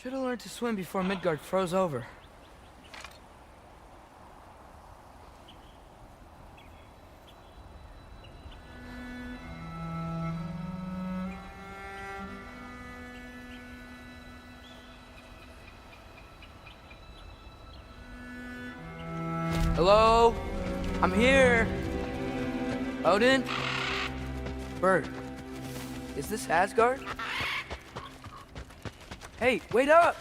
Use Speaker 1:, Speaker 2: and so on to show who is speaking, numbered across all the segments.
Speaker 1: Should have learned to swim before Midgard froze over. Hello? I'm here. Odin? Bird. Is this Asgard? Hey, wait up!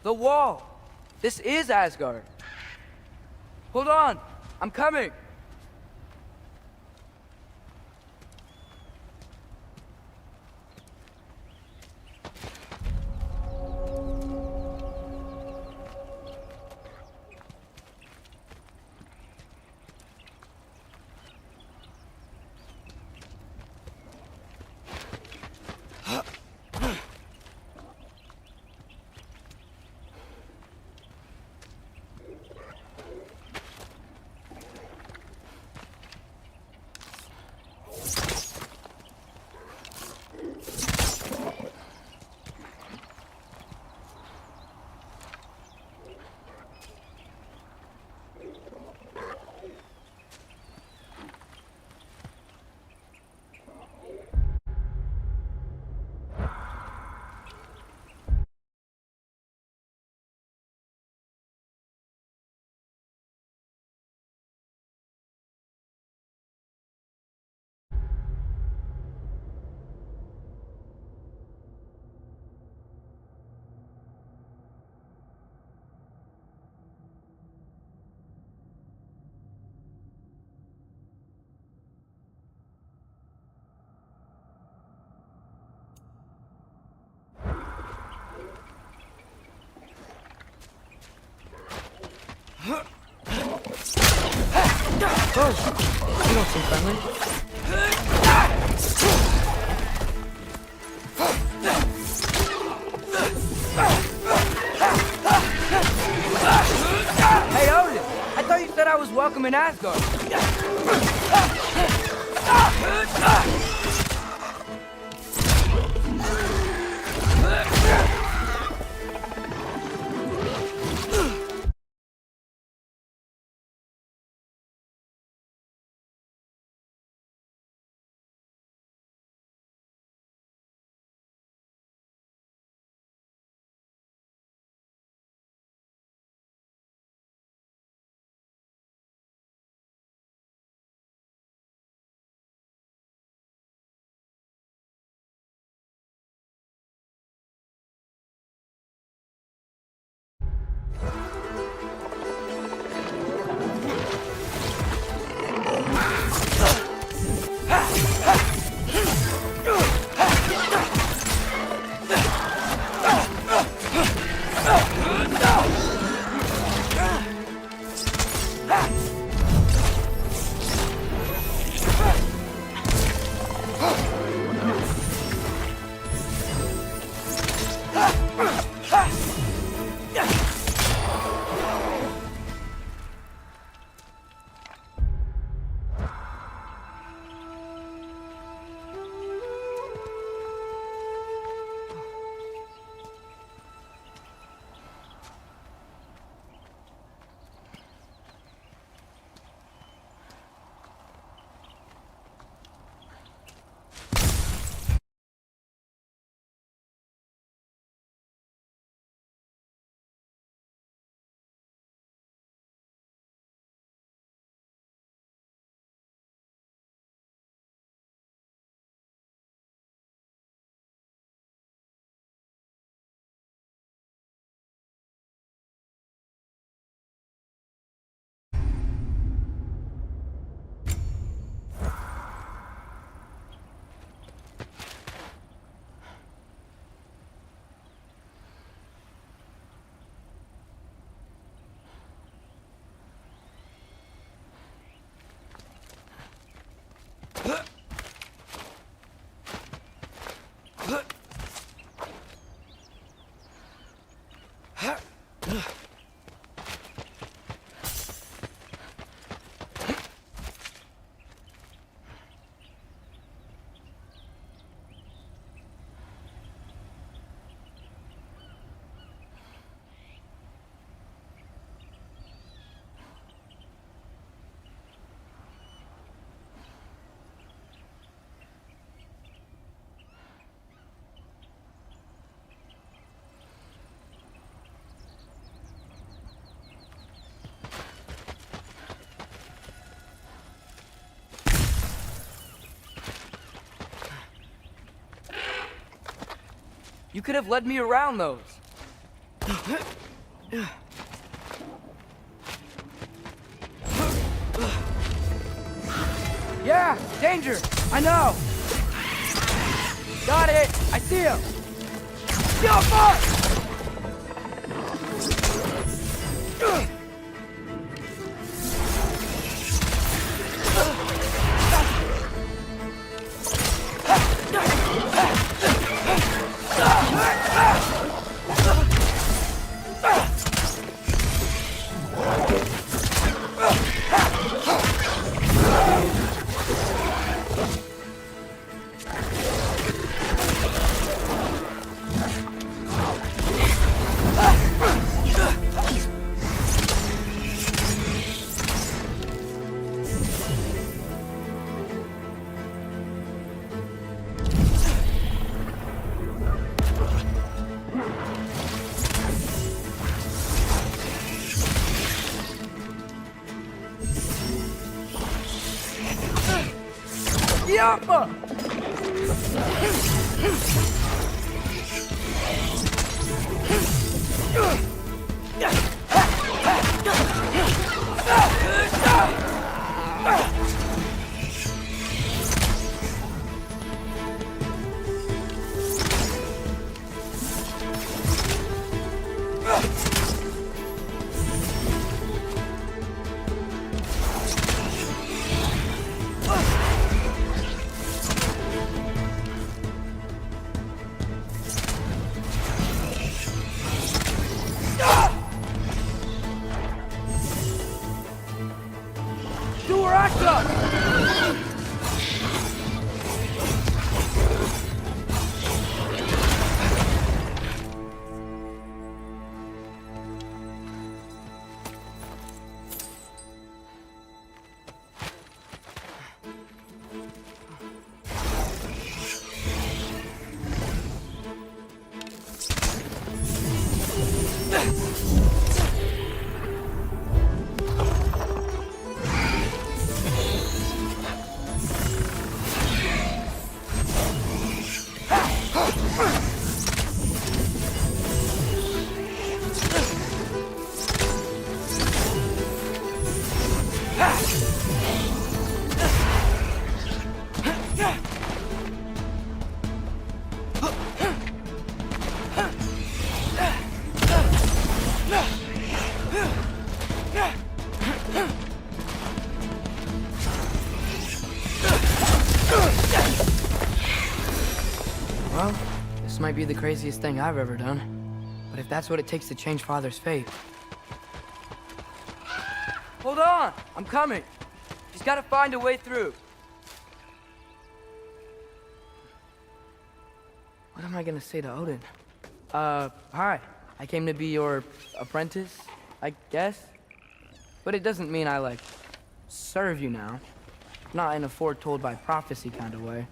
Speaker 1: The wall! This is Asgard! Hold on! I'm coming! Oh, you don't seem friendly. Hey, Odin! I thought you said I was welcome in Asgard. You could have led me around those. Yeah, danger! I know! Got it! I see him! Yo, fuck! Yapma! be the craziest thing I've ever done. But if that's what it takes to change Father's fate... Hold on! I'm coming! Just gotta find a way through. What am I gonna say to Odin? Hi. I came to be your apprentice, I guess? But it doesn't mean I, like, serve you now. Not in a foretold by prophecy kind of way.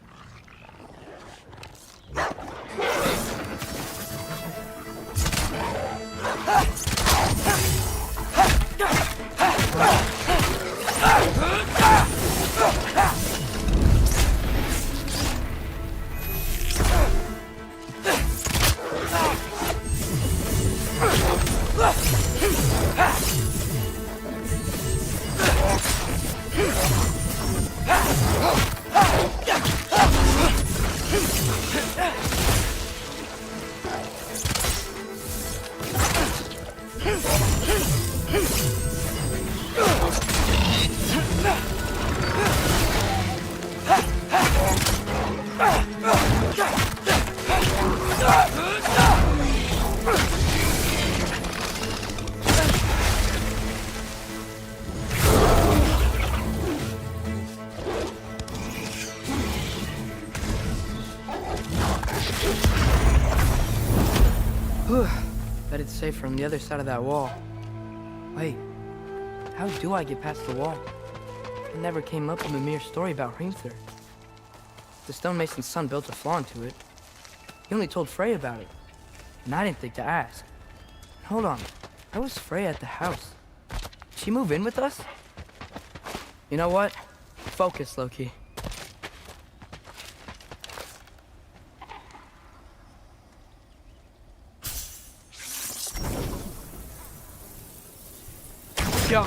Speaker 1: Bet it's safe from the other side of that wall. Wait, how do I get past the wall? It never came up in the mere story about Hrimthur. The stonemason's son built a flaw into it. He only told Frey about it, and I didn't think to ask. Hold on, how was Frey at the house? Did she move in with us? You know what? Focus, Loki. Go.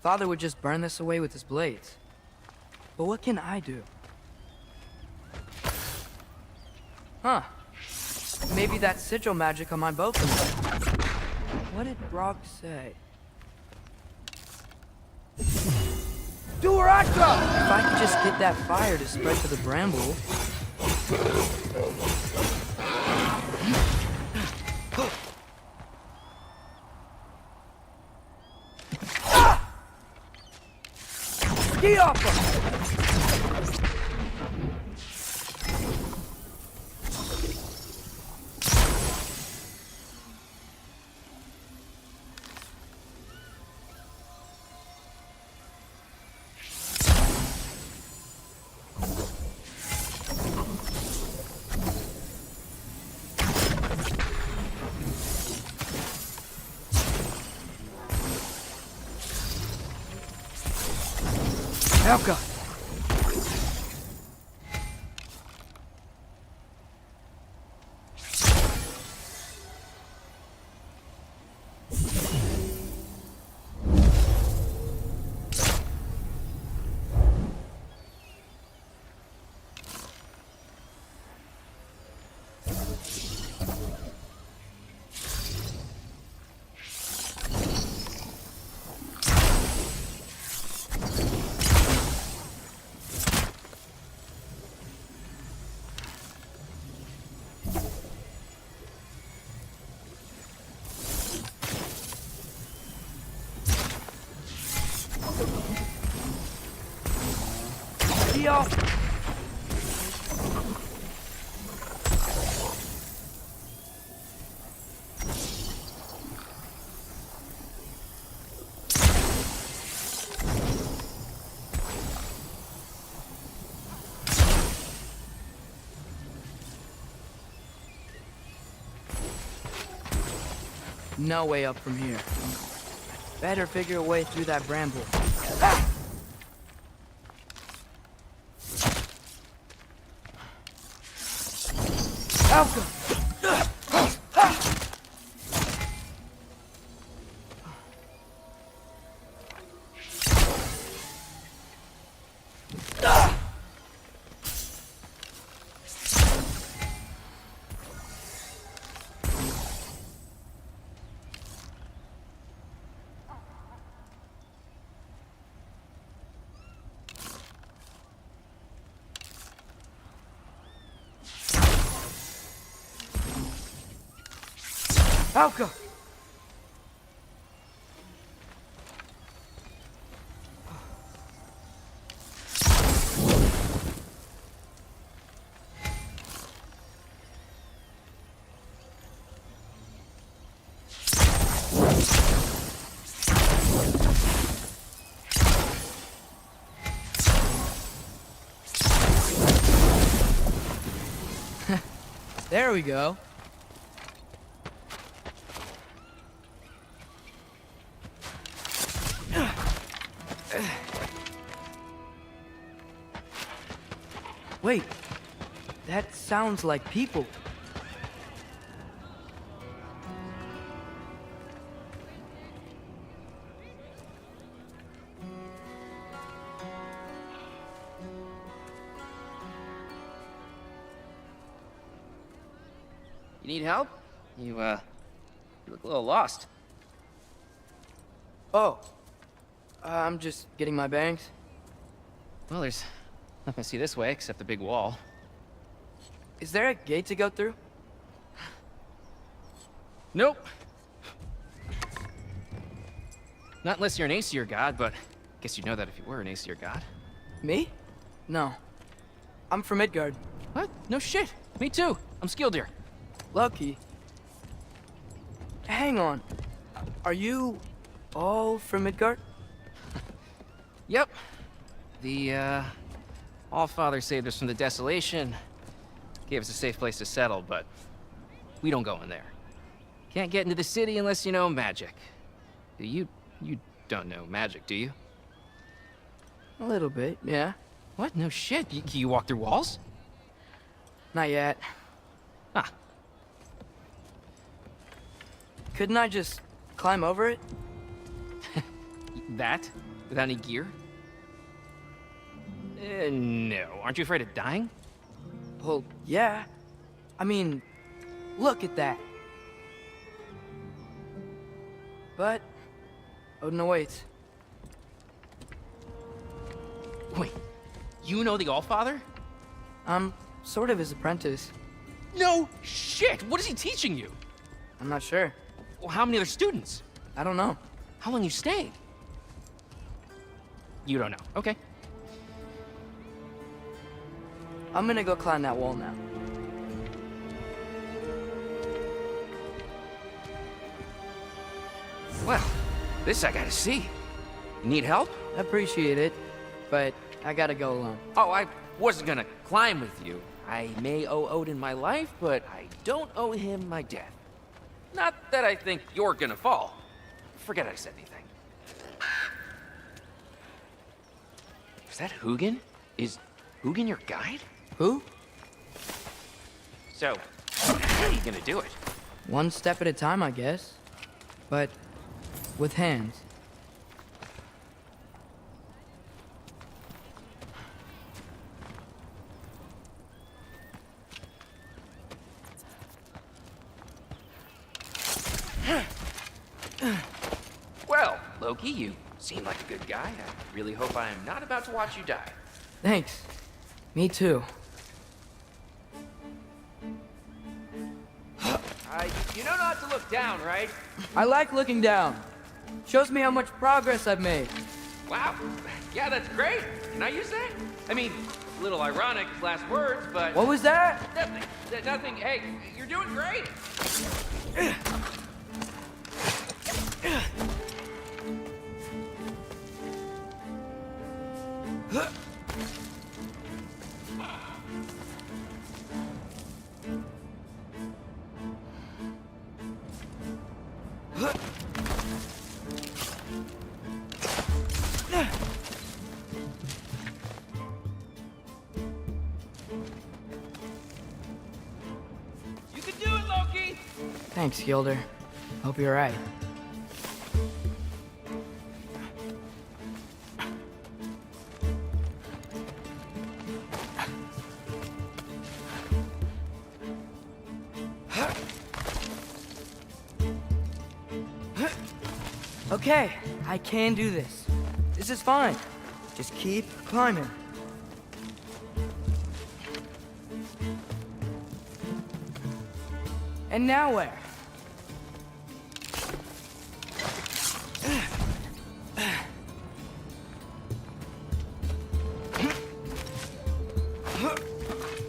Speaker 1: Father would just burn this away with his blades. But what can I do? Huh. Maybe that sigil magic on my bow can work. What did Brog say? Durata! If I could just get that fire to spread to the bramble... Get off him! Helga! No way up from here. Better figure a way through that bramble. Alka! Alka! There we go. Wait, that sounds like people.
Speaker 2: You need help? You look a little lost.
Speaker 1: Oh, I'm just getting my bearings.
Speaker 2: Well, there's nothing to see this way except the big wall.
Speaker 1: Is there a gate to go through?
Speaker 2: Nope. Not unless you're an Aesir god, but guess you'd know that if you were an Aesir god.
Speaker 1: Me? No. I'm from Midgard.
Speaker 2: What? No shit. Me too. I'm Skildir.
Speaker 1: Lucky. Hang on. Are you all from Midgard?
Speaker 2: Yep. The, Allfather saved us from the desolation. Gave us a safe place to settle, but we don't go in there. Can't get into the city unless you know magic. You don't know magic, do you?
Speaker 1: A little bit, yeah.
Speaker 2: What? No shit. You walk through walls?
Speaker 1: Not yet.
Speaker 2: Ah.
Speaker 1: Couldn't I just climb over it?
Speaker 2: That? Without any gear? No. Aren't you afraid of dying?
Speaker 1: Well, yeah. I mean, look at that. But, oh no, wait.
Speaker 2: Wait, you know the Allfather?
Speaker 1: I'm sort of his apprentice.
Speaker 2: No shit! What is he teaching you?
Speaker 1: I'm not sure.
Speaker 2: Well, how many other students?
Speaker 1: I don't know.
Speaker 2: How long you stayed? You don't know. Okay.
Speaker 1: I'm gonna go climb that wall now.
Speaker 2: Well, this I gotta see. You need help?
Speaker 1: Appreciate it, but I gotta go alone.
Speaker 2: Oh, I wasn't gonna climb with you. I may owe Odin my life, but I don't owe him my death. Not that I think you're gonna fall. Forget I said anything. Is that Hugin? Is Hugin your guide?
Speaker 1: Who?
Speaker 2: So, how are you gonna do it?
Speaker 1: One step at a time, I guess. But with hands.
Speaker 2: Well, Loki, you seem like a good guy. I really hope I am not about to watch you die.
Speaker 1: Thanks. Me too.
Speaker 2: You know not to look down, right?
Speaker 1: I like looking down. Shows me how much progress I've made.
Speaker 2: Wow. Yeah, that's great. Can I use that? I mean, a little ironic, last words, but...
Speaker 1: What was that?
Speaker 2: Nothing. Nothing. Hey, you're doing great. You can do it, Loki!
Speaker 1: Thanks, Gilder. Hope you're right. Okay, I can do this. This is fine. Just keep climbing. And now where?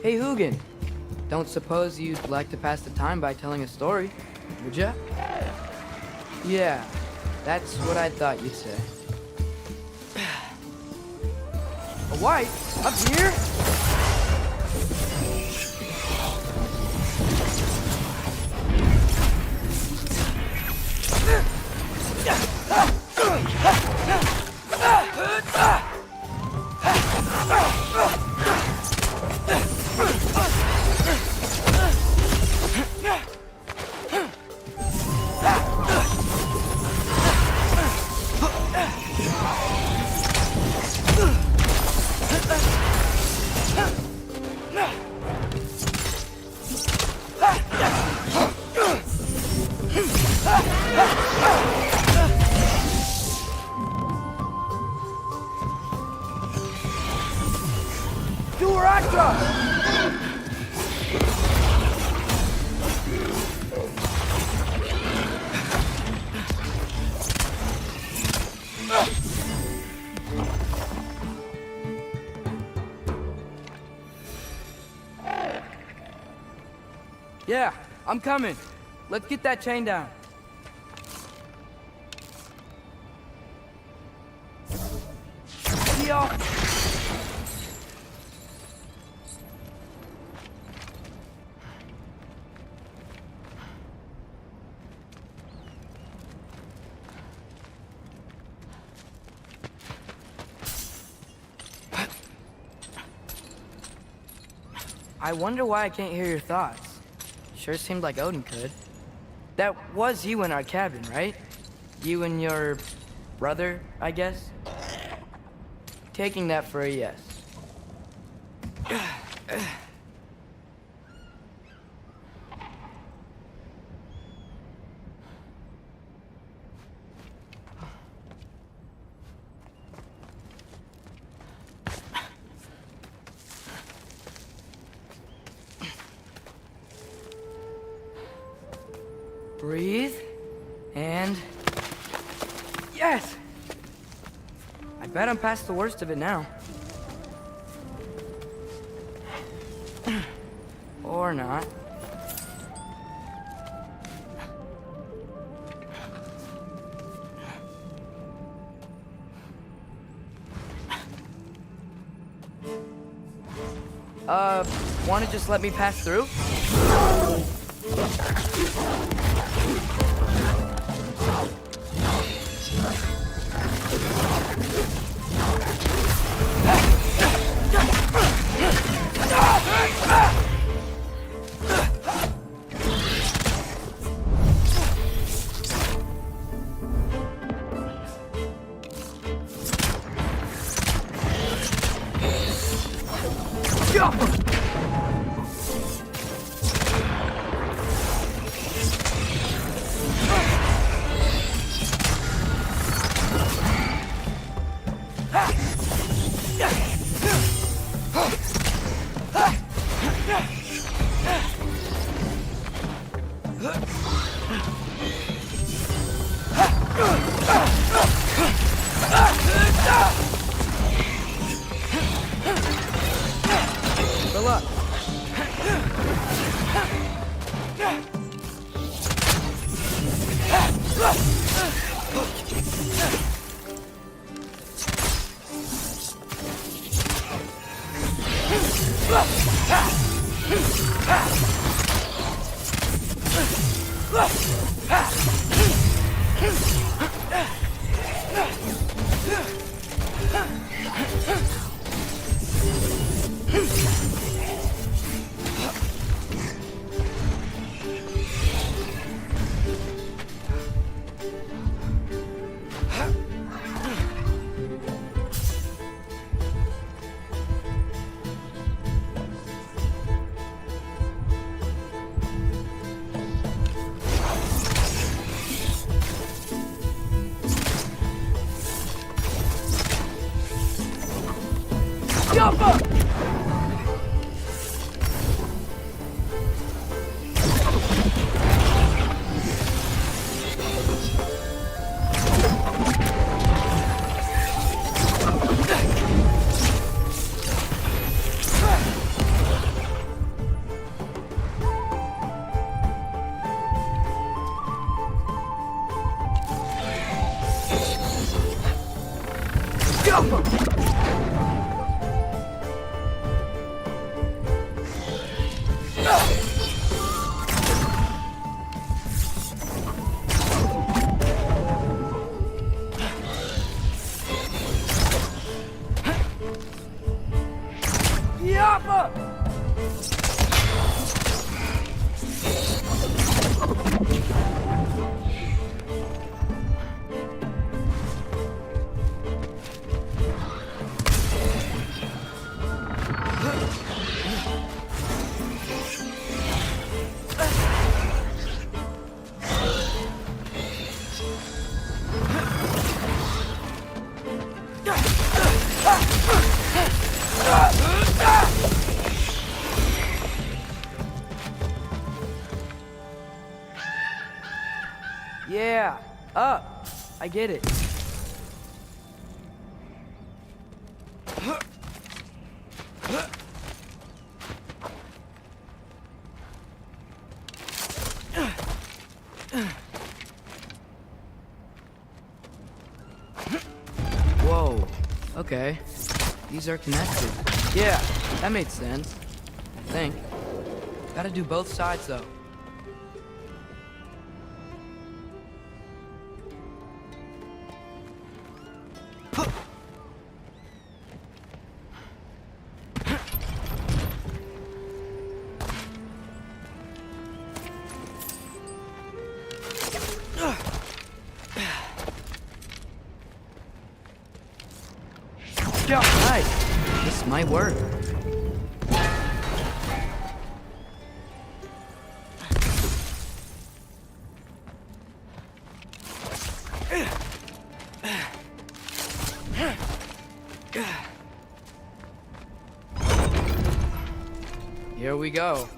Speaker 1: Hey, Hugin. Don't suppose you'd like to pass the time by telling a story, would ya? Yeah, that's what I thought you'd say. A white? Up here? Yeah, I'm coming. Let's get that chain down. See y'all. I wonder why I can't hear your thoughts. Sure seemed like Odin could. That was you in our cabin, right? You and your brother, I guess? Taking that for a yes. Breathe, and... Yes! I bet I'm past the worst of it now. Or not. Wanna just let me pass through? Good luck. Jump up! Alpha! Yeah, up. I get it. Whoa, okay. These are connected. Yeah, that made sense. I think. Gotta do both sides, though. Yeah, nice. This might work. Here we go.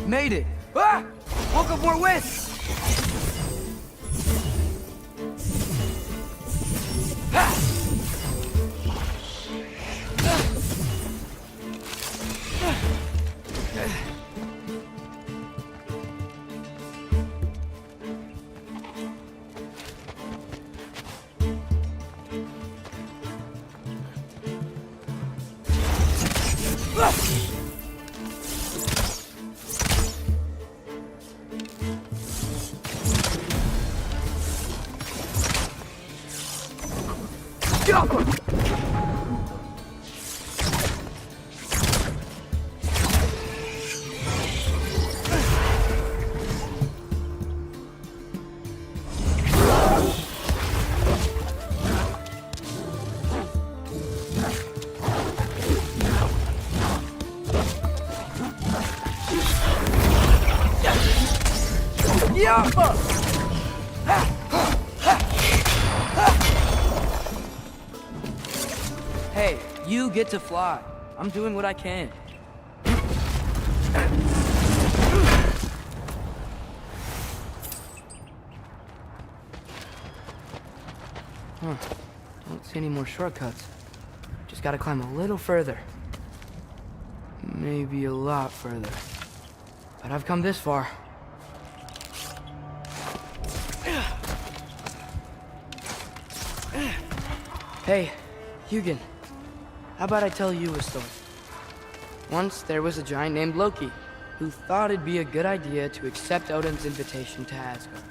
Speaker 1: Made it! Ah! Woke up more west! Hey, you get to fly. I'm doing what I can. Huh. Don't see any more shortcuts. Just gotta climb a little further. Maybe a lot further. But I've come this far. Hey, Hugin. How about I tell you a story? Once there was a giant named Loki who thought it'd be a good idea to accept Odin's invitation to Asgard.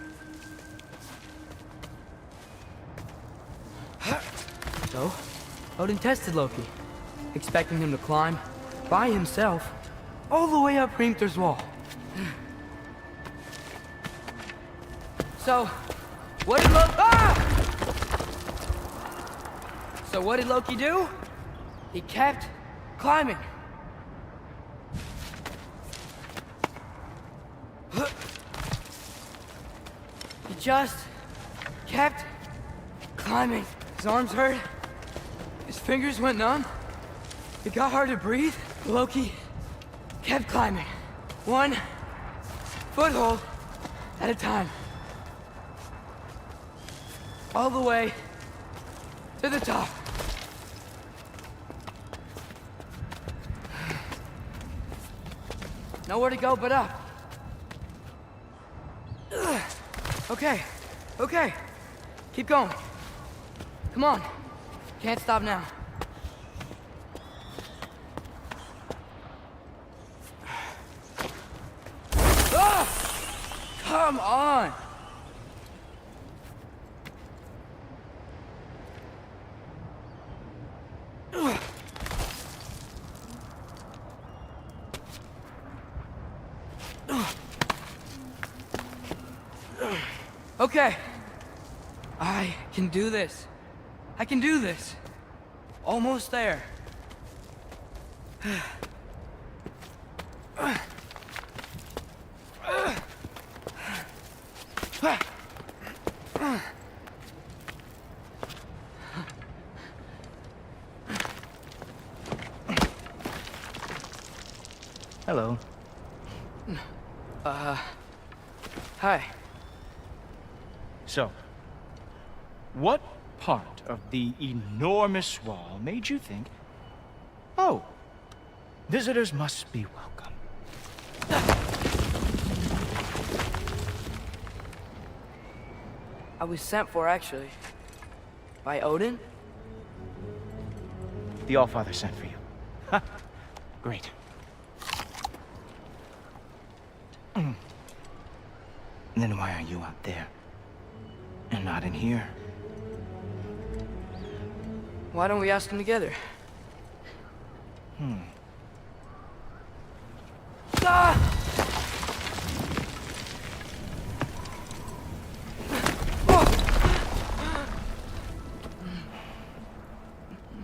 Speaker 1: So, Odin tested Loki, expecting him to climb by himself all the way up Hrimthur's wall. So, what did Loki do? He kept climbing. He just kept climbing. His arms hurt. His fingers went numb. It got hard to breathe. Loki kept climbing. One foothold at a time. All the way to the top. Nowhere to go but up. Okay, okay. Keep going. Come on. Can't stop now. Ah! Come on! Okay. I can do this. I can do this. Almost there.
Speaker 3: Hello.
Speaker 1: Hi.
Speaker 3: So, what part of the enormous wall made you think, oh, visitors must be welcome?
Speaker 1: I was sent for, actually. By Odin?
Speaker 3: The Allfather sent for you. Ha! Great. Then why are you out there? And not in here?
Speaker 1: Why don't we ask them together? Ah!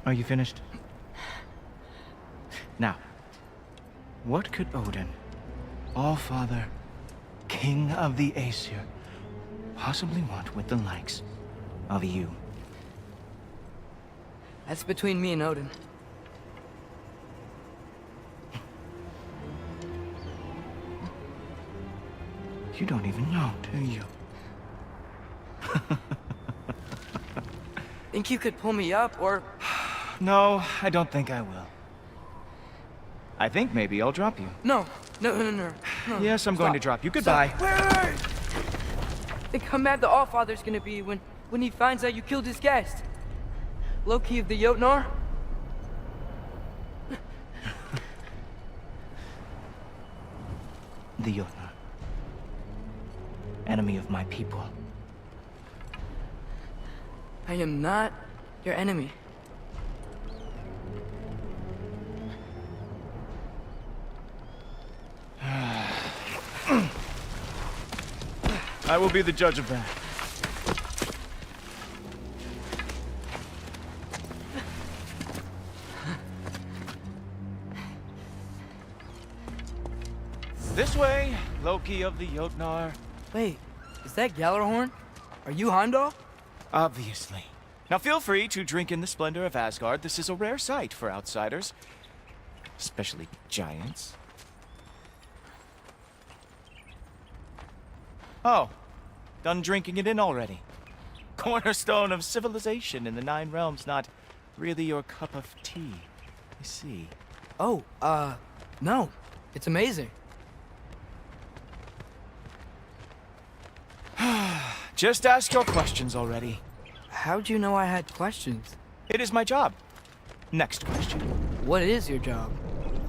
Speaker 3: Are you finished? Now, what could Odin, Allfather, King of the Aesir, possibly want with the likes of you?
Speaker 1: That's between me and Odin.
Speaker 3: You don't even know, do you?
Speaker 1: Think you could pull me up, or...
Speaker 3: No, I don't think I will. I think maybe I'll drop you.
Speaker 1: No.
Speaker 3: Yes, I'm going to drop you. Goodbye.
Speaker 1: Stop. Wait. Think how mad the Allfather's gonna be when he finds out you killed his guest. Loki of the Jotnar?
Speaker 3: The Jotnar. Enemy of my people.
Speaker 1: I am not your enemy.
Speaker 3: I will be the judge of that. This way, Loki of the Jotnar.
Speaker 1: Wait, is that Gjallarhorn? Are you Heimdall?
Speaker 3: Obviously. Now feel free to drink in the splendor of Asgard. This is a rare sight for outsiders. Especially giants. Oh, done drinking it in already. Cornerstone of civilization in the Nine Realms, not really your cup of tea, I see.
Speaker 1: Oh, no. It's amazing.
Speaker 3: Just ask your questions already.
Speaker 1: How'd you know I had questions?
Speaker 3: It is my job. Next question.
Speaker 1: What is your job?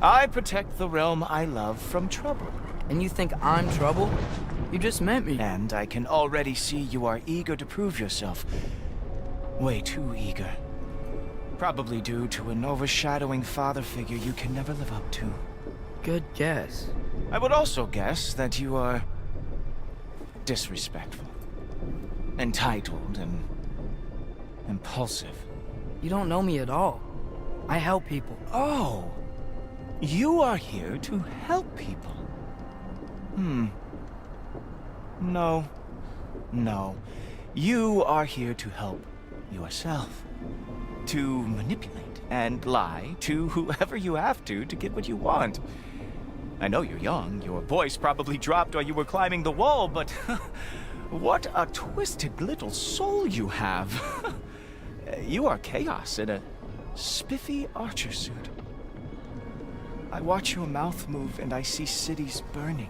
Speaker 3: I protect the realm I love from trouble.
Speaker 1: And you think I'm trouble? You just met me.
Speaker 3: And I can already see you are eager to prove yourself. Way too eager. Probably due to an overshadowing father figure you can never live up to.
Speaker 1: Good guess.
Speaker 3: I would also guess that you are disrespectful, entitled, and impulsive.
Speaker 1: You don't know me at all. I help people.
Speaker 3: Oh, you are here to help people. No. You are here to help yourself. To manipulate and lie to whoever you have to get what you want. I know you're young, your voice probably dropped while you were climbing the wall, but what a twisted little soul you have. You are chaos in a spiffy archer suit. I watch your mouth move and I see cities burning.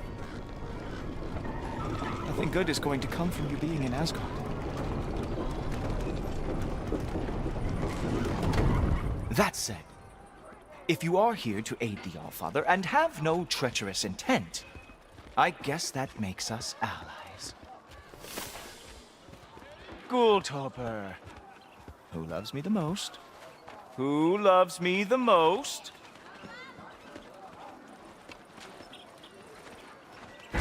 Speaker 3: Nothing good is going to come from you being in Asgard. That said, if you are here to aid the Allfather and have no treacherous intent, I guess that makes us allies. Ghoultoper. Who loves me the most? Who loves me the most?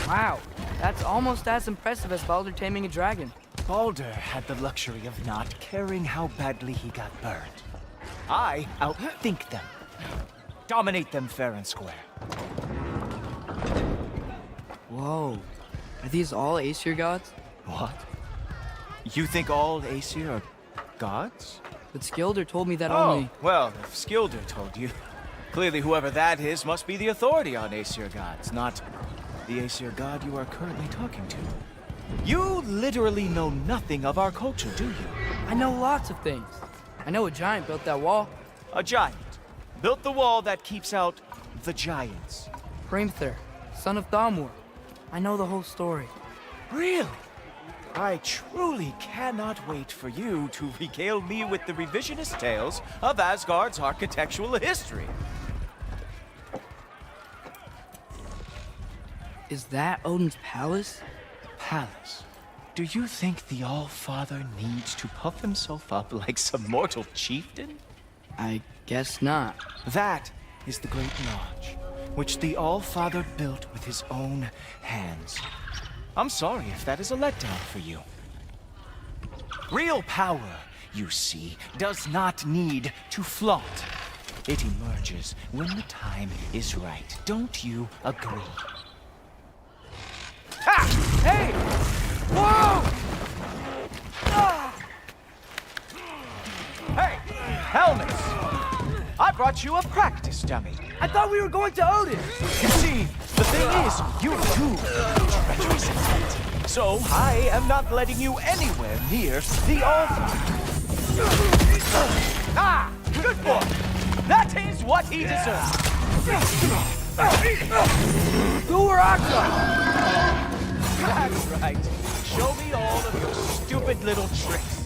Speaker 1: Wow, That's almost as impressive as Baldur taming a dragon.
Speaker 3: Baldur had the luxury of not caring how badly he got burned. I outthink them. Dominate them fair and square.
Speaker 1: Whoa. Are these all Aesir gods?
Speaker 3: What? You think all Aesir are gods?
Speaker 1: But Skilder told me that
Speaker 3: Oh,
Speaker 1: only...
Speaker 3: well, if Skilder told you, clearly whoever that is must be the authority on Aesir gods, not the Aesir god you are currently talking to. You literally know nothing of our culture, do you?
Speaker 1: I know lots of things. I know a giant built that wall.
Speaker 3: A giant built the wall that keeps out the giants.
Speaker 1: Hrimthur, son of Thamur. I know the whole story.
Speaker 3: Really? I truly cannot wait for you to regale me with the revisionist tales of Asgard's architectural history.
Speaker 1: Is that Odin's palace?
Speaker 3: Palace? Do you think the All-Father needs to puff himself up like some mortal chieftain?
Speaker 1: I guess not.
Speaker 3: That is the Great Lodge, which the All-Father built with his own hands. I'm sorry if that is a letdown for you. Real power, you see, does not need to flaunt. It emerges when the time is right. Don't you agree? Ha! Hey! Whoa! Ah! Hey! Helmets! I brought you a practice dummy.
Speaker 1: I thought we were going to Odin!
Speaker 3: You see, the thing is, you too treacherous intent. So I am not letting you anywhere near the altar. Ah! Good boy! That is what he deserves.
Speaker 1: Who are Akka?
Speaker 3: That's right. Show me all of your stupid little tricks.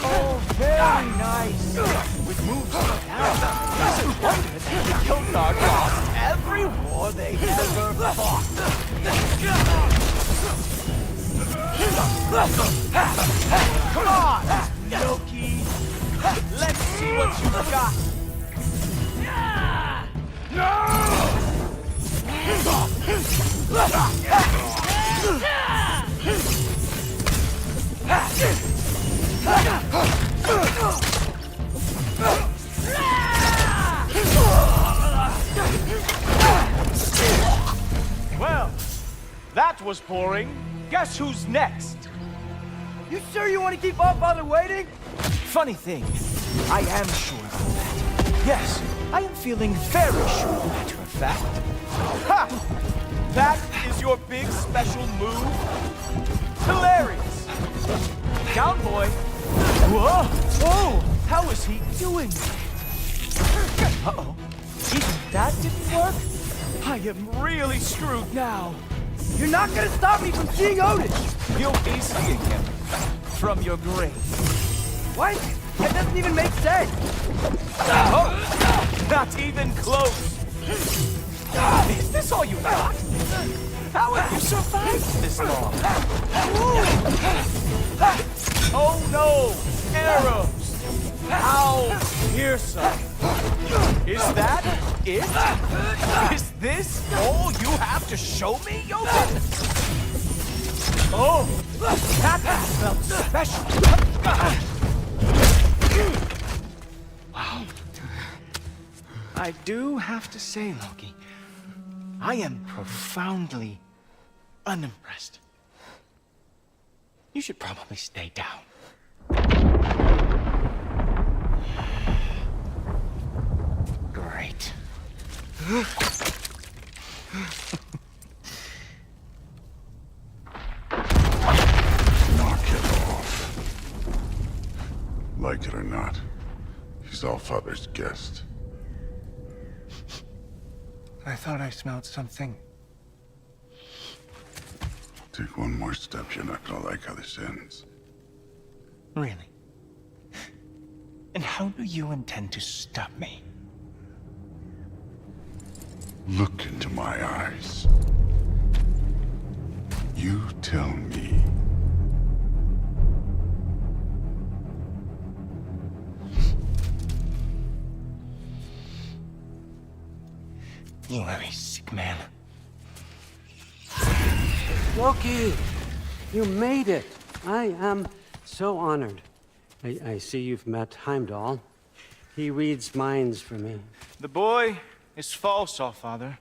Speaker 3: Oh, very nice. With moves like that, it's a wonder that the Kilnar lost every war they ever fought. Come on, Loki. Let's see what you got. Well, that was boring. Guess who's next?
Speaker 1: You sure you want to keep All-Father waiting?
Speaker 3: Funny thing, I am sure about that. Yes, I am feeling very sure, matter of fact. Ha! That is your big special move? Hilarious! Down, boy! Whoa! Whoa! How is he doing? Uh-oh. Even that didn't work? I am really screwed now.
Speaker 1: You're not gonna stop me from seeing Odin!
Speaker 3: You'll be seeing him from your grave.
Speaker 1: What? That doesn't even make sense!
Speaker 3: Oh! Not even close! Is this all you got? How have you survived this long? Oh no! Arrows! How fearsome! Is that it? Is this all you have to show me, Jotun? Oh! That felt special! Wow. I do have to say, Loki, I am profoundly unimpressed. You should probably stay down. Great.
Speaker 4: Knock it off. Like it or not, he's Allfather's guest.
Speaker 3: I thought I smelled something.
Speaker 4: Take one more step, you're not gonna like how this ends.
Speaker 3: Really? And how do you intend to stop me?
Speaker 4: Look into my eyes. You tell me.
Speaker 3: You are a sick man.
Speaker 5: Loki, you made it. I am so honored. I see you've met Heimdall. He reads minds for me.
Speaker 3: The boy is false, Allfather.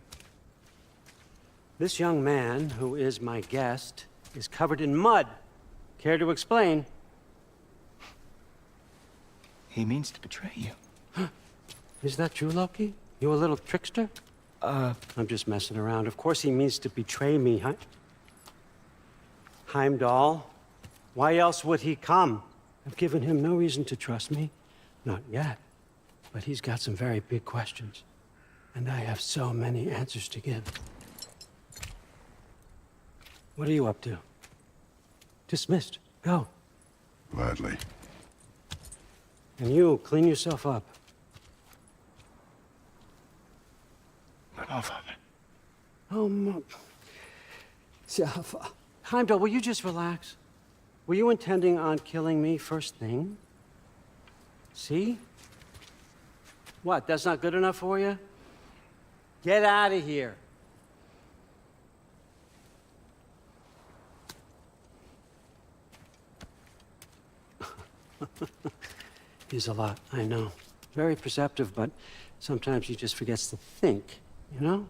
Speaker 5: This young man, who is my guest, is covered in mud. Care to explain?
Speaker 3: He means to betray you.
Speaker 5: Is that true, Loki? You a little trickster? I'm just messing around. Of course he means to betray me, huh? Heimdall? Why else would he come? I've given him no reason to trust me. Not yet. But he's got some very big questions. And I have so many answers to give. What are you up to? Dismissed. Go.
Speaker 4: Gladly.
Speaker 5: And you, clean yourself up.
Speaker 3: But Allfather.
Speaker 5: Oh, Heimdall, will you just relax? Were you intending on killing me first thing? See? What, that's not good enough for you? Get out of here. He's a lot, I know. Very perceptive, but sometimes he just forgets to think, you know?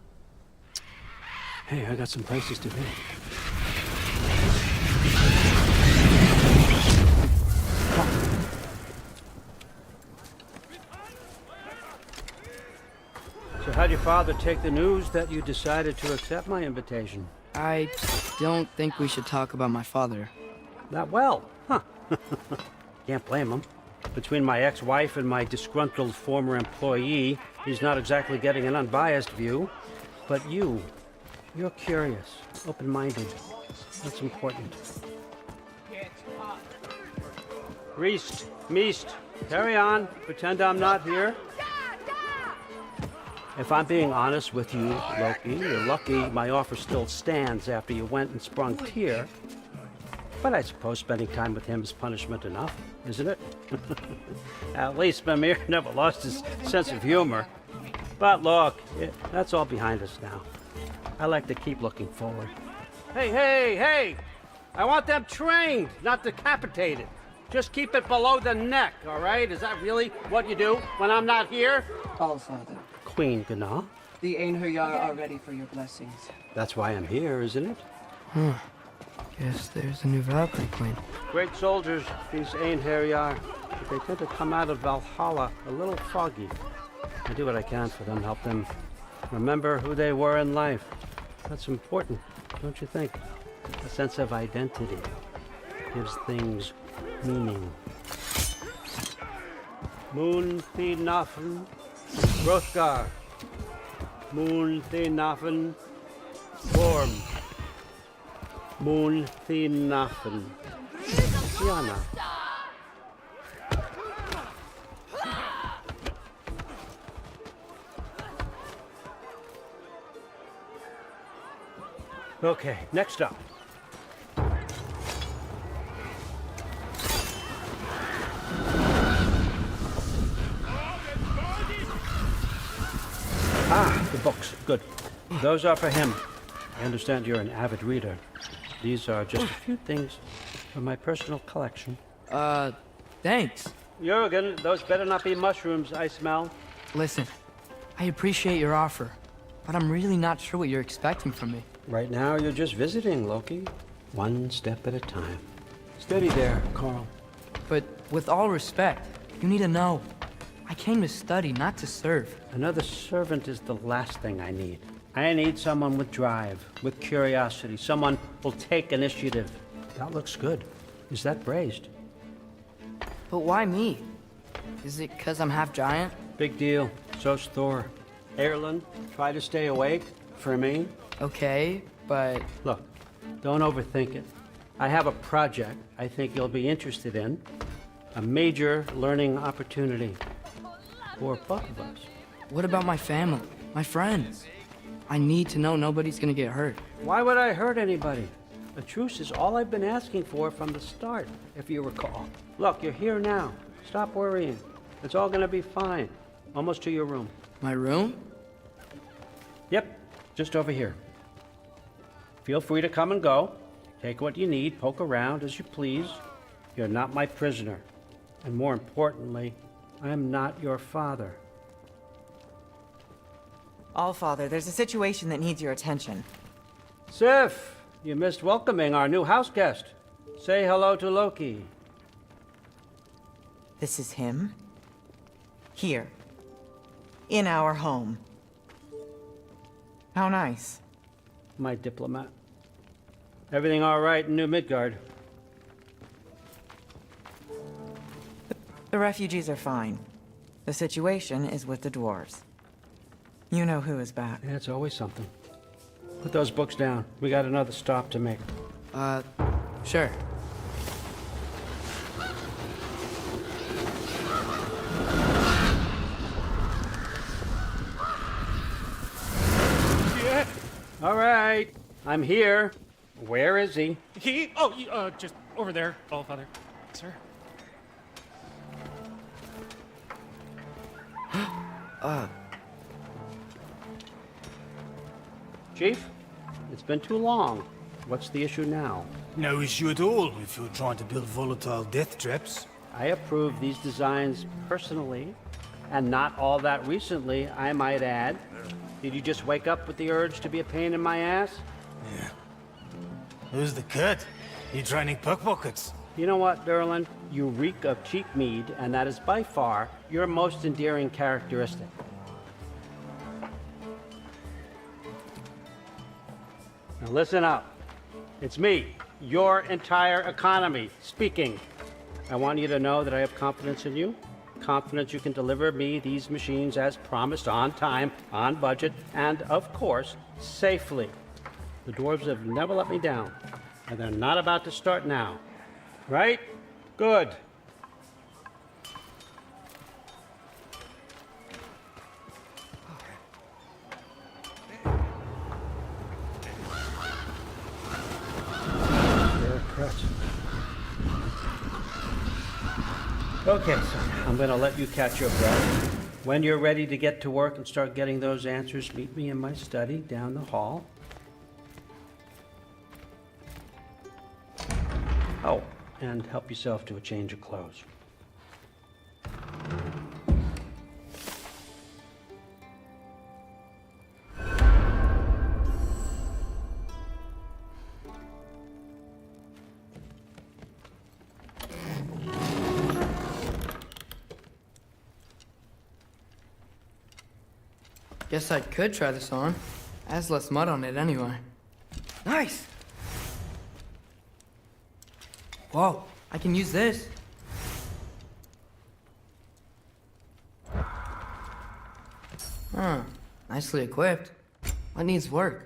Speaker 5: Hey, I got some places to be. So how'd your father take the news that you decided to accept my invitation?
Speaker 1: I don't think we should talk about my father.
Speaker 5: Not well, huh? Can't blame him. Between my ex-wife and my disgruntled former employee, he's not exactly getting an unbiased view. But you're curious, open-minded. That's important. Priest, Meest, carry on. Pretend I'm not here. If I'm being honest with you, Loki, you're lucky my offer still stands after you went and sprung Tyr. But I suppose spending time with him is punishment enough, isn't it? At least Mimir never lost his sense of humor. But look, that's all behind us now. I like to keep looking forward. Hey! I want them trained, not decapitated. Just keep it below the neck, all right? Is that really what you do when I'm not here?
Speaker 6: Allfather,
Speaker 5: Queen Gná.
Speaker 6: the Einherjar are ready for your blessings.
Speaker 5: That's why I'm here, isn't it?
Speaker 1: Guess there's a new Valkyrie Queen.
Speaker 5: Great soldiers, these Einherjar. But they tend to come out of Valhalla a little foggy. I do what I can for them, help them remember who they were in life. That's important, don't you think? A sense of identity gives things meaning. Moon Thinafen, Hrothgar. Moon Thinafen, Gorm. Moon Thinafen, Yana. Okay, next up. Ah, the books. Good. Those are for him. I understand you're an avid reader. These are just a few things from my personal collection.
Speaker 1: Thanks.
Speaker 5: Jurgen, those better not be mushrooms I smell.
Speaker 1: Listen, I appreciate your offer, but I'm really not sure what you're expecting from me.
Speaker 5: Right now, you're just visiting, Loki. One step at a time. Steady there, Carl.
Speaker 1: But with all respect, you need to know, I came to study, not to serve.
Speaker 5: Another servant is the last thing I need. I need someone with drive, with curiosity, someone who'll take initiative. That looks good. Is that braised?
Speaker 1: But why me? Is it 'cause I'm half giant?
Speaker 5: Big deal. So's Thor. Erlen, try to stay awake for me.
Speaker 1: Okay, but
Speaker 5: Look, don't overthink it. I have a project I think you'll be interested in. A major learning opportunity for both of us.
Speaker 1: what about my family, my friends? I need to know nobody's gonna get hurt.
Speaker 5: Why would I hurt anybody? A truce is all I've been asking for from the start, if you recall. Look, you're here now. Stop worrying. It's all gonna be fine. Almost to your room.
Speaker 1: My room?
Speaker 5: Yep, just over here. Feel free to come and go. Take what you need, poke around as you please. You're not my prisoner. And more importantly, I'm not your father.
Speaker 7: Allfather, there's a situation that needs your attention.
Speaker 5: Sif, you missed welcoming our new house guest. Say hello to Loki.
Speaker 7: This is him? Here. In our home. How nice.
Speaker 5: My diplomat. Everything all right in New Midgard?
Speaker 7: The refugees are fine. The situation is with the dwarves. You know who is back.
Speaker 5: Yeah, it's always something. Put those books down. We got another stop to make.
Speaker 1: Sure.
Speaker 5: Yeah. All right. I'm here. Where is he?
Speaker 8: Just over there, Allfather. Sir?
Speaker 5: Chief, it's been too long. What's the issue now?
Speaker 9: No issue at all if you're trying to build volatile death traps.
Speaker 5: I approve these designs personally, and not all that recently, I might add. Did you just wake up with the urge to be a pain in my ass?
Speaker 9: Yeah. Who's the cut? You training pickpockets?
Speaker 5: You know what, Derlin? You reek of cheap mead, and that is by far your most endearing characteristic. Now listen up. It's me, your entire economy, speaking. I want you to know that I have confidence in you. Confidence you can deliver me these machines as promised, on time, on budget, and of course, safely. The dwarves have never let me down, and they're not about to start now. Right? Good. Okay, so I'm gonna let you catch your breath. When you're ready to get to work and start getting those answers, meet me in my study down the hall. Oh, and help yourself to a change of clothes.
Speaker 1: Guess I could try this on. It has less mud on it anyway. Nice! Whoa, I can use this. Huh, nicely equipped. What needs work?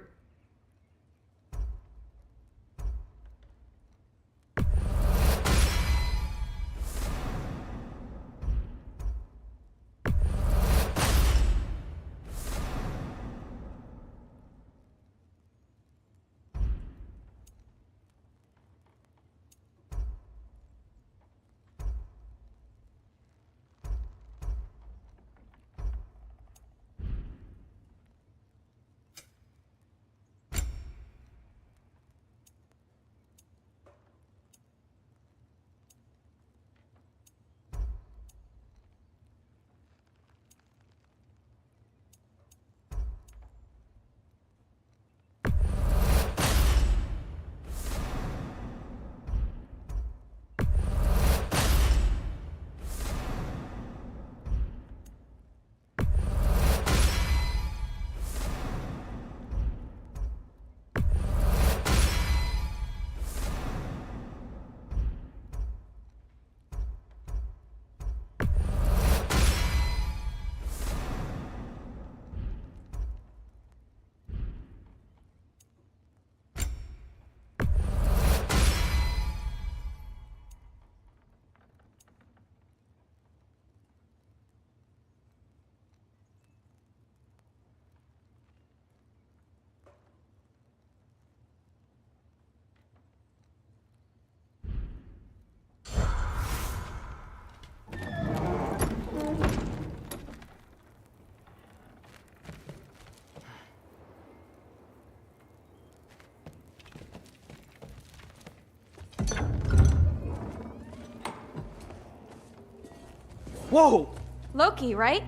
Speaker 5: Whoa!
Speaker 10: Loki, right?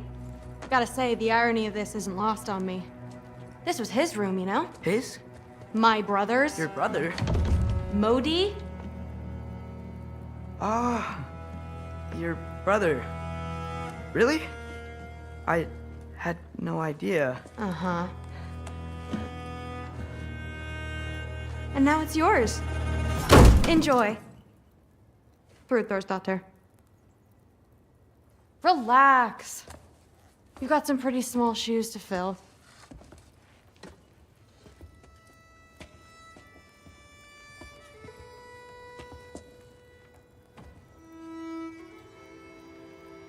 Speaker 10: Gotta say, the irony of this isn't lost on me. This was his room, you know?
Speaker 1: His?
Speaker 10: My brother's.
Speaker 1: Your brother?
Speaker 10: Modi?
Speaker 1: Ah, your brother. Really? I had no idea.
Speaker 10: Uh-huh. And now it's yours. Enjoy. Fruthdóttir. Relax. You've got some pretty small shoes to fill.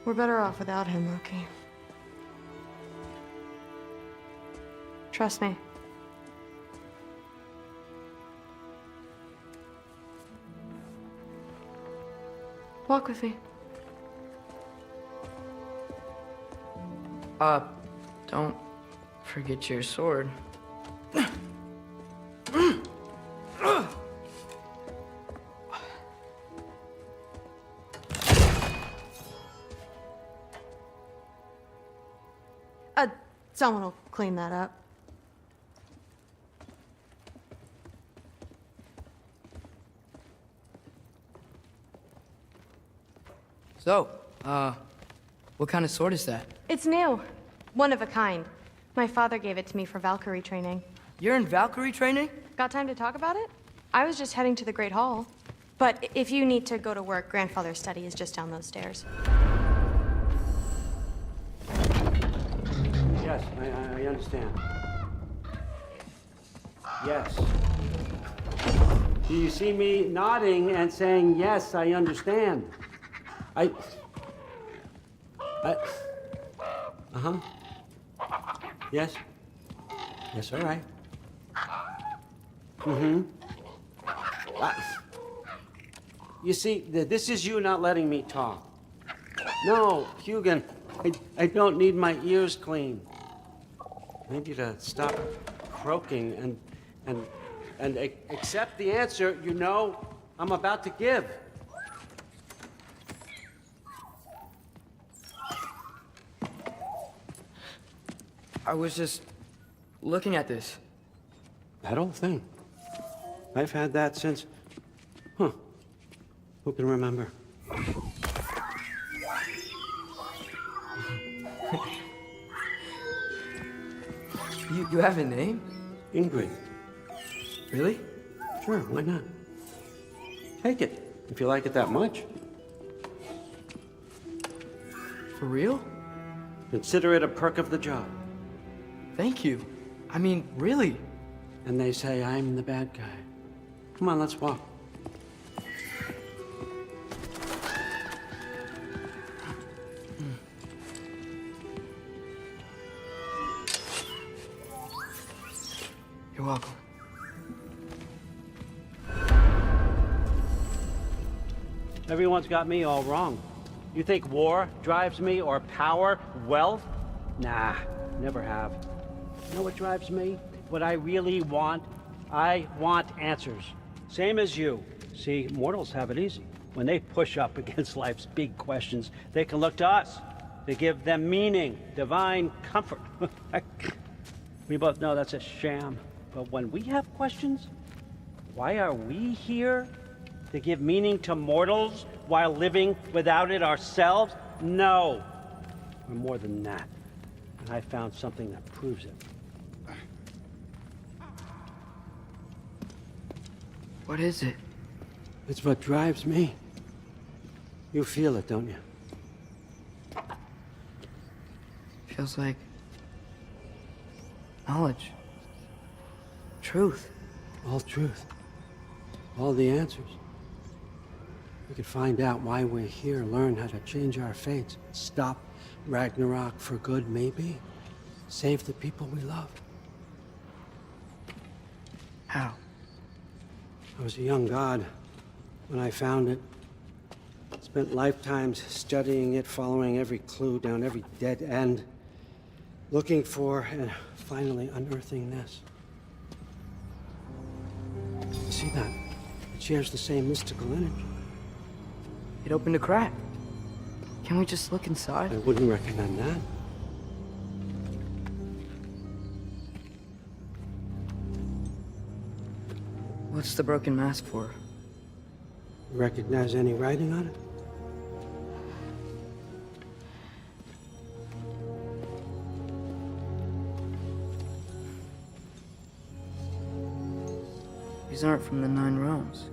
Speaker 10: We're better off without him, Loki. Trust me. Walk with me.
Speaker 1: Don't forget your sword.
Speaker 10: Someone will clean that up.
Speaker 1: So, what kind of sword is that?
Speaker 10: It's new. One of a kind. My father gave it to me for Valkyrie training.
Speaker 1: You're in Valkyrie training?
Speaker 10: Got time to talk about it? I was just heading to the Great Hall. But if you need to go to work, grandfather's study is just down those stairs.
Speaker 5: Yes, I understand. Yes. Do you see me nodding and saying, yes, I understand? Uh-huh. Yes? Yes, all right. Mm-hmm. You see, this is you not letting me talk. No, Hugin, I don't need my ears cleaned. I need you to stop croaking and accept the answer you know I'm about to give.
Speaker 1: I was just looking at this.
Speaker 5: That old thing. I've had that since... Huh. Who can remember?
Speaker 1: You have a name?
Speaker 5: Ingrid.
Speaker 1: Really?
Speaker 5: Sure, why not? Take it, if you like it that much.
Speaker 1: For real?
Speaker 5: Consider it a perk of the job.
Speaker 1: Thank you. I mean, really.
Speaker 5: And they say I'm the bad guy. Come on, let's walk.
Speaker 1: You're welcome.
Speaker 5: Everyone's got me all wrong. You think war drives me, or power, wealth? Nah, never have. You know what drives me? What I really want? I want answers. Same as you. See, mortals have it easy. When they push up against life's big questions, they can look to us. They give them meaning, divine comfort. We both know that's a sham. But when we have questions, why are we here? To give meaning to mortals while living without it ourselves? No. We're more than that. And I found something that proves it.
Speaker 1: What is it?
Speaker 5: It's what drives me. You feel it, don't you?
Speaker 1: Feels like knowledge. Truth.
Speaker 5: All truth. All the answers. We could find out why we're here, learn how to change our fates, stop Ragnarok for good, maybe. Save the people we love.
Speaker 1: How?
Speaker 5: I was a young god when I found it. Spent lifetimes studying it, following every clue down every dead end, looking for and finally unearthing this. See that? It shares the same mystical energy.
Speaker 1: It opened a crack. Can we just look
Speaker 5: I
Speaker 1: inside?
Speaker 5: wouldn't recommend that.
Speaker 1: What's the broken mask for?
Speaker 5: Recognize any writing on it?
Speaker 1: These aren't from the Nine Realms.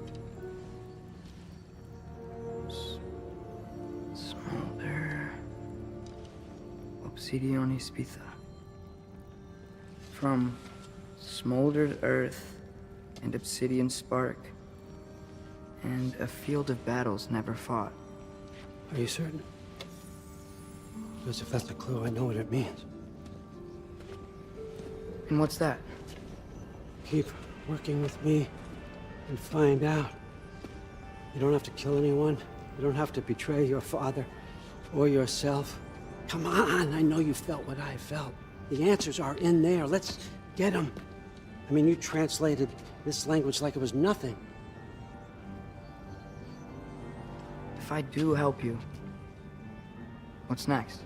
Speaker 1: Smolder. Obsidione Spitha. From smoldered earth and obsidian spark, and a field of battles never fought.
Speaker 5: Are you certain? Because if that's a clue, I know what it means.
Speaker 1: And what's that?
Speaker 5: Keep working with me and find out. You don't have to kill anyone. You don't have to betray your father or yourself. Come on, I know you felt what I felt. The answers are in there. Let's get them. I mean, you translated this language like it was nothing.
Speaker 1: If I do help you, what's next?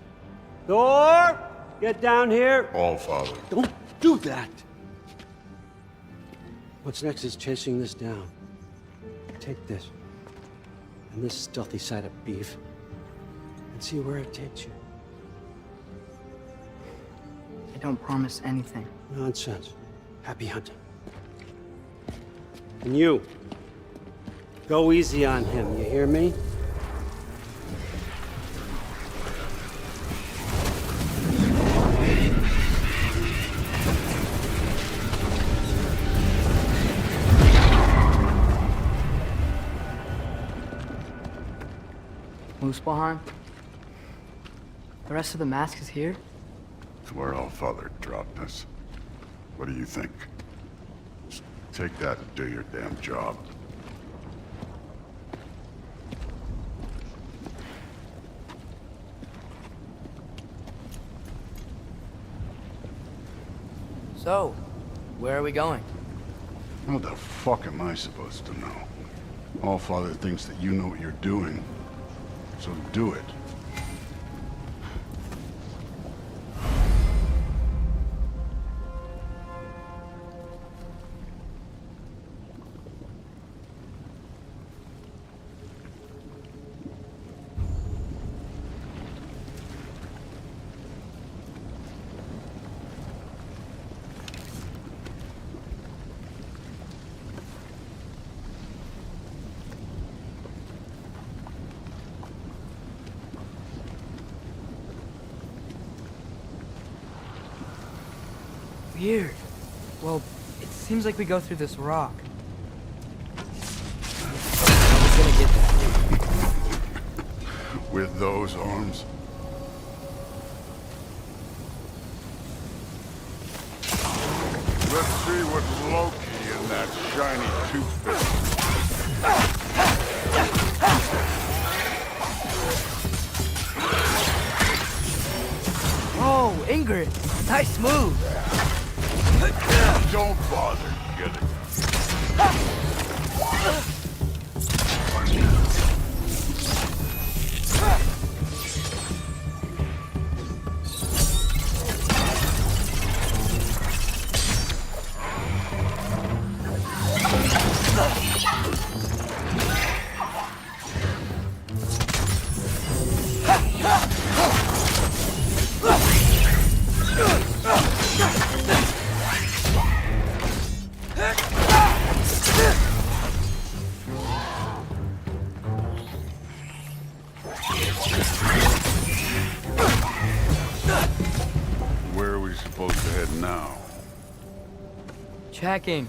Speaker 5: Thor! Get down here!
Speaker 4: All Father.
Speaker 5: Don't do that! What's next is chasing this down. Take this, and this stealthy side of beef, and see where it takes you.
Speaker 1: I don't promise anything.
Speaker 5: Nonsense. Happy hunting. And you, go easy on him, you hear me?
Speaker 1: Muspelheim? The rest of the mask is here?
Speaker 4: It's where All Father dropped us. What do you think? Just take that and do your damn job.
Speaker 1: So, where are we going?
Speaker 4: What the fuck am I supposed to know? All Father thinks that you know what you're doing, so do it.
Speaker 1: Weird. Well, it seems like we go through this rock. How are we gonna get there?
Speaker 4: With those arms? Let's see what's Loki in that shiny toothpick.
Speaker 1: Oh, Ingrid! Nice move!
Speaker 4: Don't bother getting Where are we supposed to head now?
Speaker 1: Checking.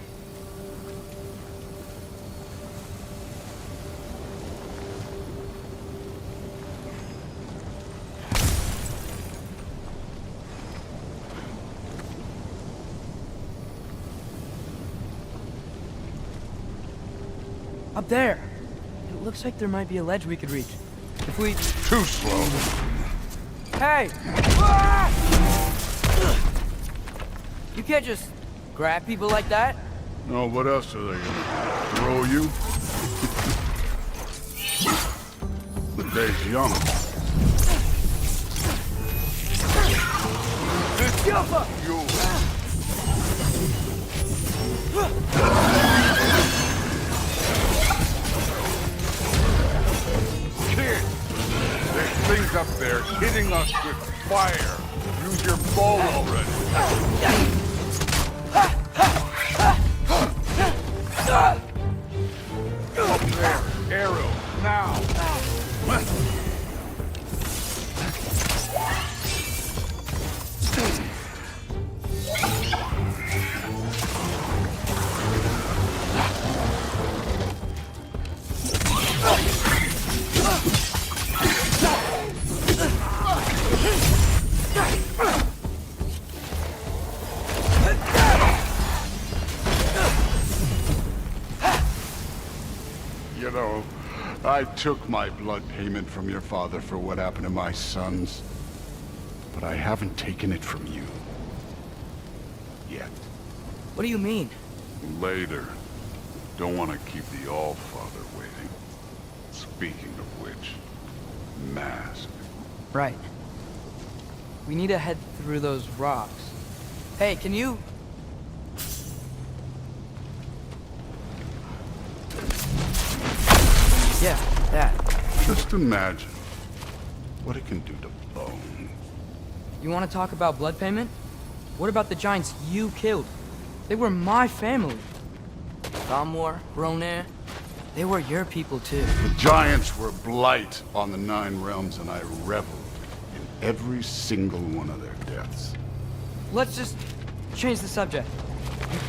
Speaker 1: Up there! It looks like there might be a ledge we could reach. If we...
Speaker 4: Too slow.
Speaker 1: Hey! Ah! You can't just grab people like that.
Speaker 4: No, what else are they gonna throw you? The day's young. Kid! There's things up there hitting us with fire. Use your bow already. Up there, arrow, now! You know, I took my blood payment from your father for what happened to my sons. But I haven't taken it from you. Yet.
Speaker 1: What do you mean?
Speaker 4: Later. Don't want to keep the All-Father waiting. Speaking of which, mask.
Speaker 1: Right. We need to head through those rocks. Hey, can you... Yeah, that.
Speaker 4: Just imagine what it can do to bone.
Speaker 1: You want to talk about blood payment? What about the giants you killed? They were my family. Thamor, Roner, they were your people too.
Speaker 4: The giants were blight on the 9 realms, and I reveled in every single one of their deaths.
Speaker 1: Let's just change the subject.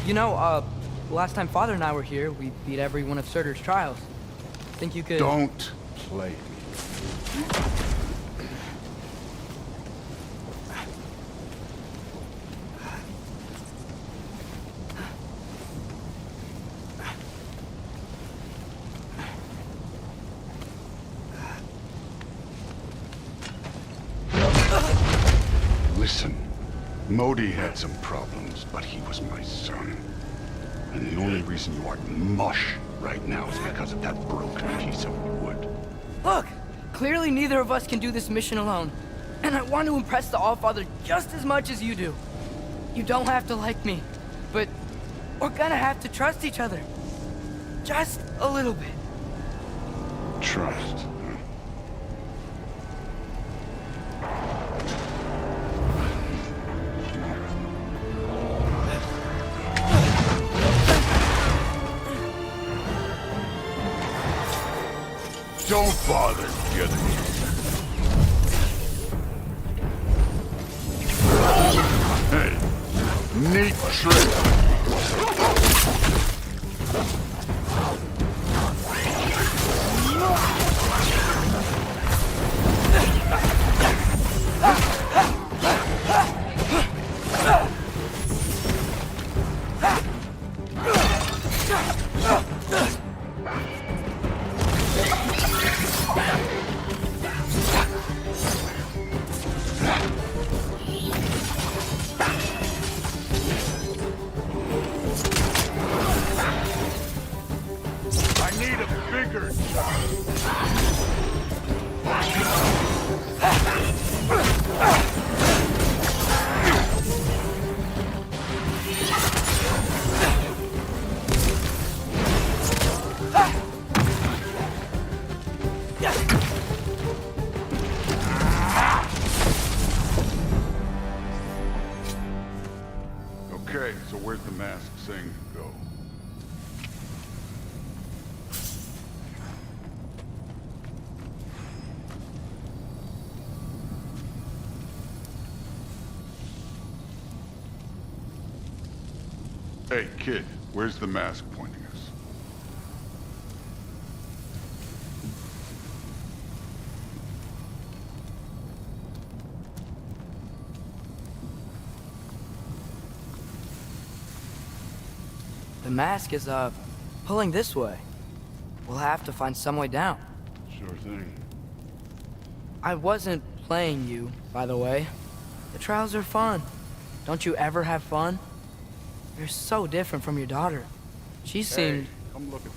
Speaker 1: You know, last time Father and I were here, we beat every one of Surtur's trials. Think you could...
Speaker 4: Don't play me. Listen, Modi had some problems, but he was my son. And the only reason you aren't mush right now is because of that broken piece of wood.
Speaker 1: Look! Clearly neither of us can do this mission alone. And I want to impress the Allfather just as much as you do. You don't have to like me, but we're gonna have to trust each other. Just a little bit.
Speaker 4: Trust. Huh? Don't bother getting it. Hey, neat trick. I need a bigger shot. Okay, so where's the mask saying to go? Hey, kid, where's the mask pointing us?
Speaker 1: The mask is, pulling this way. We'll have to find some way down.
Speaker 4: Sure thing.
Speaker 1: I wasn't playing you, by the way. The trials are fun. Don't you ever have fun? You're so different from your daughter. She seemed...
Speaker 4: Hey, come look at this.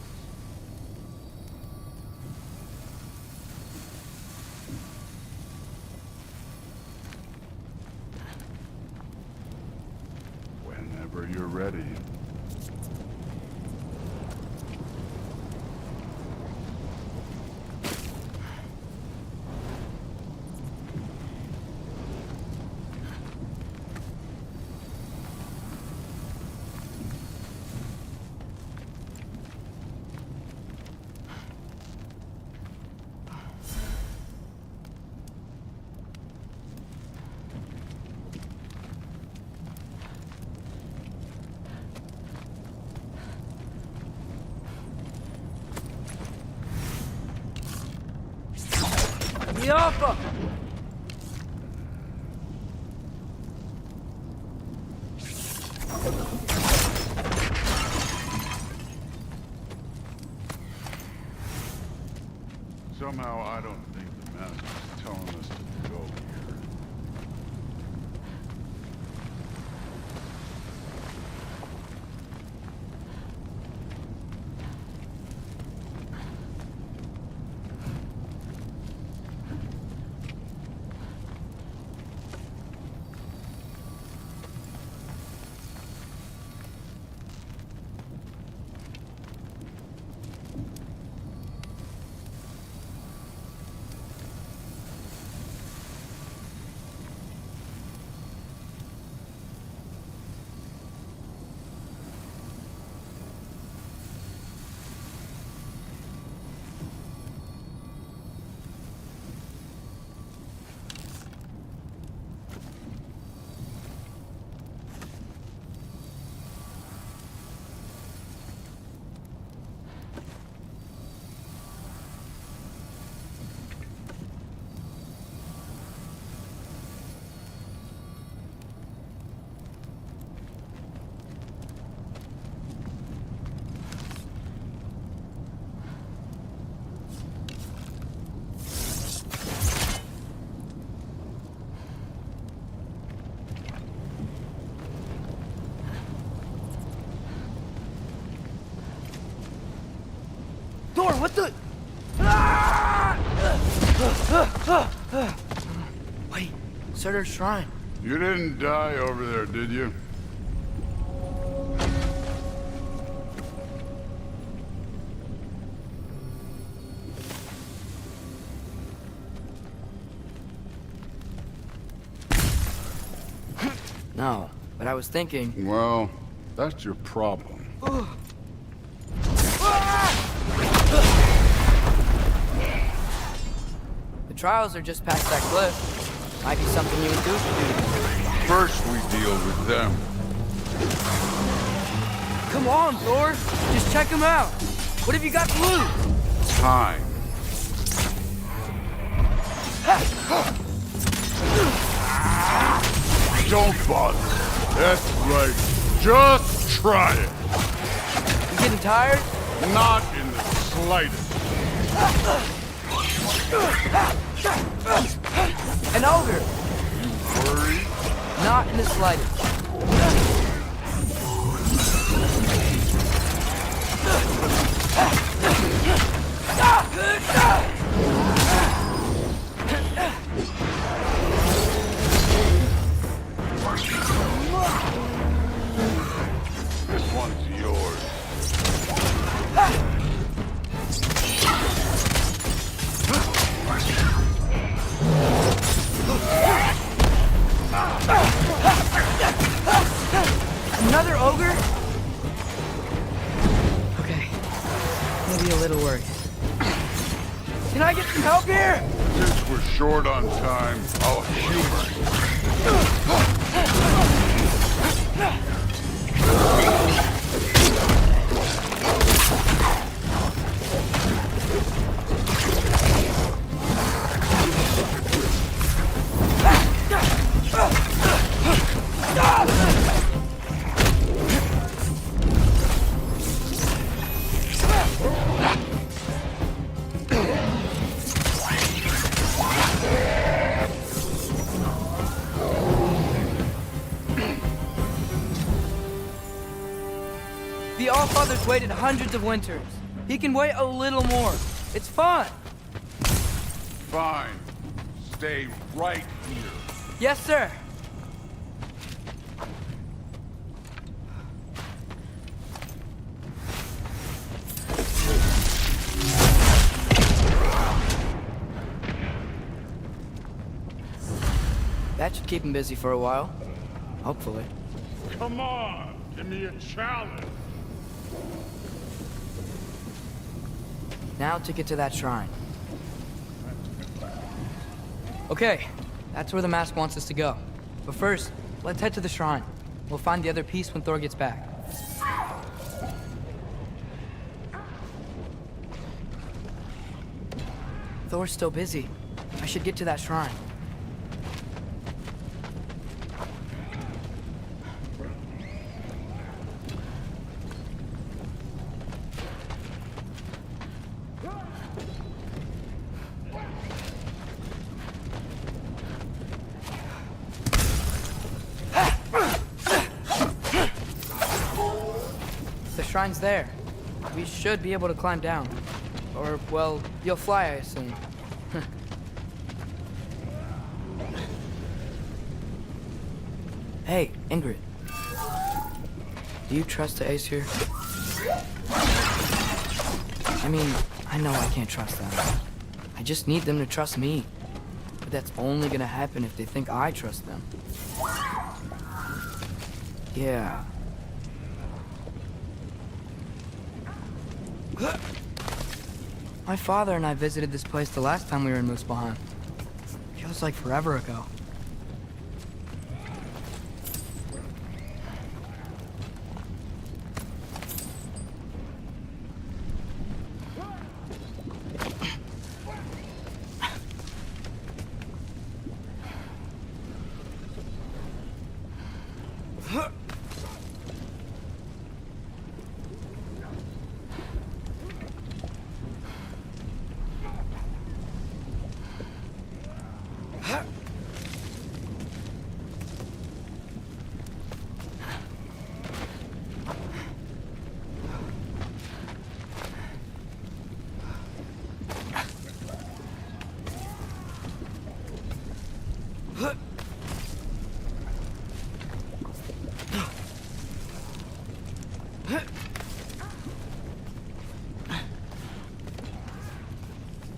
Speaker 1: The Alpha!
Speaker 4: Somehow, I don't think the Master's telling us to go here.
Speaker 1: Thor, what the? Wait, Surtur's shrine.
Speaker 4: You didn't die over there, did you?
Speaker 1: No, but I was thinking.
Speaker 4: Well, that's your problem.
Speaker 1: The trials are just past that cliff. Might be something you and Goose could do.
Speaker 4: First, we deal with them.
Speaker 1: Come on, Thor. Just check them out. What have you got to lose?
Speaker 4: Time. Don't bother. That's right. Just try it.
Speaker 1: You getting tired?
Speaker 4: Not in the slightest.
Speaker 1: An ogre.
Speaker 4: You worried?
Speaker 1: Not in the slightest.
Speaker 4: This one's yours.
Speaker 1: Another ogre? Okay, maybe a little worried. Can I get some help here?
Speaker 4: Since we're short on time, I'll humor you.
Speaker 1: The Allfather's waited hundreds of winters. He can wait a little more. It's fun.
Speaker 4: Fine. Stay right here.
Speaker 1: Yes, sir. That should keep him busy for a while. Hopefully.
Speaker 4: Come on, give me a challenge.
Speaker 1: Now to get to that shrine. Okay, that's where the mask wants us to go. But first, let's head to the shrine. We'll find the other piece when Thor gets back. Thor's still busy. I should get to that shrine. The shrine's there. We should be able to climb down. Or, well, you'll fly, I assume. Hey, Ingrid. Do you trust the Aesir? I mean, I know I can't trust them. I just need them to trust me. But that's only gonna happen if they think I trust them. Yeah. My father and I visited this place the last time we were in Muspelheim. Feels like forever ago.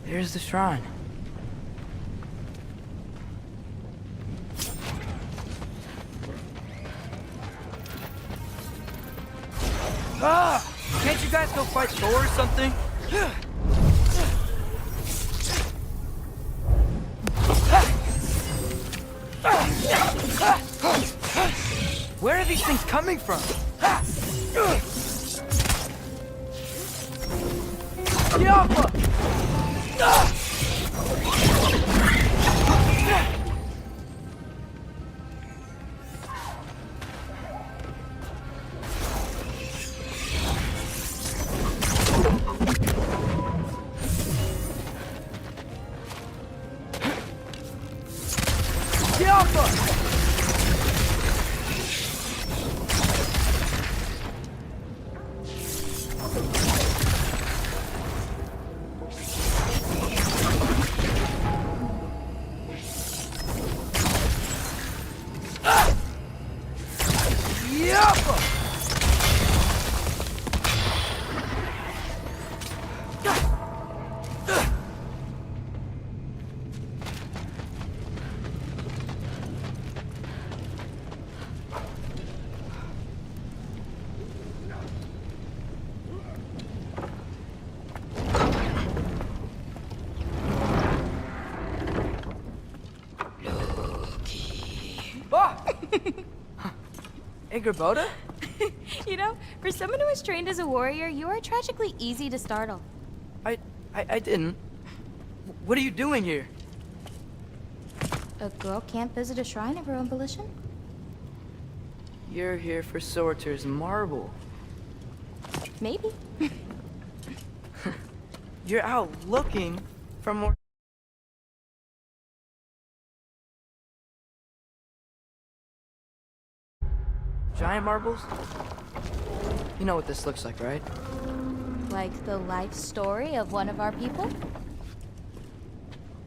Speaker 1: There's the shrine. Ah! Can't you guys go fight Thor or something? Where are these things coming from? Diablo! Ingrid?
Speaker 10: You know, for someone who was trained as a warrior, you are tragically easy to startle.
Speaker 1: I didn't. What are you doing here?
Speaker 10: A girl can't visit a shrine of her own volition?
Speaker 1: You're here for Sorter's marble.
Speaker 10: Maybe.
Speaker 1: You're out looking for more... giant marbles? You know what this looks like, right?
Speaker 10: Like the life story of one of our people?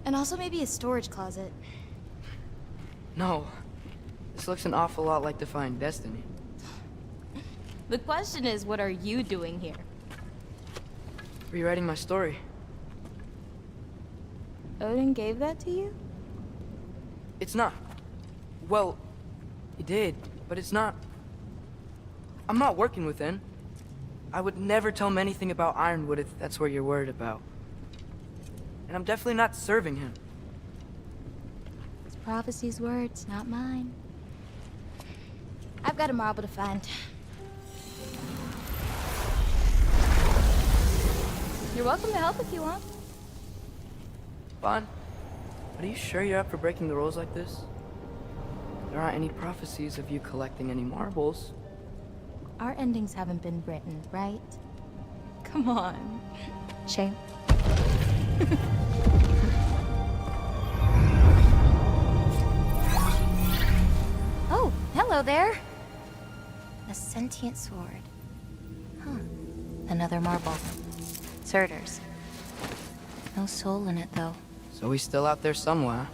Speaker 10: And also maybe a storage closet.
Speaker 1: No. This looks an awful lot like Defying Destiny.
Speaker 10: The question is, what are you doing here?
Speaker 1: Rewriting my story.
Speaker 10: Odin gave that to you?
Speaker 1: It's not. Well, he did, but it's not. I'm not working with him. I would never tell him anything about Ironwood if that's what you're worried about. And I'm definitely not serving him.
Speaker 10: It's prophecy's words, not mine. I've got a marble to find. You're welcome to help if you want.
Speaker 1: Fun. But are you sure you're up for breaking the rules like this? There aren't any prophecies of you collecting any marbles.
Speaker 11: Our endings haven't been written, right? Come on. Shame. Oh, hello there. A sentient sword. Huh. Another marble. Surtur's. No soul in it, though.
Speaker 1: So he's still out there somewhere.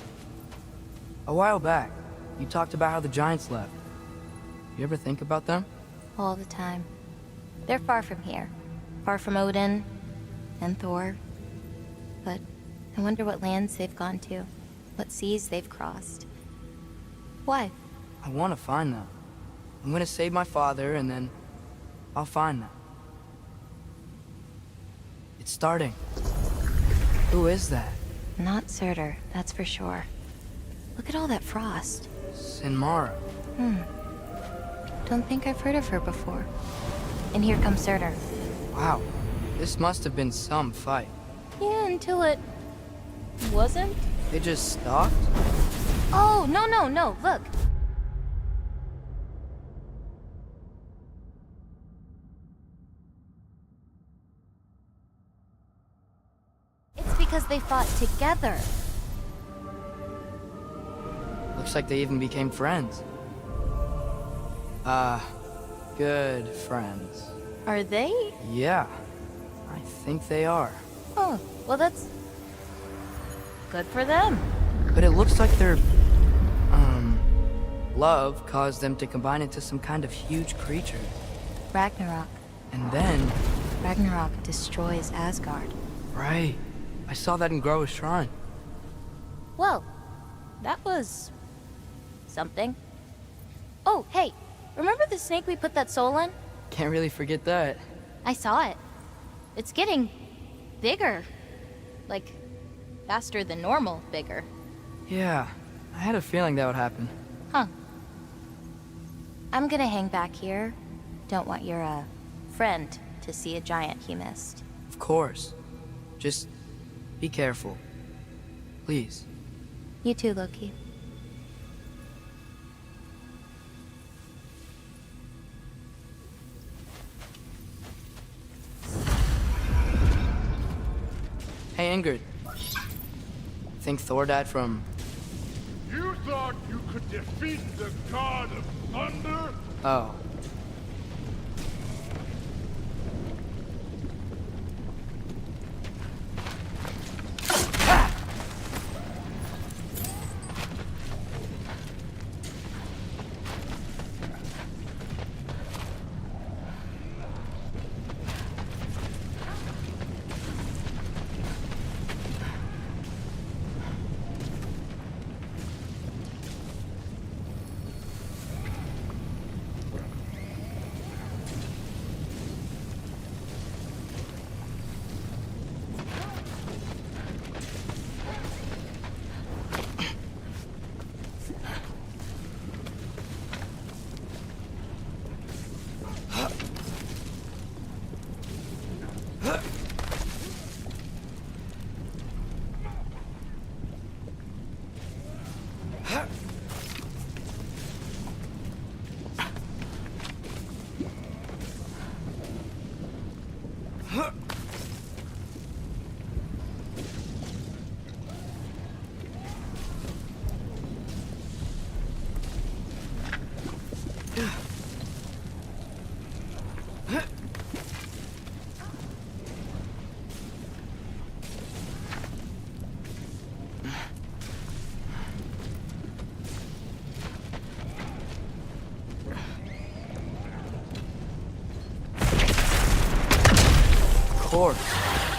Speaker 1: A while back, you talked about how the giants left. You ever think about them?
Speaker 11: All the time. They're far from here. Far from Odin and Thor. But I wonder what lands they've gone to. What seas they've crossed. Why?
Speaker 1: I want to find them. I'm gonna save my father, and then I'll find them. It's starting. Who is that?
Speaker 11: Not Surtur, that's for sure. Look at all that frost.
Speaker 1: Sinmara.
Speaker 11: Don't think I've heard of her before. And here comes Surtur.
Speaker 1: Wow. This must have been some fight.
Speaker 11: Yeah, until it... wasn't?
Speaker 1: They just stalked?
Speaker 11: Oh, no, look. It's because they fought together.
Speaker 1: Looks like they even became friends. Good friends.
Speaker 11: Are they?
Speaker 1: Yeah, I think they are.
Speaker 11: Oh, well that's... good for them.
Speaker 1: But it looks like their, love caused them to combine into some kind of huge creature.
Speaker 11: Ragnarok.
Speaker 1: And then...
Speaker 11: Ragnarok destroys Asgard.
Speaker 1: Right. I saw that in Groa's shrine.
Speaker 11: Well, that was... something. Oh, hey, remember the snake we put that soul in?
Speaker 1: Can't really forget that.
Speaker 11: I saw it. It's getting... bigger. Like, faster than normal bigger.
Speaker 1: Yeah, I had a feeling that would happen.
Speaker 11: Huh. I'm gonna hang back here. Don't want your, friend to see a giant he missed.
Speaker 1: Of course. Just be careful. Please.
Speaker 11: You too, Loki.
Speaker 1: Hey, Ingrid. Think Thor died from...
Speaker 4: You thought you could defeat the god of thunder?
Speaker 1: Oh.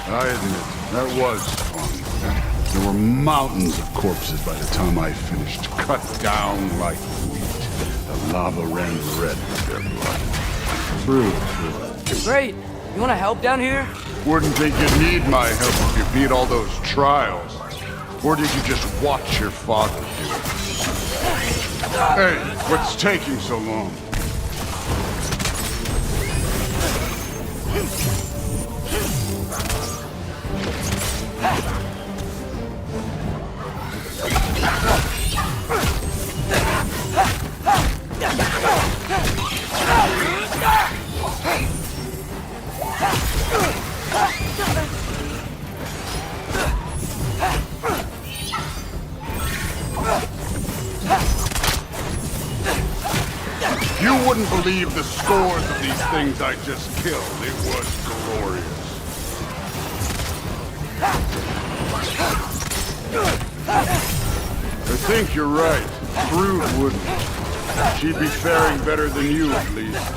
Speaker 4: I admit, that was fun. There were mountains of corpses by the time I finished, cut down like wheat. The lava ran red with their blood. True.
Speaker 1: Great. You want to help down here?
Speaker 4: Wouldn't think you'd need my help if you beat all those trials. Or did you just watch your father do it? Hey, what's taking so long? wouldn't believe the scores of these things I just killed. It was glorious. I think you're right. Brood wouldn't. She'd be faring better than you, at least.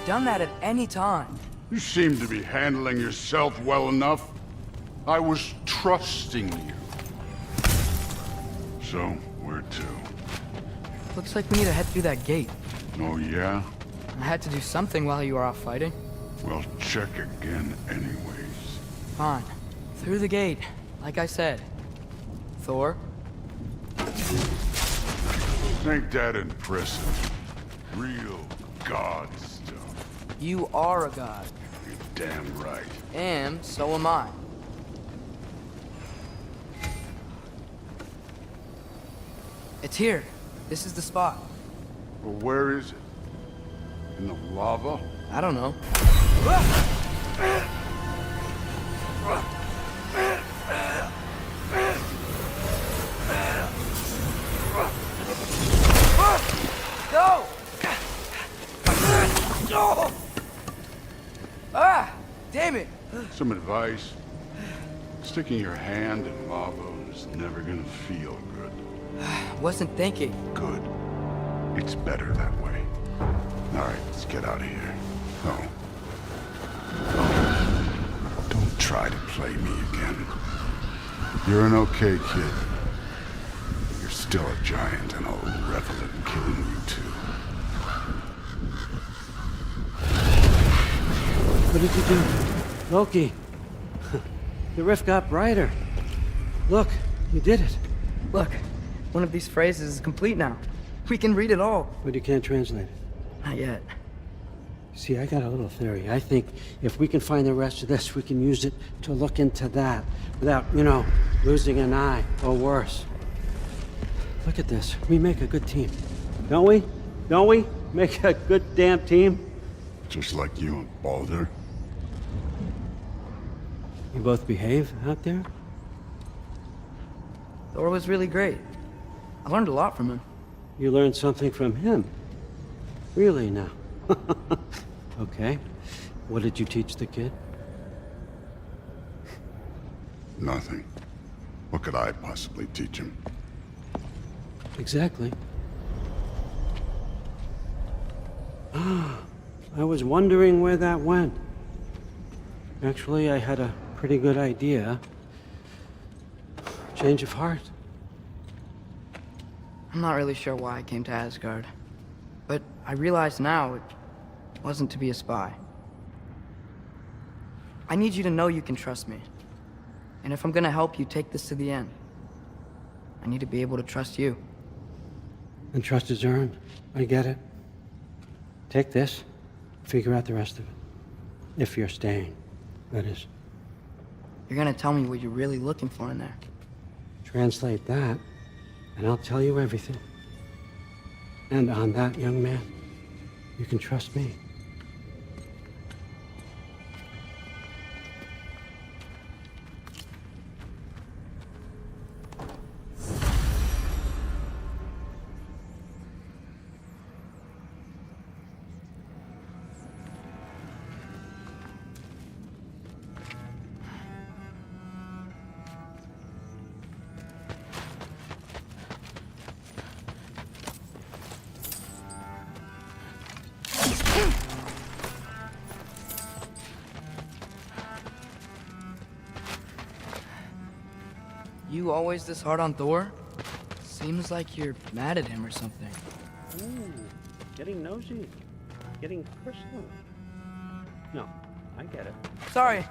Speaker 1: Done that at any time.
Speaker 4: You seem to be handling yourself well enough. I was trusting you. So, where to?
Speaker 1: Looks like we need to head through that gate.
Speaker 4: Oh, yeah?
Speaker 1: I had to do something while you were off fighting.
Speaker 4: Well, check again anyways.
Speaker 1: Fine. Through the gate, like I said. Thor?
Speaker 4: Ain't that impressive? Real god stuff.
Speaker 1: You are a god.
Speaker 4: You're damn right.
Speaker 1: And so am I. It's here. This is the spot.
Speaker 4: Well, where is it? In the lava?
Speaker 1: I don't know. Go! Oh! Ah! Damn it!
Speaker 4: Some advice. Sticking your hand in lava is never gonna feel good.
Speaker 1: Wasn't thinking.
Speaker 4: Good. It's better that way. Alright, let's get out of here. Oh. Don't try to play me again. You're an okay kid. You're still a giant, and I'll revel in killing you too.
Speaker 5: What did you do? Loki. The rift got brighter. Look, you did it.
Speaker 1: Look, one of these phrases is complete now. We can read it all.
Speaker 5: But you can't translate it.
Speaker 1: Not yet.
Speaker 5: See, I got a little theory. I think if we can find the rest of this, we can use it to look into that without, losing an eye or worse. Look at this. We make a good team. Don't we? Don't we? Make a good damn team?
Speaker 4: Just like you and Baldur.
Speaker 5: You both behave out there?
Speaker 1: Thor was really great. I learned a lot from him.
Speaker 5: You learned something from him? Really now? Okay. What did you teach the kid?
Speaker 4: Nothing. What could I possibly teach him?
Speaker 5: Exactly. I was wondering where that went. Actually, I had a pretty good idea. Change of heart.
Speaker 1: I'm not really sure why I came to Asgard. But I realize now it wasn't to be a spy. I need you to know you can trust me. And if I'm gonna help you take this to the end, I need to be able to trust you.
Speaker 5: And trust is earned. I get it. Take this, figure out the rest of it. If you're staying, that is.
Speaker 1: You're gonna tell me what you're really looking for in there.
Speaker 5: Translate that, and I'll tell you everything. And on that, young man, you can trust me.
Speaker 1: You always this hard on Thor? Seems like you're mad at him or something.
Speaker 5: Ooh, getting nosy. Getting personal. No, I get it.
Speaker 1: Sorry,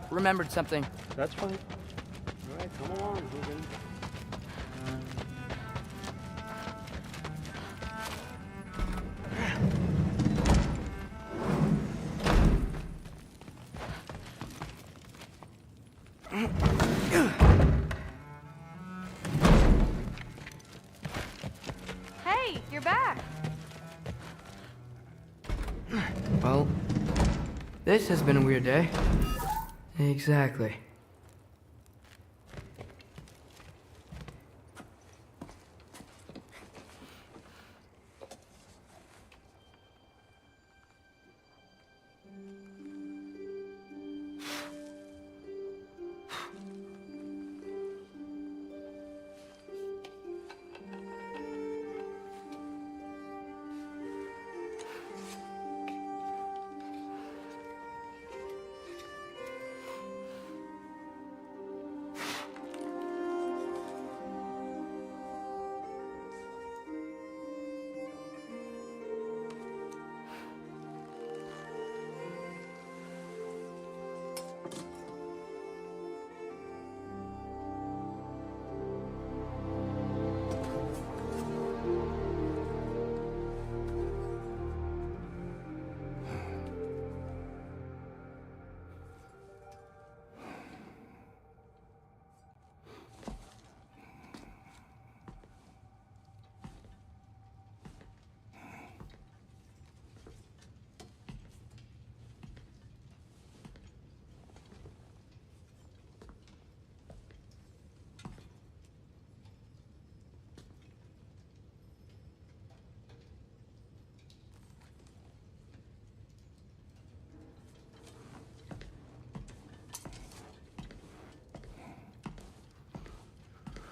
Speaker 1: remembered something.
Speaker 5: That's fine. All right, come along, Hogan.
Speaker 10: Hey, you're back.
Speaker 1: Well, this has been a weird day. Exactly.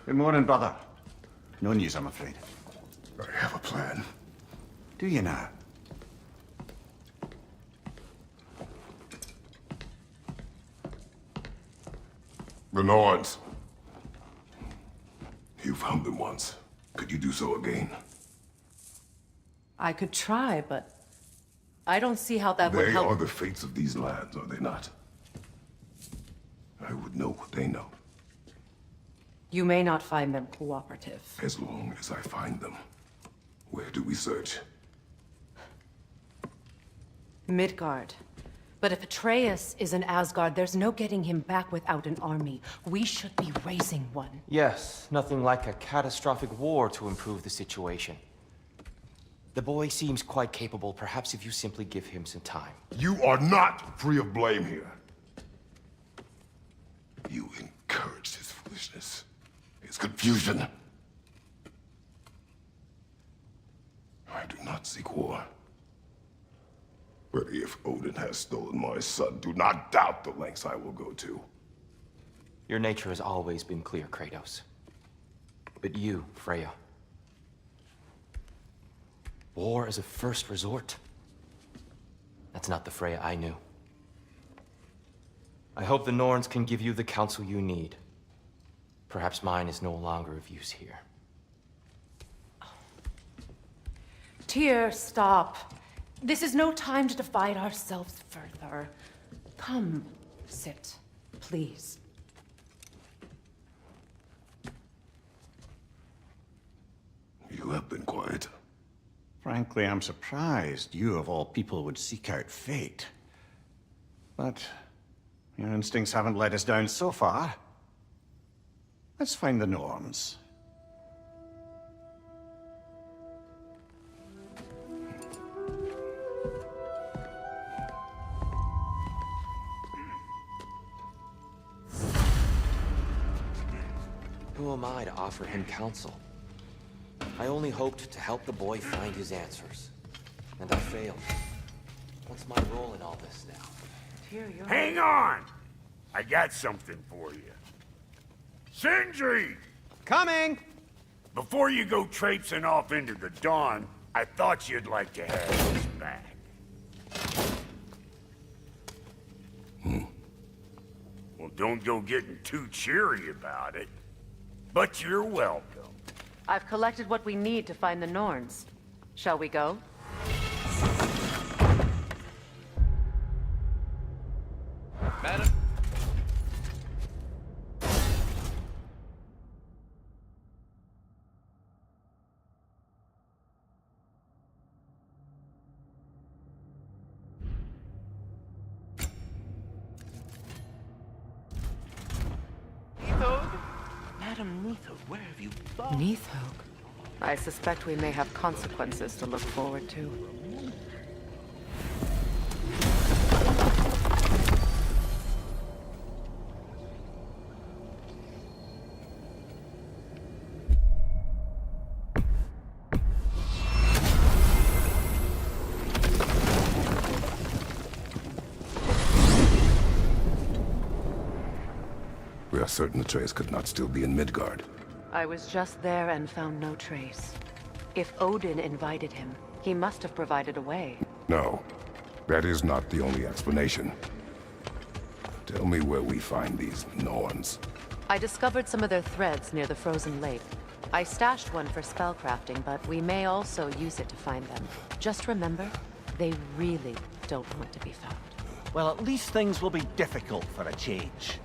Speaker 12: Good morning, brother. No news, I'm afraid.
Speaker 4: I have a plan.
Speaker 12: Do you now?
Speaker 4: The Norns. You found them once. Could you do so again?
Speaker 6: I could try, but I don't see how that would
Speaker 4: They
Speaker 6: help.
Speaker 4: are the fates of these lands, are they not? I would know what they know,
Speaker 6: You may not find them cooperative.
Speaker 4: as long as I find them. Where do we search?
Speaker 6: Midgard. But if Atreus is in Asgard, there's no getting him back without an army. We should be raising one.
Speaker 13: Yes, nothing like a catastrophic war to improve the situation. The boy seems quite capable. Perhaps if you simply give him some time.
Speaker 4: You are not free of blame here. You encouraged his foolishness, his confusion. I do not seek war. But if Odin has stolen my son, do not doubt the lengths I will go to.
Speaker 13: Your nature has always been clear, Kratos. But you, Freya. War is a first resort. That's not the Freya I knew. I hope the Norns can give you the counsel you need. Perhaps mine is no longer of use here.
Speaker 6: Tyr, stop. This is no time to divide ourselves further. Come, sit, please.
Speaker 4: You have been quiet.
Speaker 12: Frankly, I'm surprised you, of all people, would seek out fate. But your instincts haven't let us down so far. Let's find the Norns.
Speaker 13: Who am I to offer him counsel? I only hoped to help the boy find his answers. And I failed. What's my role in all this now?
Speaker 6: Tyr, you're...
Speaker 14: Hang on! I got something for you. Sindri!
Speaker 13: Coming!
Speaker 14: Before you go traipsing off into the dawn, I thought you'd like to have this back. Well, don't go getting too cheery about it. But you're welcome.
Speaker 6: I've collected what we need to find the Norns. Shall we go?
Speaker 2: Madam?
Speaker 15: Madam Neathhook, where have you gone?
Speaker 6: Neathhook? I suspect we may have consequences to look forward to.
Speaker 16: We are certain Atreus could not still be in Midgard.
Speaker 6: I was just there and found no trace. If Odin invited him, he must have provided a way.
Speaker 16: No, that is not the only explanation. Tell me where we find these Norns.
Speaker 6: I discovered some of their threads near the frozen lake. I stashed one for spellcrafting, but we may also use it to find them. Just remember, they really don't want to be found.
Speaker 15: Well, at least things will be difficult for a change.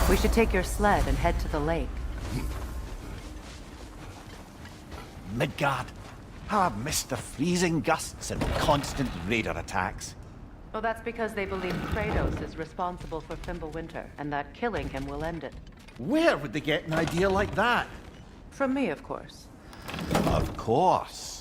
Speaker 6: We should take your sled and head to the lake.
Speaker 15: Midgard. How I've missed the freezing gusts and constant raider attacks.
Speaker 6: Well, that's because they believe Kratos is responsible for Fimbulwinter, and that killing him will end it.
Speaker 15: Where would they get an idea like that?
Speaker 6: From me, of course.
Speaker 15: Of course.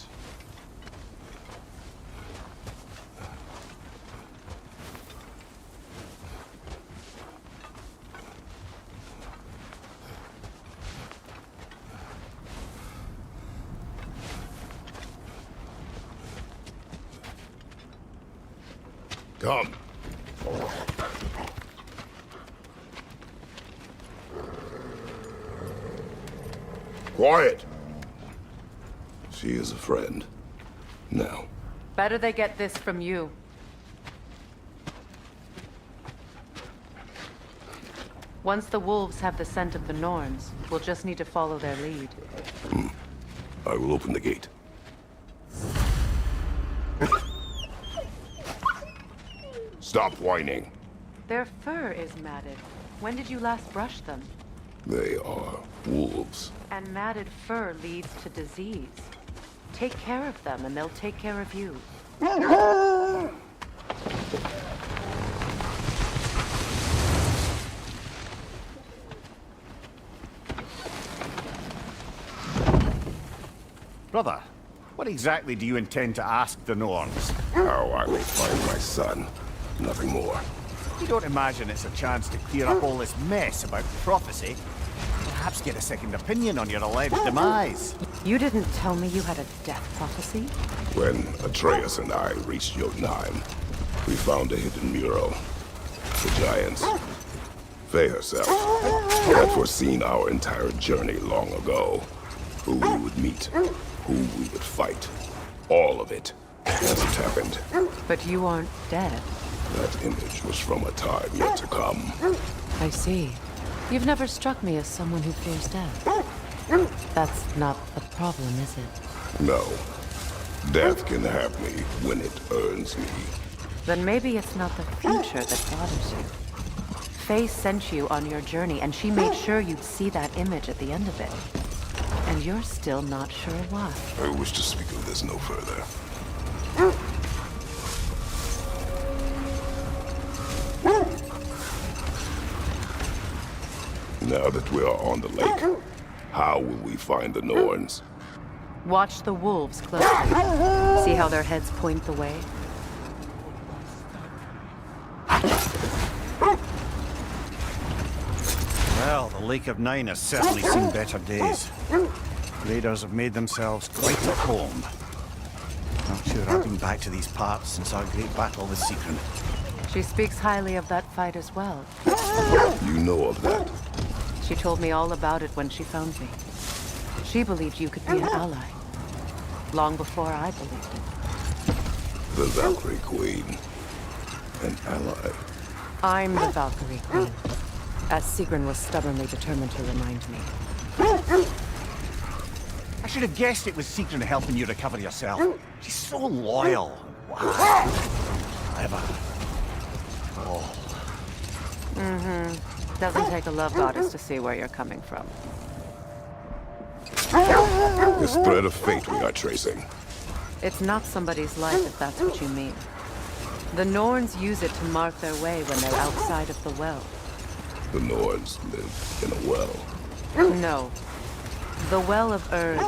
Speaker 16: Come. Quiet. She is a friend. Now.
Speaker 6: Better they get this from you. Once the wolves have the scent of the Norns, we'll just need to follow their lead.
Speaker 16: I will open the gate. Stop whining.
Speaker 6: Their fur is matted. When did you last brush them?
Speaker 16: They are wolves.
Speaker 6: And matted fur leads to disease. Take care of them, and they'll take care of you.
Speaker 12: Brother, what exactly do you intend to ask the Norns?
Speaker 16: How I will find my son. Nothing more.
Speaker 12: You don't imagine it's a chance to clear up all this mess about prophecy? Perhaps get a second opinion on your alleged demise.
Speaker 6: You didn't tell me you had a death prophecy?
Speaker 16: When Atreus and I reached Jotunheim, we found a hidden mural. The giants, Faye herself, had foreseen our entire journey long ago. Who we would meet, who we would fight. All of it, as it happened.
Speaker 6: But you aren't dead.
Speaker 16: That image was from a time yet to come.
Speaker 6: I see. You've never struck me as someone who fears death. That's not a problem, is it?
Speaker 16: No. Death can have me when it earns me.
Speaker 6: Then maybe it's not the future that bothers you. Faye sent you on your journey, and she made sure you'd see that image at the end of it. And you're still not sure why.
Speaker 16: I wish to speak of this no further. Now that we are on the lake, how will we find the Norns?
Speaker 6: Watch the wolves closely. See how their heads point the way?
Speaker 12: Well, the Lake of Nine has certainly seen better days. Raiders have made themselves quite at home. Not sure I've been back to these parts since our great battle with Sigrun.
Speaker 6: She speaks highly of that fight as well.
Speaker 16: You know of that?
Speaker 6: She told me all about it when she found me. She believed you could be an ally. Long before I believed it.
Speaker 16: The Valkyrie Queen. An ally.
Speaker 6: I'm the Valkyrie Queen. As Sigrun was stubbornly determined to remind me.
Speaker 12: I should have guessed it was Sigrun helping you recover yourself. She's so loyal. Wow. Clever. Oh.
Speaker 6: Mm-hmm. Doesn't take a love goddess to see where you're coming from.
Speaker 16: This thread of fate we are tracing.
Speaker 6: It's not somebody's life, if that's what you mean. The Norns use it to mark their way when they're outside of the well.
Speaker 16: The Norns live in a well.
Speaker 6: No. The Well of Erd,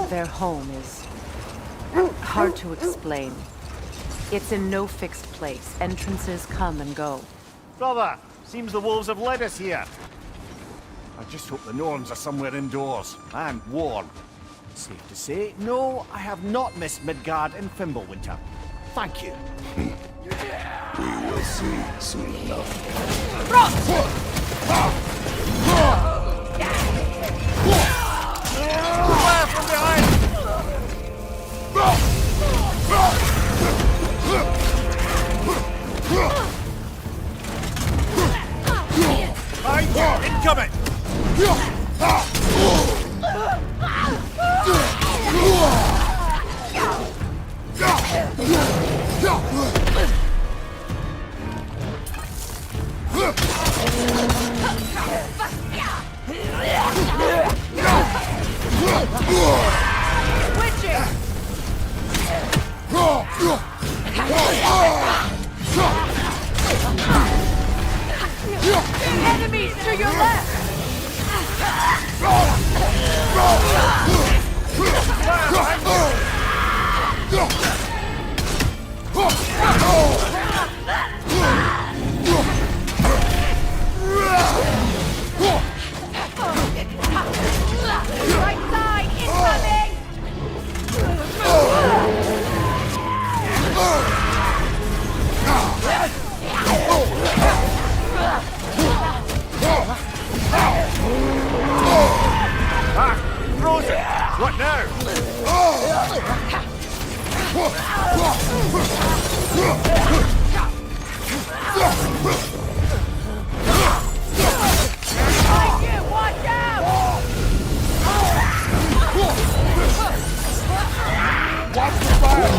Speaker 6: their home, is hard to explain. It's in no fixed place. Entrances come and go.
Speaker 15: Brother, seems the wolves have led us here. I just hope the Norns are somewhere indoors and warm. Safe to say, no, I have not missed Midgard and Fimbulwinter. Thank you.
Speaker 16: We will see soon enough.
Speaker 15: Fire from behind! Incoming!
Speaker 6: Enemies to your left! Right side, incoming!
Speaker 15: Frozen! What now?
Speaker 6: Watch out!
Speaker 15: Watch the fire!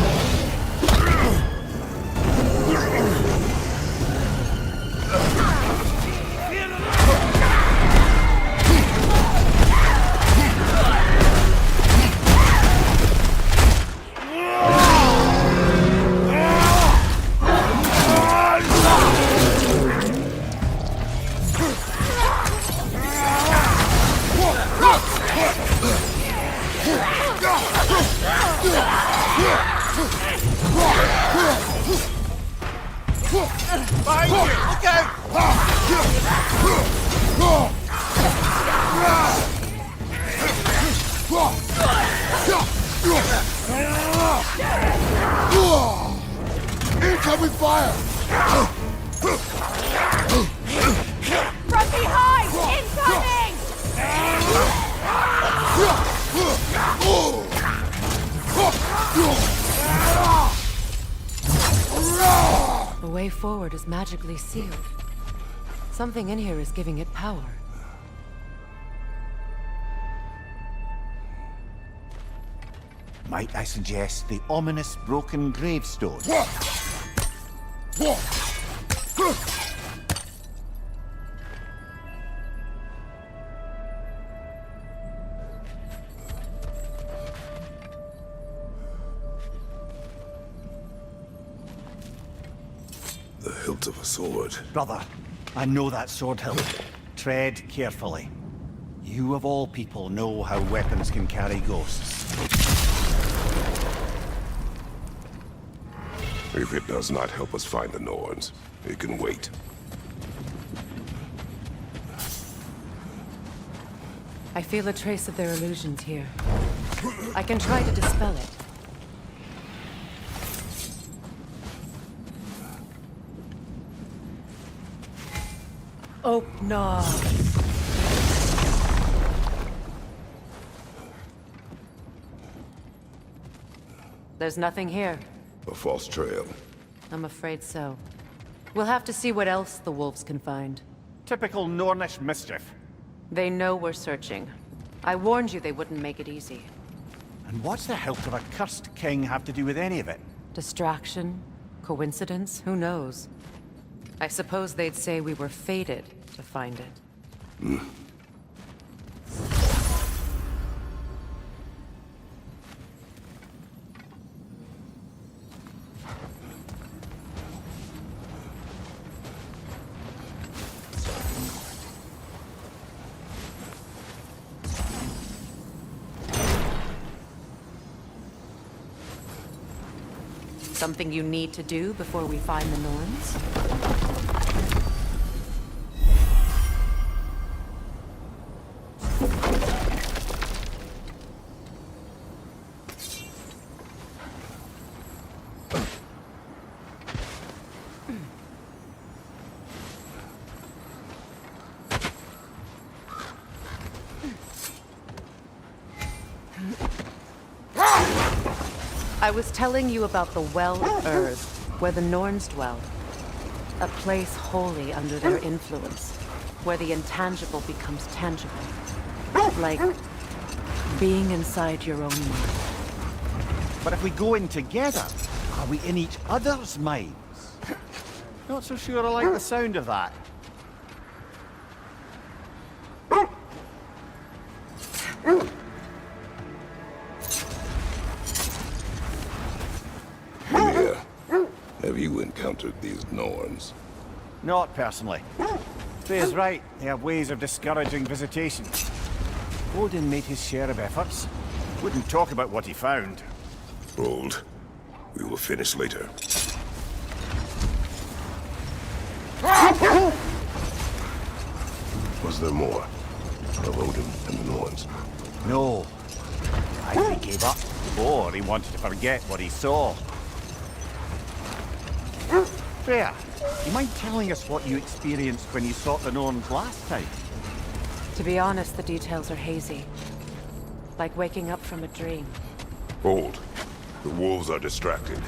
Speaker 15: Behind you! Look out!
Speaker 14: Incoming fire!
Speaker 6: From behind! Incoming! The way forward is magically sealed. Something in here is giving it power.
Speaker 15: Might I suggest the ominous broken gravestone?
Speaker 16: The hilt of a sword.
Speaker 15: Brother, I know that sword hilt. Tread carefully. You of all people know how weapons can carry ghosts.
Speaker 16: If it does not help us find the Norns, it can wait.
Speaker 6: I feel a trace of their illusions here. I can try to dispel it. Oh, no. There's nothing here.
Speaker 16: A false trail.
Speaker 6: I'm afraid so. We'll have to see what else the wolves can find.
Speaker 15: Typical Nornish mischief.
Speaker 6: They know we're searching. I warned you they wouldn't make it easy.
Speaker 15: And what's the hilt of a cursed king have to do with any of it?
Speaker 6: Distraction? Coincidence? Who knows? I suppose they'd say we were fated to find it. something you need to do before we find the Norns? I was telling you about the Well of Earth, where the Norns dwell. A place wholly under their influence, where the intangible becomes tangible. Like being inside your own mind.
Speaker 15: But if we go in together, are we in each other's minds? Not so sure I like the sound of that.
Speaker 16: Have you encountered these Norns?
Speaker 15: Not personally. Faye's right, they have ways of discouraging visitation. Odin made his share of efforts. Wouldn't talk about what he found.
Speaker 16: Hold. We will finish later. Was there more of Odin and the Norns?
Speaker 15: No. I think he gave up. Or he wanted to forget what he saw. Freya, you mind telling us what you experienced when you sought the Norns last time?
Speaker 6: To be honest, the details are hazy. Like waking up from a dream.
Speaker 16: Hold. The wolves are distracted.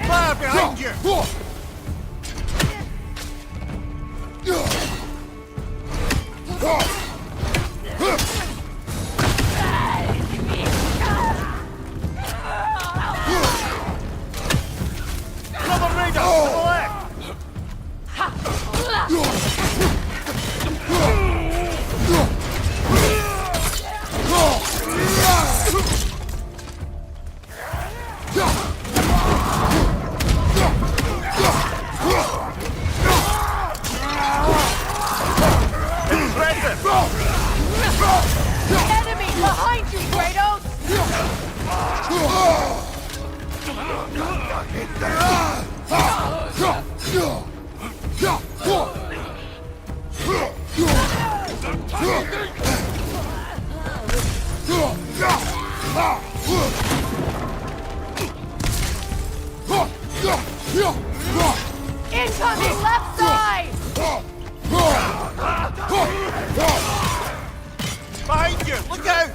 Speaker 15: Fire behind you! Cover Raider, to the left!
Speaker 17: Enemy behind you, Kratos! Incoming left side!
Speaker 15: Behind you! Look out!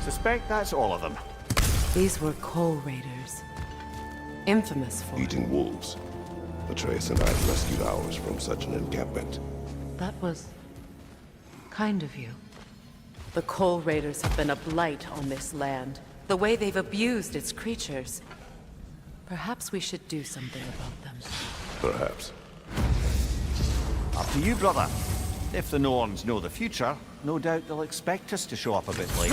Speaker 15: Suspect that's all of them.
Speaker 6: These were Coal Raiders. Infamous for
Speaker 16: Eating wolves. Atreus and I rescued ours from such an encampment.
Speaker 6: That was kind of you. The Coal Raiders have been a blight on this land. The way they've abused its creatures. Perhaps we should do something about them.
Speaker 16: Perhaps.
Speaker 15: Up to you, brother. If the Norns know the future, no doubt they'll expect us to show up a bit late.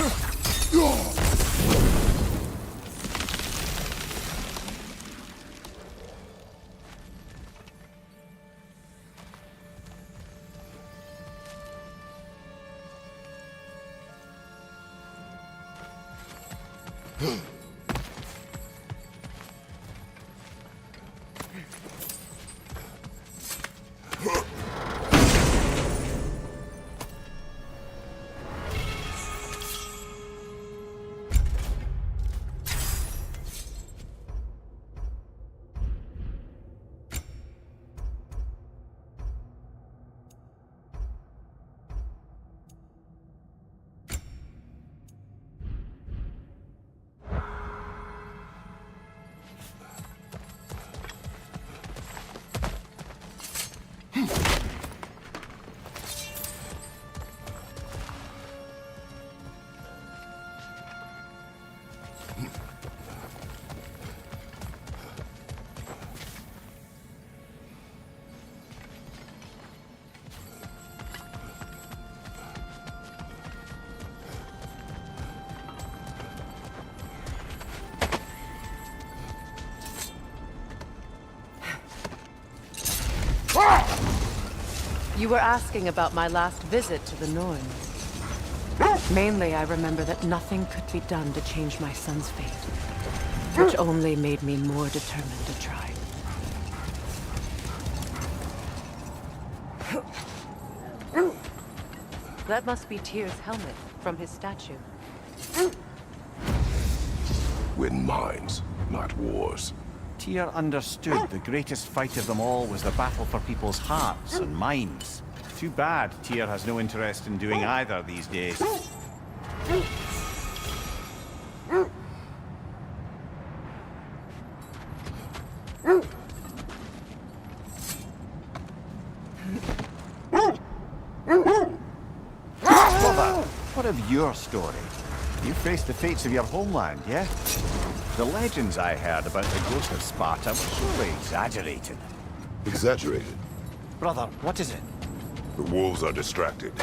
Speaker 6: You were asking about my last visit to the Norns. Mainly, I remember that nothing could be done to change my son's fate, which only made me more determined to try. That must be Tyr's helmet from his statue.
Speaker 16: Win minds, not wars.
Speaker 15: Tyr understood the greatest fight of them all was the battle for people's hearts and minds. Too bad Tyr has no interest in doing either these days. Brother, what of your story? You faced the fates of your homeland, yeah? The legends I heard about the ghost of Sparta were surely exaggerated.
Speaker 16: Exaggerated?
Speaker 15: Brother, what is it?
Speaker 16: The wolves are distracted.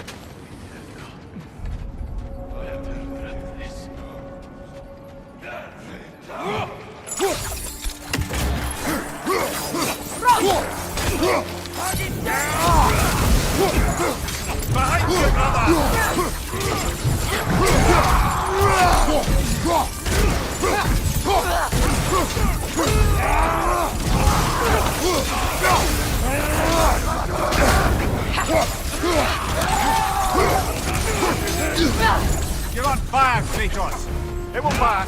Speaker 17: Behind you, brother!
Speaker 15: You're on fire, Kratos! It will pass!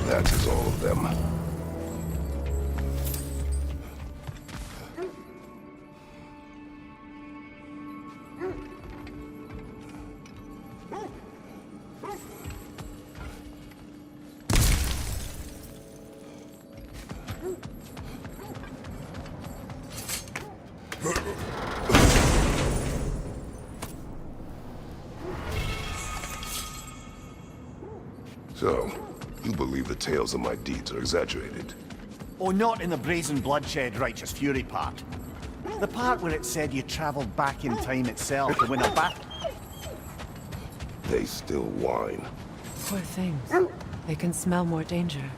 Speaker 16: That is all of them. So, you believe the tales of my deeds are exaggerated?
Speaker 15: Oh, not in the brazen bloodshed righteous fury part. The part where it said you traveled back in time itself to win a battle.
Speaker 16: They still whine.
Speaker 6: Poor things. They can smell more danger.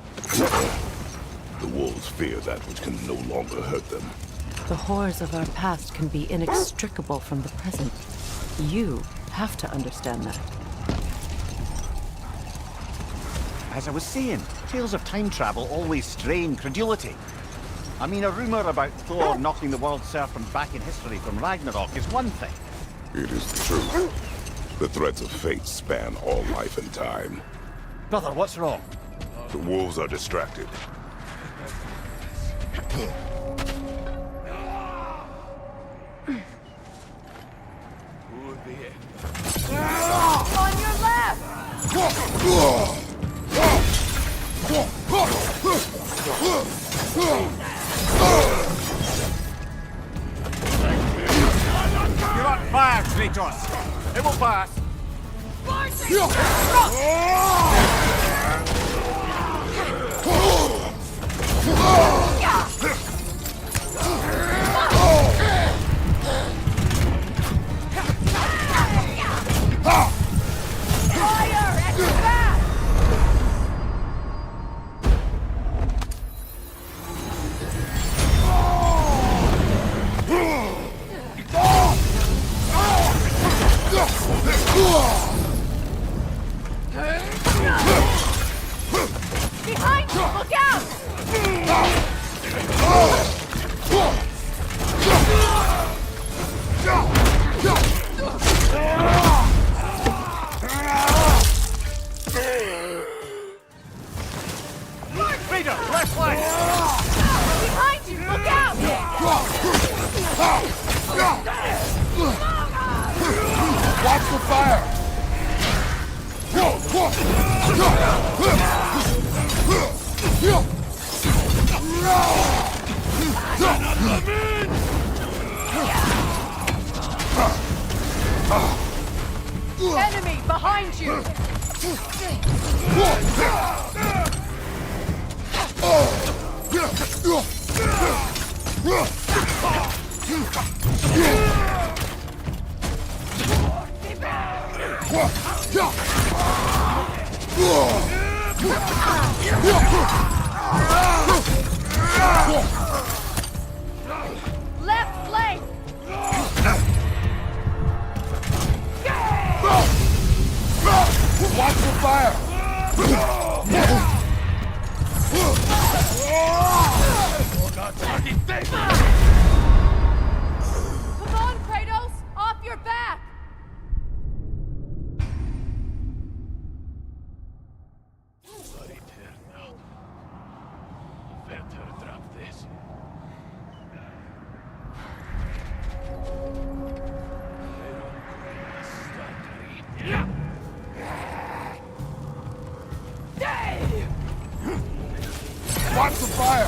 Speaker 16: The wolves fear that which can no longer hurt them.
Speaker 6: The horrors of our past can be inextricable from the present. You have to understand that.
Speaker 15: As I was saying, tales of time travel always strain credulity. I mean, a rumor about Thor knocking the world serpent back in history from Ragnarok is one thing.
Speaker 16: It is the truth. The threads of fate span all life and time.
Speaker 15: Brother, what's wrong?
Speaker 16: The wolves are distracted.
Speaker 17: On your left!
Speaker 15: You're on fire, Kratos! It will pass!
Speaker 17: Fire at your back! Behind you! Look out!
Speaker 15: Rita, left flank!
Speaker 17: Behind you! Look out!
Speaker 14: Watch the fire!
Speaker 17: Enemy behind you! Left flank!
Speaker 14: Watch the fire!
Speaker 17: Come on, Kratos! Off your back!
Speaker 14: Watch the fire!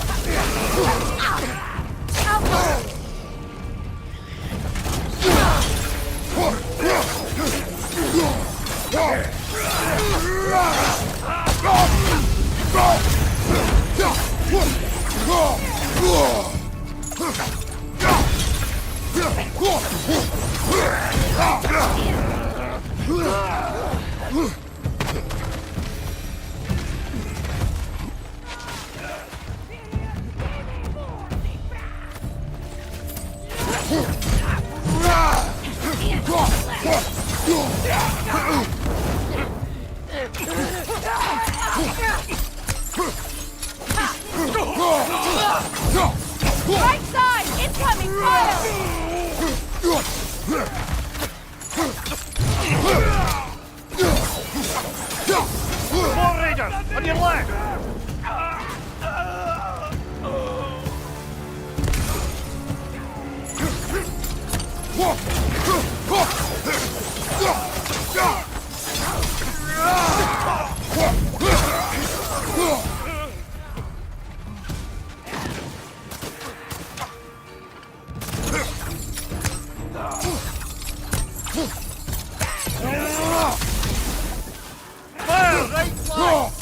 Speaker 17: Right side! Incoming fire!
Speaker 15: More raiders! On your left! Fire! Right flank!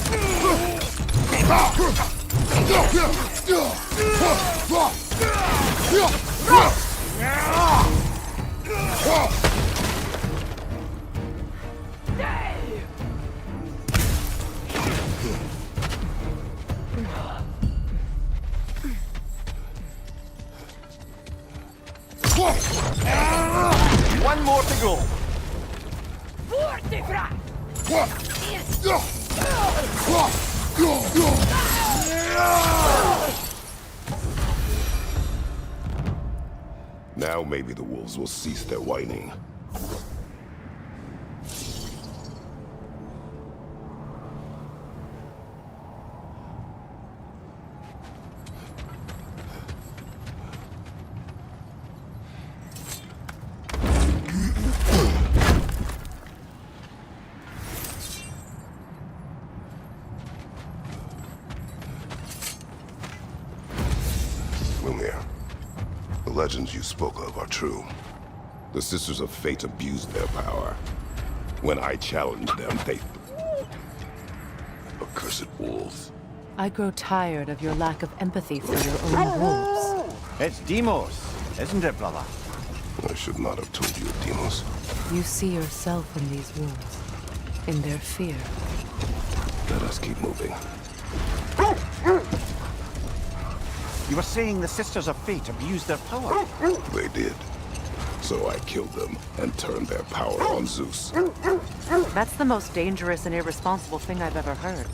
Speaker 15: One more to go.
Speaker 16: Now maybe the wolves will cease their whining. Mimir, the legends you spoke of are true. The Sisters of Fate abused their power. When I challenged them, they... Accursed wolves.
Speaker 6: I grow tired of your lack of empathy for your own wolves.
Speaker 15: It's Demos, isn't it, brother?
Speaker 16: I should not have told you of Demos.
Speaker 6: You see yourself in these wolves, in their fear.
Speaker 16: Let us keep moving.
Speaker 15: You were saying the Sisters of Fate abused their power?
Speaker 16: They did. So I killed them and turned their power on Zeus.
Speaker 6: That's the most dangerous and irresponsible thing I've ever heard.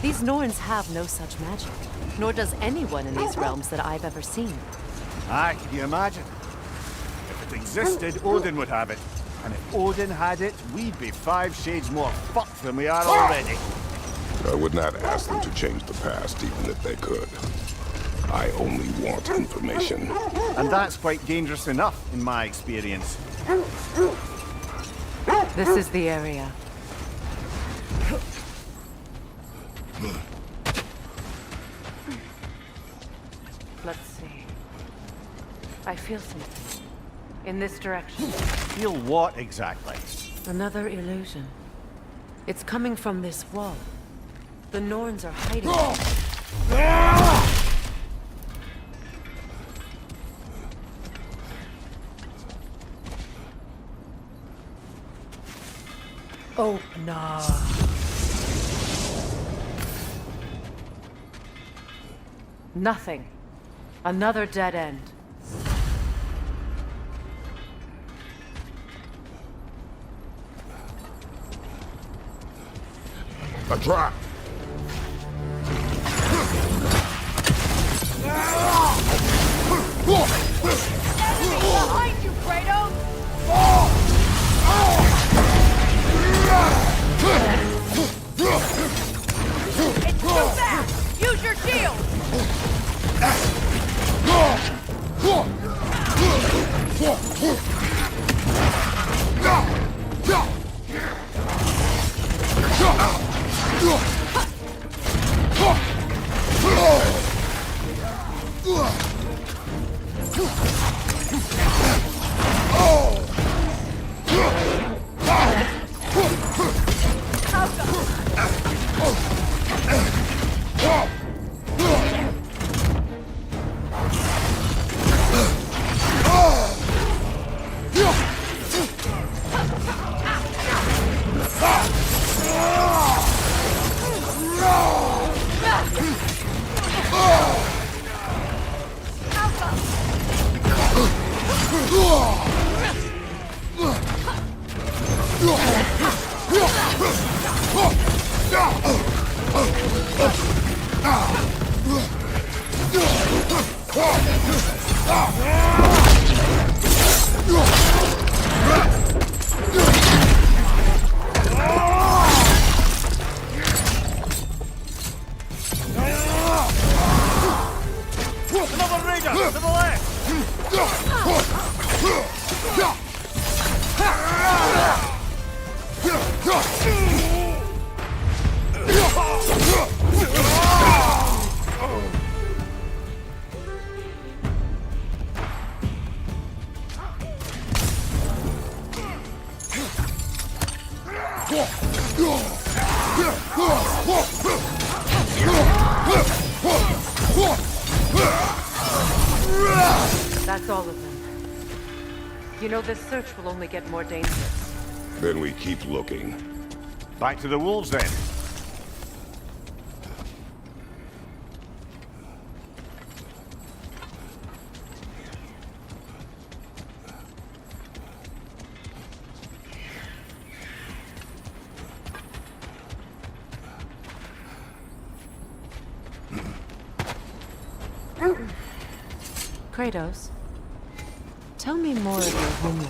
Speaker 6: These Norns have no such magic, nor does anyone in these realms that I've ever seen.
Speaker 15: Aye, can you imagine? If it existed, Odin would have it. And if Odin had it, we'd be 5 shades more fucked than we are already.
Speaker 16: I would not ask them to change the past, even if they could. I only want information.
Speaker 15: And that's quite dangerous enough, in my experience.
Speaker 6: This is the area. Let's see. I feel something. In this direction.
Speaker 15: Feel what exactly?
Speaker 6: Another illusion. It's coming from this wall. The Norns are hiding.
Speaker 1: Oh, nah.
Speaker 6: Nothing. Another dead end.
Speaker 16: A trap!
Speaker 17: Enemy behind you, Kratos! It's too fast! Use your shield!
Speaker 15: Another raider to the left!
Speaker 6: That's all of them. You know, this search will only get more dangerous.
Speaker 16: Then we keep looking.
Speaker 15: Back to the wolves, then.
Speaker 6: Kratos, tell me more of your homeland.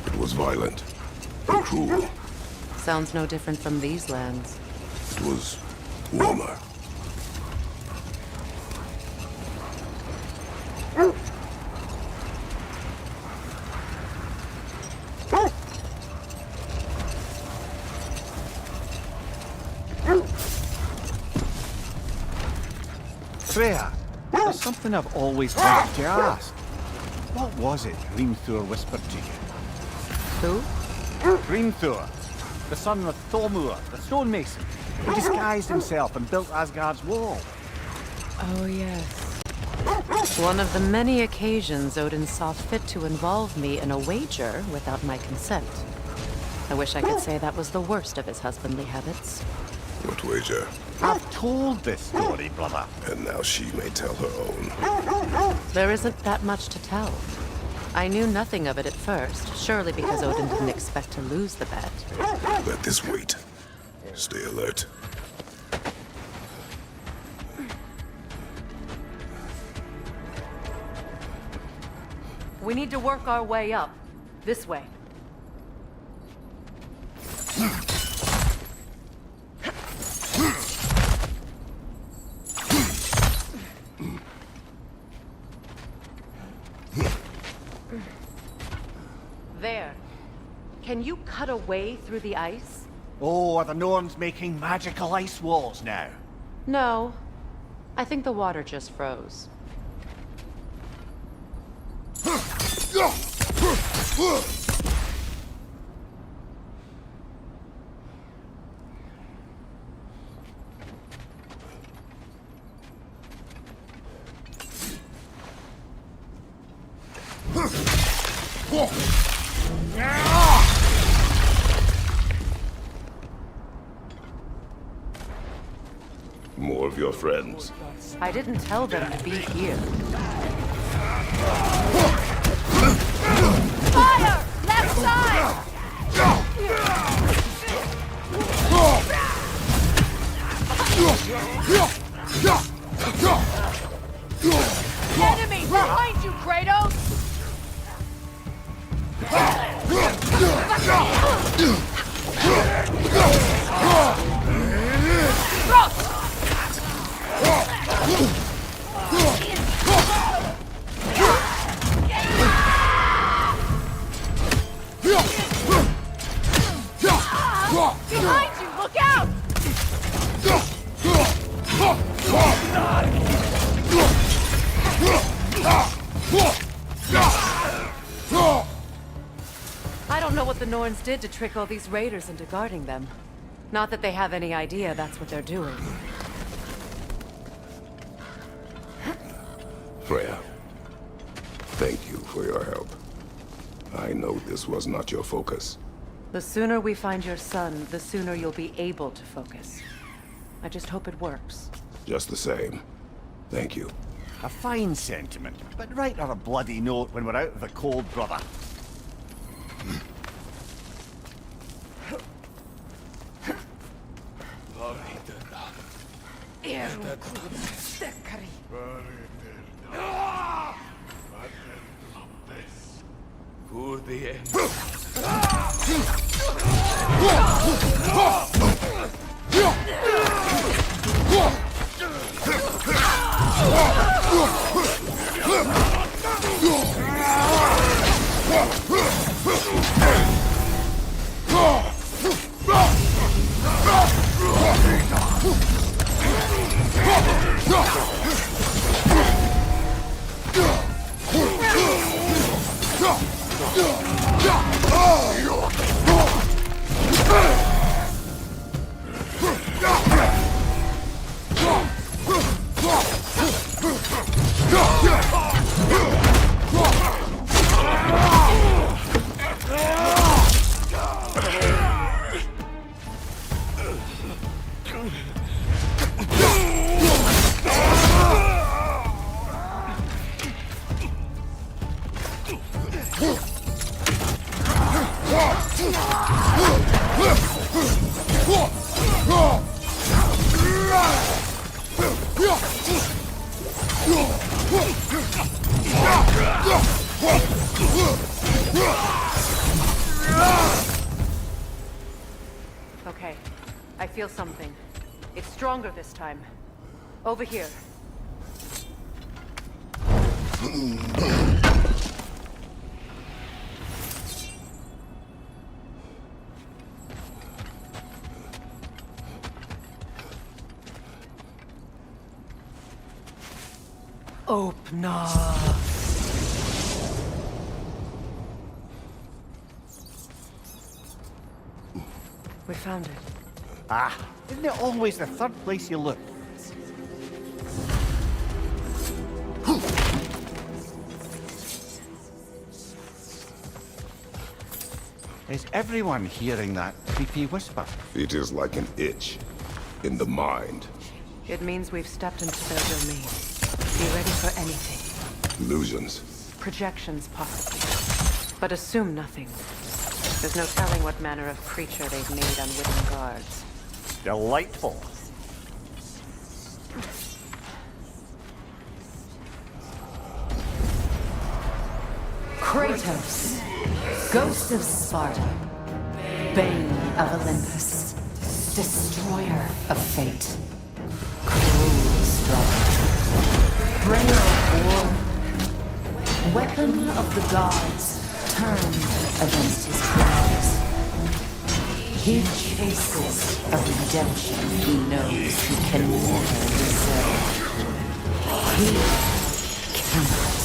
Speaker 16: It was violent and cruel.
Speaker 6: Sounds no different from these lands.
Speaker 16: It was warmer.
Speaker 15: Freya, there's something I've always wanted to ask. What was it Hrimthur whispered to you?
Speaker 6: Who?
Speaker 15: Hrimthur, the son of Thormur, the stonemason. He disguised himself and built Asgard's wall.
Speaker 6: Oh, yes. One of the many occasions Odin saw fit to involve me in a wager without my consent. I wish I could say that was the worst of his husbandly habits.
Speaker 16: What wager?
Speaker 15: I've told this story, brother.
Speaker 16: And now she may tell her own.
Speaker 6: There isn't that much to tell. I knew nothing of it at first, surely because Odin didn't expect to lose the bet.
Speaker 16: Let this wait. Stay alert.
Speaker 6: We need to work our way up. This way. There. Can you cut a way through the ice?
Speaker 15: Oh, are the Norns making magical ice walls now?
Speaker 6: No. I think the water just froze.
Speaker 16: of your friends?
Speaker 6: I didn't tell them to be here.
Speaker 17: Fire! Left side! Enemy behind you, Kratos! Behind you, look out!
Speaker 6: I don't know what the Norns did to trick all these raiders into guarding them. Not that they have any idea that's what they're doing.
Speaker 16: Freya, thank you for your help. I know this was not your focus.
Speaker 6: The sooner we find your son, the sooner you'll be able to focus. I just hope it works.
Speaker 16: Just the same, thank you.
Speaker 15: A fine sentiment, but write her a bloody note when we're out of the cold, brother.
Speaker 6: Okay, I feel something. It's stronger this time. Over here. Open up. We found it.
Speaker 15: Ah, isn't it always the third place you look? Is everyone hearing that creepy whisper?
Speaker 16: It is like an itch in the mind.
Speaker 6: It means we've stepped into their domain. Be ready for anything.
Speaker 16: Illusions.
Speaker 6: Projections, possibly. But assume nothing. There's no telling what manner of creature they've made unwitting guards.
Speaker 15: Delightful.
Speaker 6: Kratos, Ghost of Sparta, Bane of Olympus, Destroyer of Fate, Cruel strike, Bringer of War, Weapon of the Gods, turned against his trials. He chases a redemption he knows he can never deserve. He cannot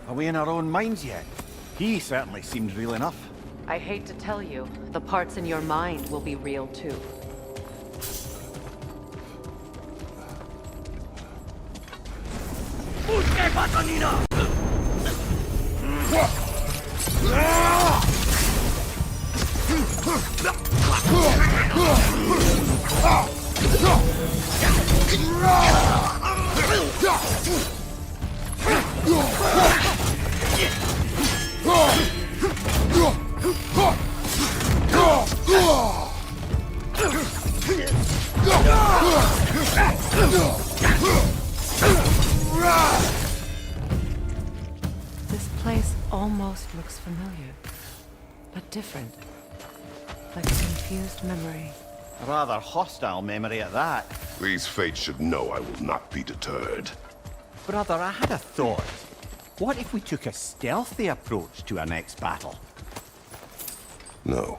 Speaker 15: Are we in our own minds yet? He certainly seemed real enough.
Speaker 6: I hate to tell you, the parts in your mind will be real too. This place almost looks familiar, but different. Like a confused memory.
Speaker 15: A rather hostile memory at that.
Speaker 16: These fates should know I will not be deterred.
Speaker 15: Brother, I had a thought. What if we took a stealthy approach to our next battle?
Speaker 16: No.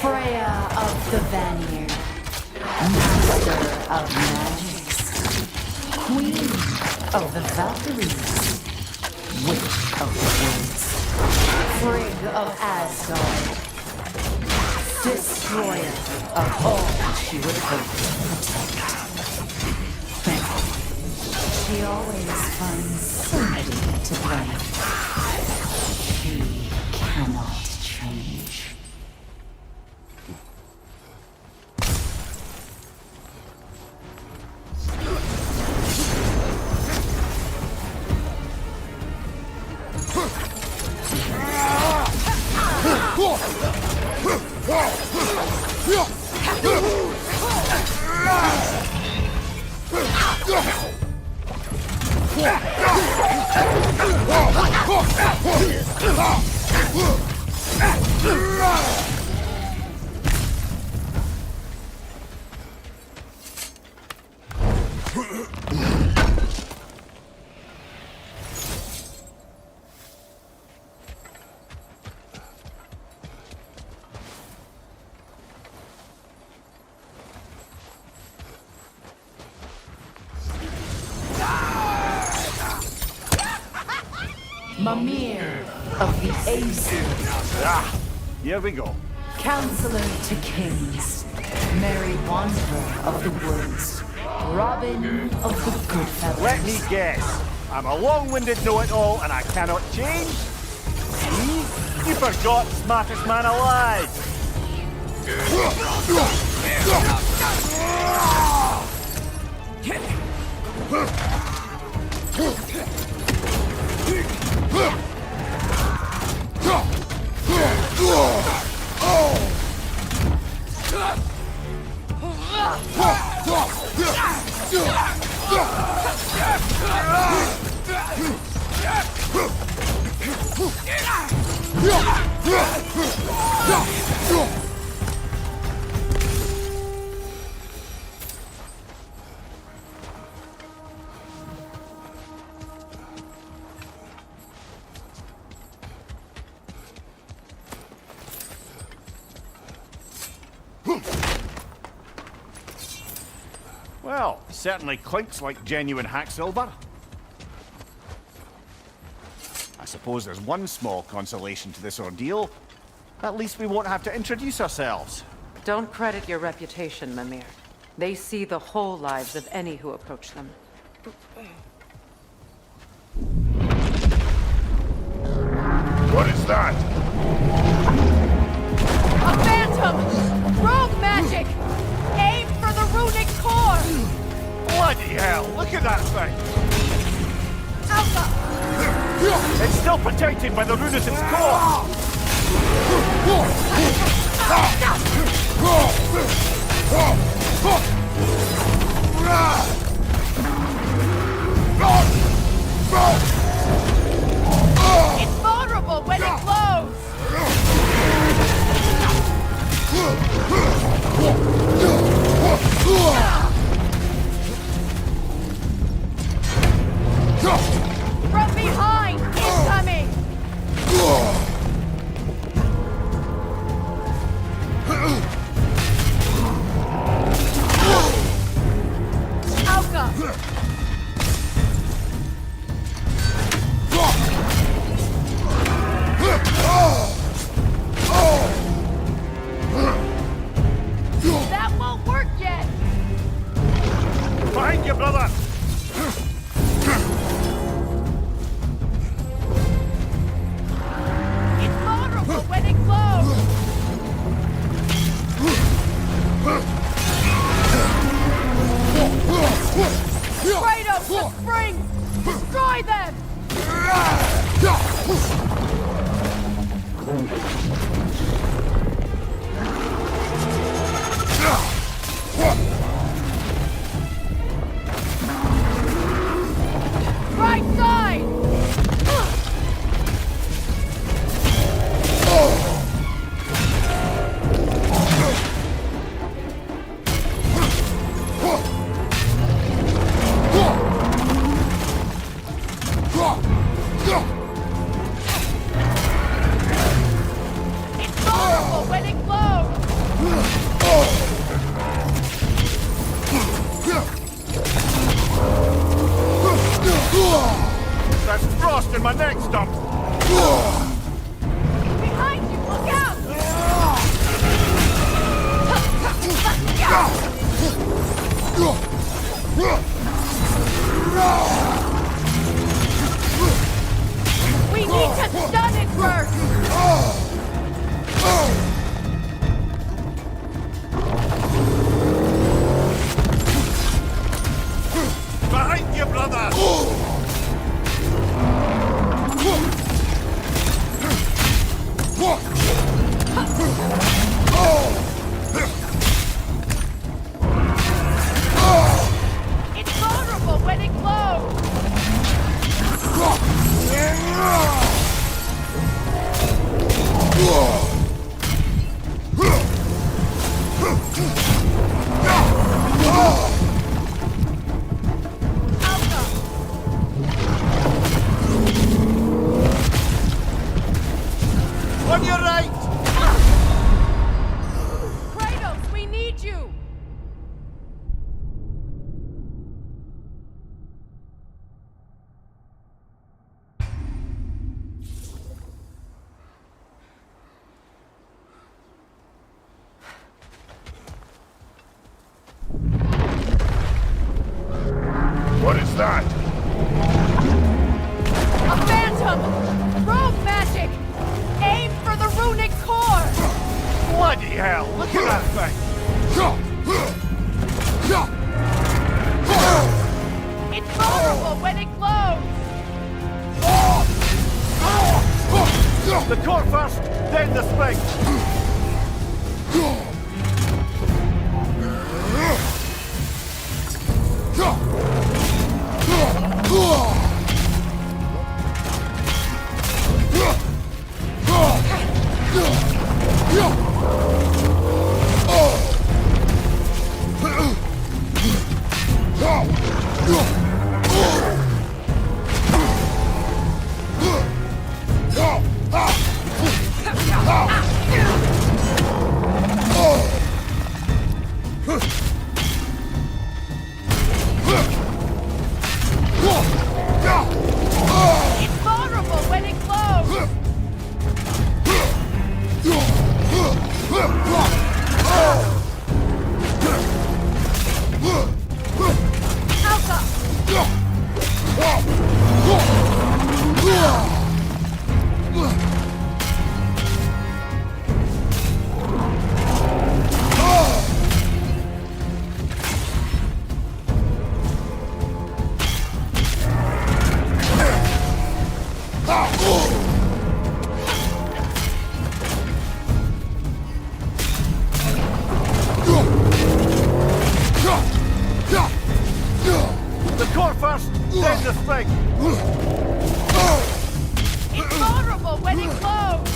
Speaker 6: Freya of the Vanir, Master of Magics, Queen of the Valkyries, Witch of the Woods, Frigg of Asgard, Destroyer of all she would hope to protect. She always finds somebody to blame. She cannot change. Mimir of the Aesir.
Speaker 15: Ah, here we go.
Speaker 6: Counselor to Kings, Merry Wanderer of the Woods, Robin of the Goodfellas.
Speaker 15: Let me guess. I'm a long-winded know-it-all and I cannot change? See? You forgot smartest man alive! Well, certainly clinks like genuine hack silver. I suppose there's one small consolation to this ordeal. At least we won't have to introduce ourselves.
Speaker 6: Don't credit your reputation, Mimir. They see the whole lives of any who approach them.
Speaker 15: It's still protected by the rune at its core!
Speaker 17: It's vulnerable when it glows! From behind! Incoming! Alka! That won't work yet!
Speaker 15: Behind you, brother!
Speaker 17: It's vulnerable when it glows! Kratos, the springs! Destroy them! Right side! It's vulnerable when it glows!
Speaker 15: That's frost in my neck stump!
Speaker 17: Behind you, look out! We need to stun it first!
Speaker 15: Behind you, brother!
Speaker 17: It's vulnerable when it glows!
Speaker 15: On your right!
Speaker 17: Kratos, we need you!
Speaker 14: What is that?
Speaker 17: A phantom! Rogue magic! Aim for the runic core!
Speaker 15: Bloody hell! Look at that thing!
Speaker 17: It's vulnerable when it glows!
Speaker 15: The core first, then the spring! The core first, then the spring.
Speaker 17: It's vulnerable when it glows!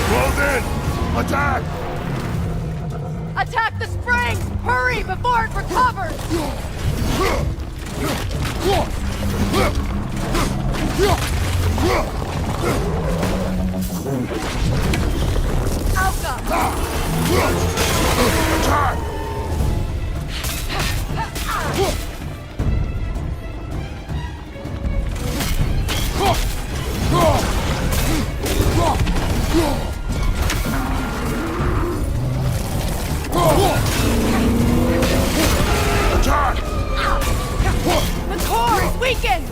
Speaker 14: Close in! Attack!
Speaker 17: Attack the springs! Hurry before it recovers! Alka!
Speaker 14: Attack! Attack!
Speaker 17: The core is weakened!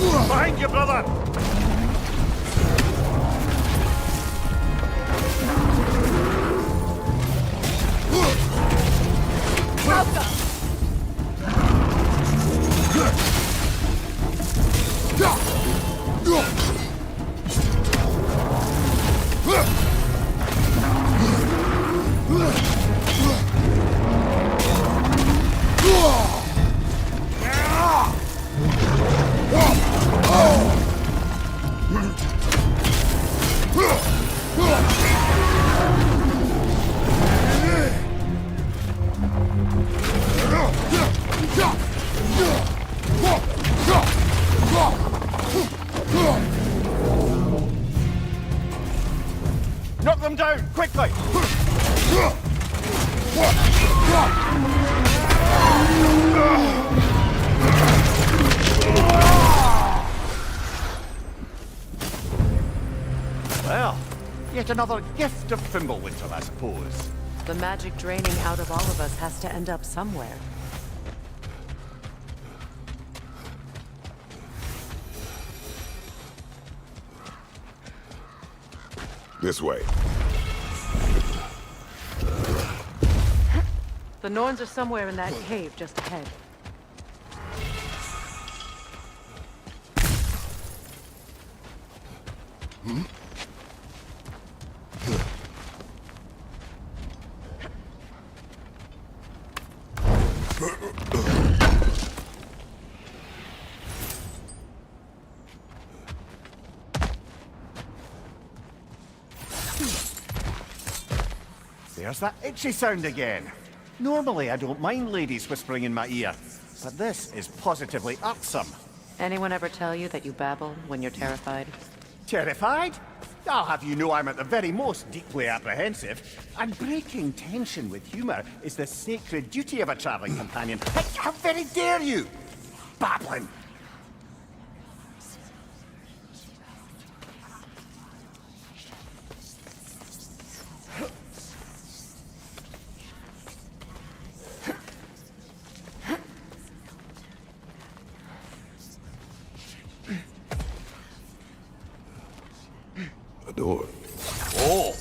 Speaker 15: Behind you, brother!
Speaker 17: Alka!
Speaker 15: Knock them down, quickly! Well, yet another gift of Fimbulwinter, I suppose.
Speaker 6: The magic draining out of all of us has to end up somewhere.
Speaker 16: This way.
Speaker 6: The Norns are somewhere in that cave just ahead.
Speaker 15: There's that itchy sound again. Normally I don't mind ladies whispering in my ear, but this is positively irksome.
Speaker 6: Anyone ever tell you that you babble when you're terrified?
Speaker 15: Terrified? I'll have you know I'm at the very most deeply apprehensive, and breaking tension with humour is the sacred duty of a travelling companion. How very dare you! Babbling!
Speaker 16: A door.
Speaker 15: Oh,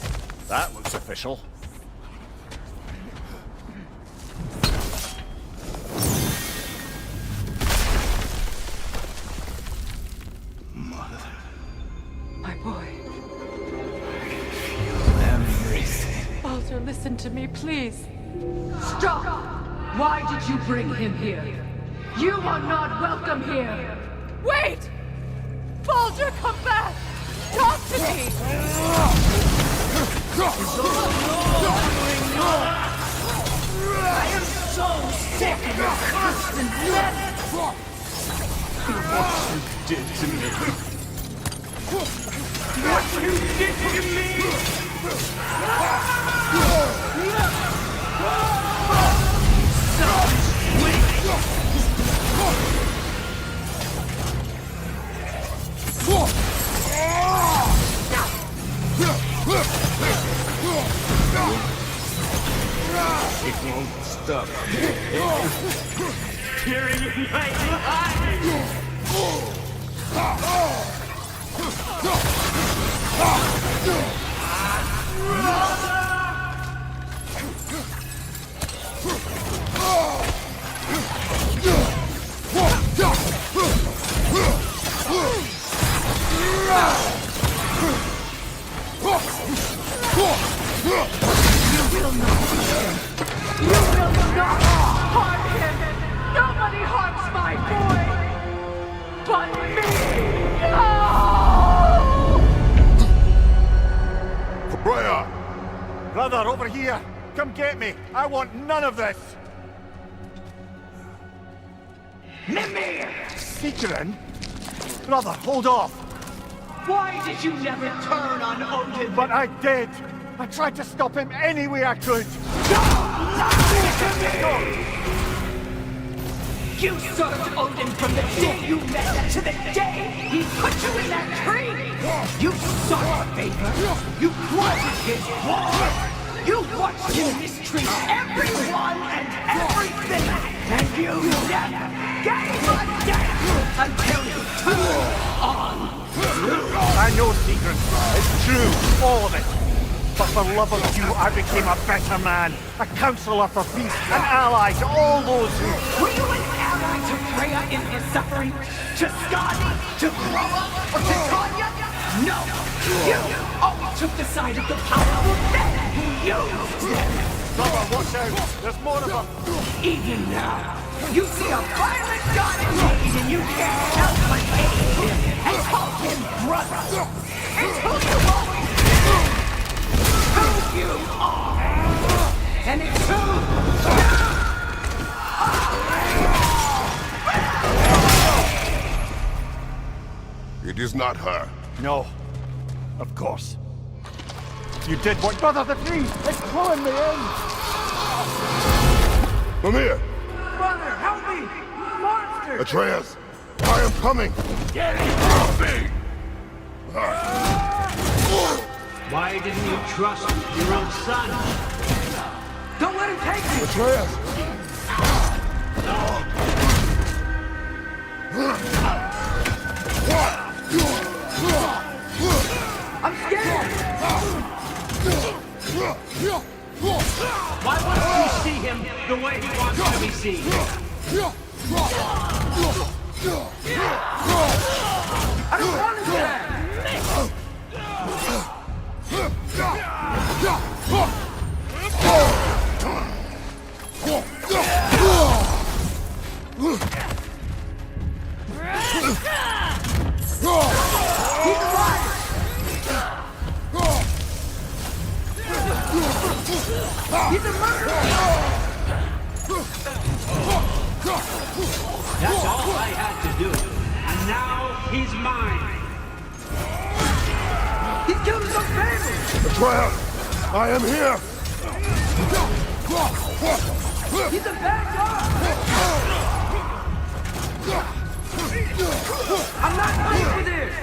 Speaker 15: that looks official.
Speaker 6: My boy.
Speaker 9: Everything.
Speaker 6: Baldur, listen to me, please.
Speaker 17: Stop! Why did you bring him here? You are not welcome here! Wait! Baldur, come back! Talk to me!
Speaker 9: I am so sick of your constant threats! What you did to me. What you did to me! Such weak! won't stop. Tearing in my eyes!
Speaker 17: Harm him! Nobody harms my boy! But me! No!
Speaker 15: Freya! Brother, over here! Come get me! I want none of this!
Speaker 17: Mimir!
Speaker 15: Seekerin? Brother, hold off!
Speaker 17: Why did you never turn on Odin?
Speaker 15: But I did! I tried to stop him any way I could!
Speaker 17: You served Odin from the day you met to the day he put you in that tree! You sought favor! You wanted his war! You watched him mistreat everyone and everything! And you never gave a damn until you turned on!
Speaker 15: I know, Seekerin. It's true, all of it. But for love of you, I became a better man. A counselor for peace, an ally to all those who...
Speaker 17: Were you an ally to Freya in her suffering? To Skadi? To Groa? Or to Tanya? No! You always took the side of the powerful men who used them!
Speaker 15: Brother, watch out! There's more of them!
Speaker 17: Even now, you see a violent god in need and you can't help but hate him and call him brother! It's who you always been! Who you are! And it's who you
Speaker 16: It is not her.
Speaker 15: No. Of course. You did what... Brother, the tree! It's pulling me in!
Speaker 16: Mimir!
Speaker 17: Brother, help me! Monster!
Speaker 16: Atreus! I am coming!
Speaker 17: Get off me!
Speaker 5: Why didn't you trust your own son?
Speaker 17: Don't let him take you!
Speaker 16: Atreus!
Speaker 17: I'm scared!
Speaker 5: Why won't you see him the way he wants to be seen?
Speaker 17: I don't want to do that! He's alive! He's a murderer!
Speaker 5: That's all I had to do. And now he's mine.
Speaker 17: He's killed his own family!
Speaker 16: Atreus! I am here!
Speaker 17: He's a bad guy! I'm not ready for this!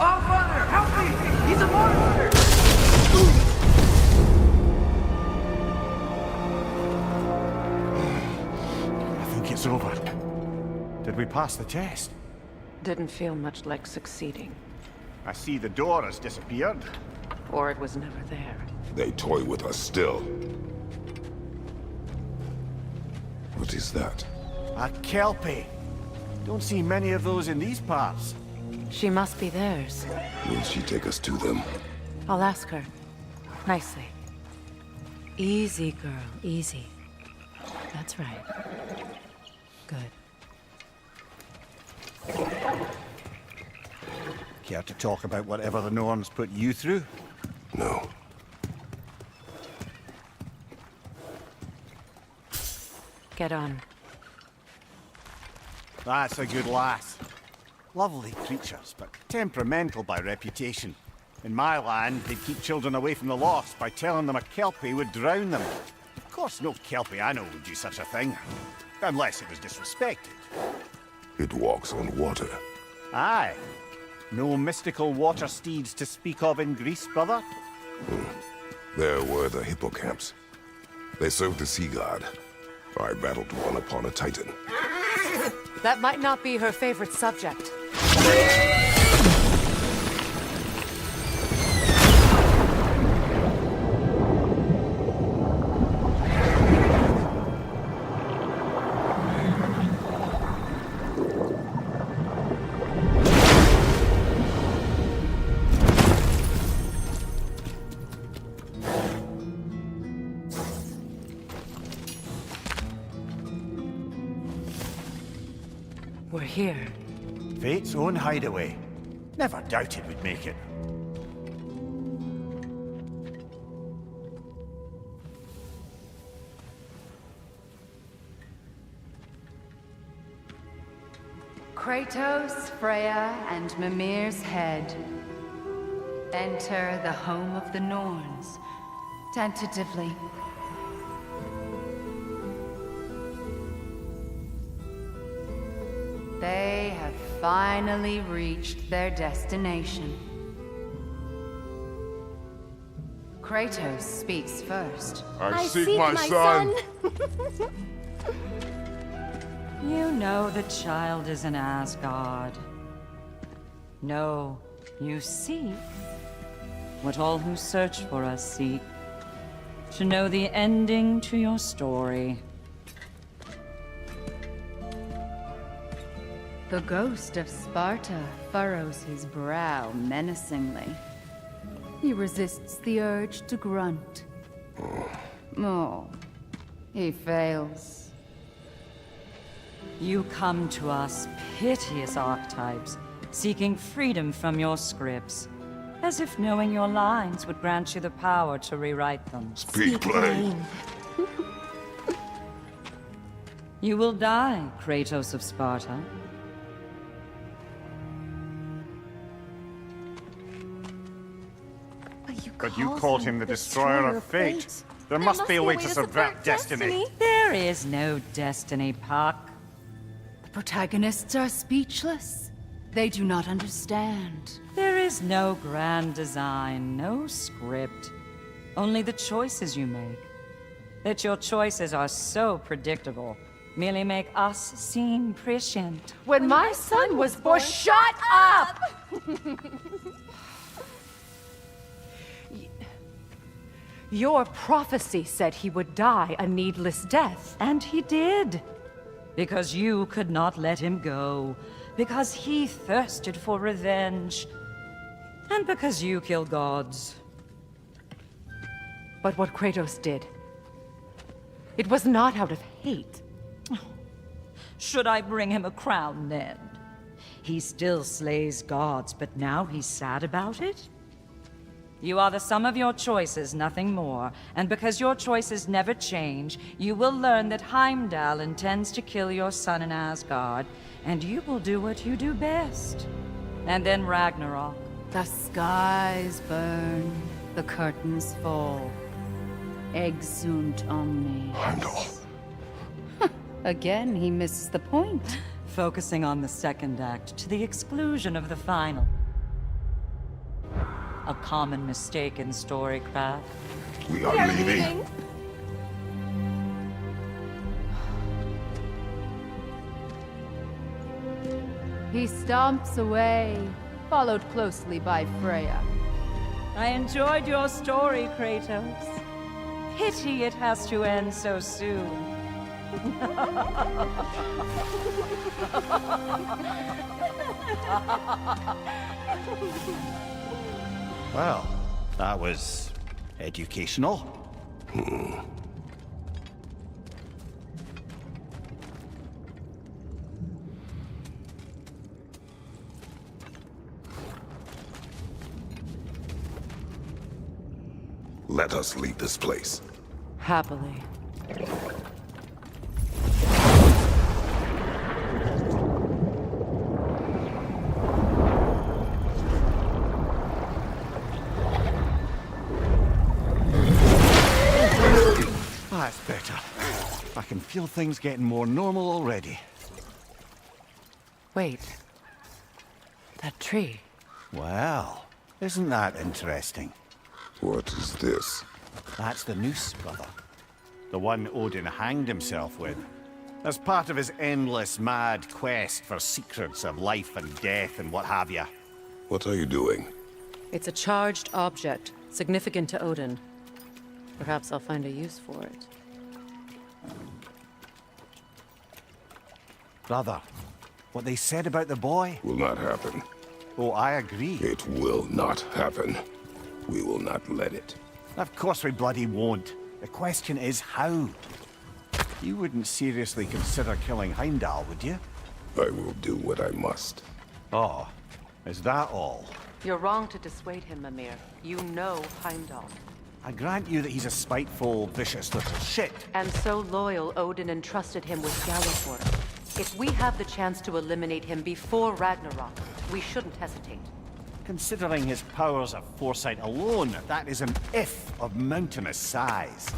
Speaker 17: Oh, Father, help me! He's a monster!
Speaker 15: I think it's over. Did we pass the test?
Speaker 6: Didn't feel much like succeeding.
Speaker 15: I see the door has disappeared.
Speaker 6: Or it was never there.
Speaker 16: They toy with us still. What is that?
Speaker 15: A Kelpie. Don't see many of those in these parts.
Speaker 6: She must be theirs.
Speaker 16: Will she take us to them?
Speaker 6: I'll ask her. Nicely. Easy, girl. Easy. That's right. Good.
Speaker 15: Care to talk about whatever the Norns put you through?
Speaker 16: No.
Speaker 6: Get on.
Speaker 15: That's a good lass. Lovely creatures, but temperamental by reputation. In my land, they'd keep children away from the lost by telling them a Kelpie would drown them. Of course, no Kelpie I know would do such a thing. Unless it was disrespected.
Speaker 16: It walks on water.
Speaker 15: Aye. No mystical water steeds to speak of in Greece, brother?
Speaker 16: There were the hippocamps. They served the sea god. I battled one upon a titan.
Speaker 6: That might not be her favorite subject.
Speaker 1: We're here.
Speaker 15: Fate's own hideaway. Never doubted we'd make it.
Speaker 18: Kratos, Freya, and Mimir's head. Enter the home of the Norns, tentatively. They have finally reached their destination. Kratos speaks first.
Speaker 16: I seek my son.
Speaker 19: You know the child is in Asgard. No, you seek what all who search for us seek. To know the ending to your story.
Speaker 18: The ghost of Sparta furrows his brow menacingly. He resists the urge to grunt. Oh, he fails.
Speaker 19: You come to us, piteous archetypes, seeking freedom from your scripts, as if knowing your lines would grant you the power to rewrite them.
Speaker 16: Speak plain.
Speaker 19: You will die, Kratos of Sparta.
Speaker 15: But you called him the Destroyer of Fate. There must be a way to subvert destiny.
Speaker 19: There is no destiny, Puck.
Speaker 18: The protagonists are speechless. They do not understand.
Speaker 19: There is no grand design, no script. Only the choices you make. That your choices are so predictable merely make us seem prescient.
Speaker 6: When my son was born, shut up! Your prophecy said he would die a needless death.
Speaker 19: And he did. Because you could not let him go. Because he thirsted for revenge. And because you kill gods.
Speaker 6: But what Kratos did, it was not out of hate.
Speaker 19: Should I bring him a crown then? He still slays gods, but now he's sad about it? You are the sum of your choices, nothing more. And because your choices never change, you will learn that Heimdall intends to kill your son in Asgard, and you will do what you do best. And then Ragnarok.
Speaker 18: The skies burn, the curtains fall. Exunt omnes.
Speaker 16: Heimdall.
Speaker 18: Again, he misses the point.
Speaker 19: Focusing on the second act to the exclusion of the final. A common mistake in storycraft.
Speaker 16: We are leaving.
Speaker 18: He stomps away, followed closely by Freya.
Speaker 19: I enjoyed your story, Kratos. Pity it has to end so soon.
Speaker 15: Well, that was educational.
Speaker 16: Let us leave this place.
Speaker 6: Happily.
Speaker 15: That's better. I can feel things getting more normal already.
Speaker 6: Wait. That tree.
Speaker 15: Well, isn't that interesting?
Speaker 16: What is this?
Speaker 15: That's the noose, brother. The one Odin hanged himself with. As part of his endless, mad quest for secrets of life and death and what have you.
Speaker 16: What are you doing?
Speaker 6: It's a charged object, significant to Odin. Perhaps I'll find a use for it.
Speaker 15: Brother, what they said about the boy?
Speaker 16: Will not happen.
Speaker 15: Oh, I agree.
Speaker 16: It will not happen. We will not let it.
Speaker 15: Of course we bloody won't. The question is how. You wouldn't seriously consider killing Heimdall, would you?
Speaker 16: I will do what I must.
Speaker 15: Oh, is that all?
Speaker 6: You're wrong to dissuade him, Mimir. You know Heimdall.
Speaker 15: I grant you that he's a spiteful, vicious little shit.
Speaker 6: And so loyal, Odin entrusted him with Galliford. If we have the chance to eliminate him before Ragnarok, we shouldn't hesitate.
Speaker 15: Considering his powers of foresight alone, that is an if of mountainous size.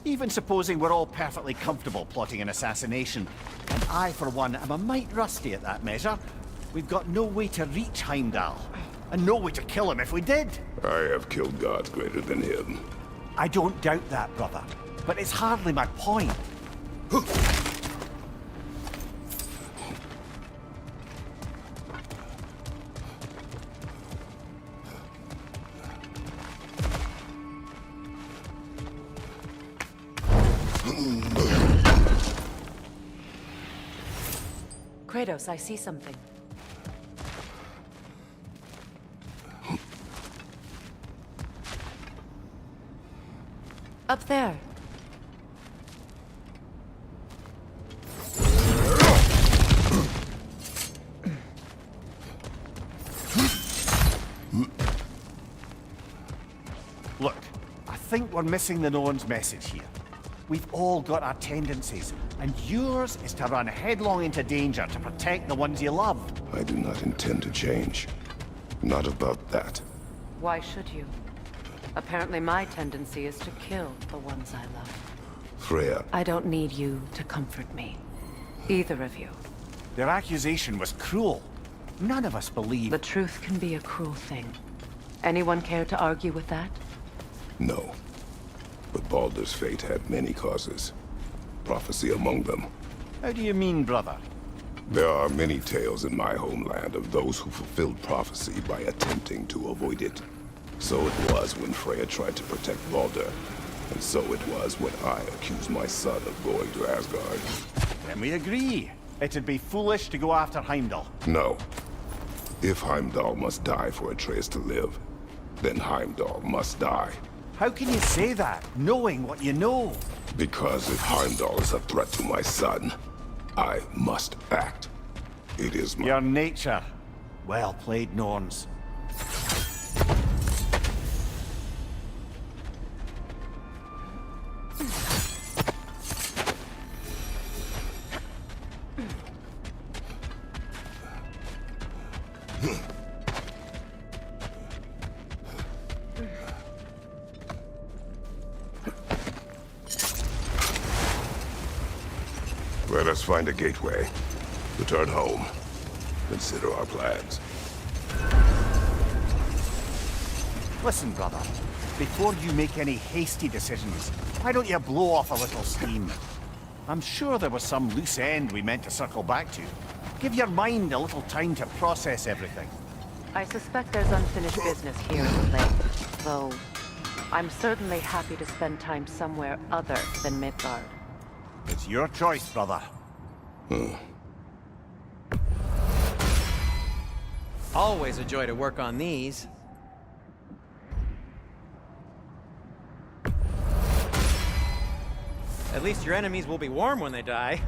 Speaker 15: Even supposing we're all perfectly comfortable plotting an assassination, and I, for one, am a mite rusty at that measure, we've got no way to reach Heimdall, and no way to kill him if we did.
Speaker 16: I have killed gods greater than him.
Speaker 15: I don't doubt that, brother, but it's hardly my point.
Speaker 6: Kratos, I see something. Up there.
Speaker 15: Look, I think we're missing the Norn's message here. We've all got our tendencies, and yours is to run headlong into danger to protect the ones you love.
Speaker 16: I do not intend to change. Not about that.
Speaker 6: Why should you? Apparently my tendency is to kill the ones I love.
Speaker 16: Freya.
Speaker 6: I don't need you to comfort me. Either of you.
Speaker 15: Their accusation was cruel. None of us believe...
Speaker 6: The truth can be a cruel thing. Anyone care to argue with that?
Speaker 16: No. But Baldur's fate had many causes. Prophecy among them.
Speaker 15: How do you mean, brother?
Speaker 16: There are many tales in my homeland of those who fulfilled prophecy by attempting to avoid it. So it was when Freya tried to protect Baldur. And so it was when I accused my son of going to Asgard.
Speaker 15: Then we agree. It'd be foolish to go after Heimdall.
Speaker 16: No. If Heimdall must die for Atreus to live, then Heimdall must die.
Speaker 15: How can you say that, knowing what you know?
Speaker 16: Because if Heimdall is a threat to my son, I must act. It is my...
Speaker 15: Your nature. Well played, Norns.
Speaker 16: Let us find a gateway. Return home. Consider our plans.
Speaker 15: Listen, brother. Before you make any hasty decisions, why don't you blow off a little steam? I'm sure there was some loose end we meant to circle back to. Give your mind a little time to process everything.
Speaker 6: I suspect there's unfinished business here at the lake, though I'm certainly happy to spend time somewhere other than Midgard.
Speaker 15: It's your choice, brother.
Speaker 1: Always a joy to work on these. At least your enemies will be warm when they die.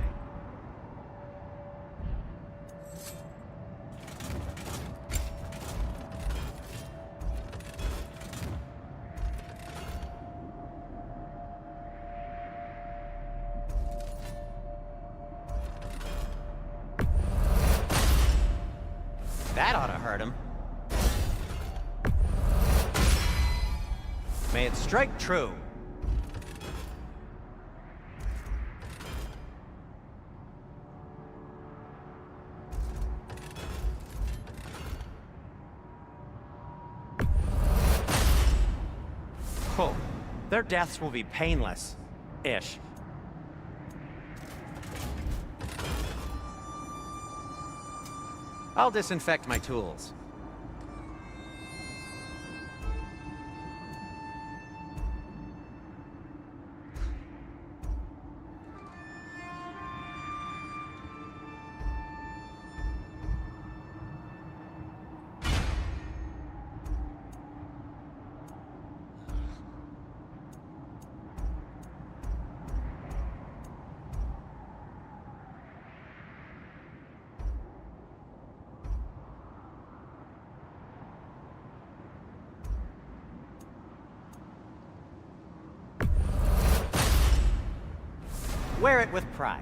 Speaker 15: That ought to hurt him. May it strike true. Oh, their deaths will be painless-ish. I'll disinfect my tools. Wear it with pride.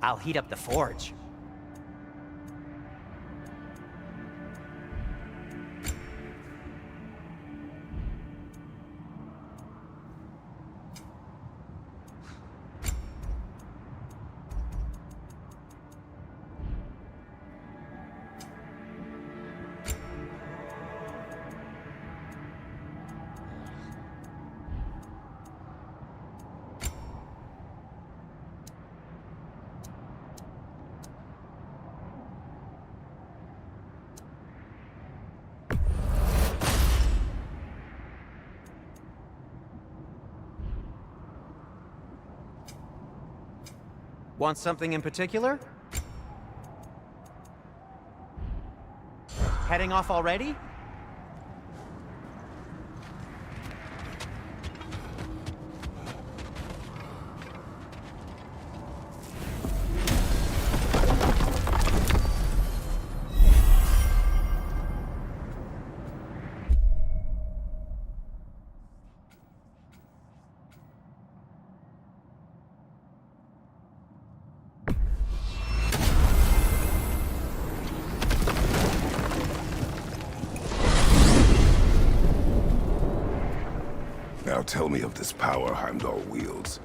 Speaker 15: I'll heat up the forge. Want something in particular? Heading off already?
Speaker 16: Now tell me of this power Heimdall wields.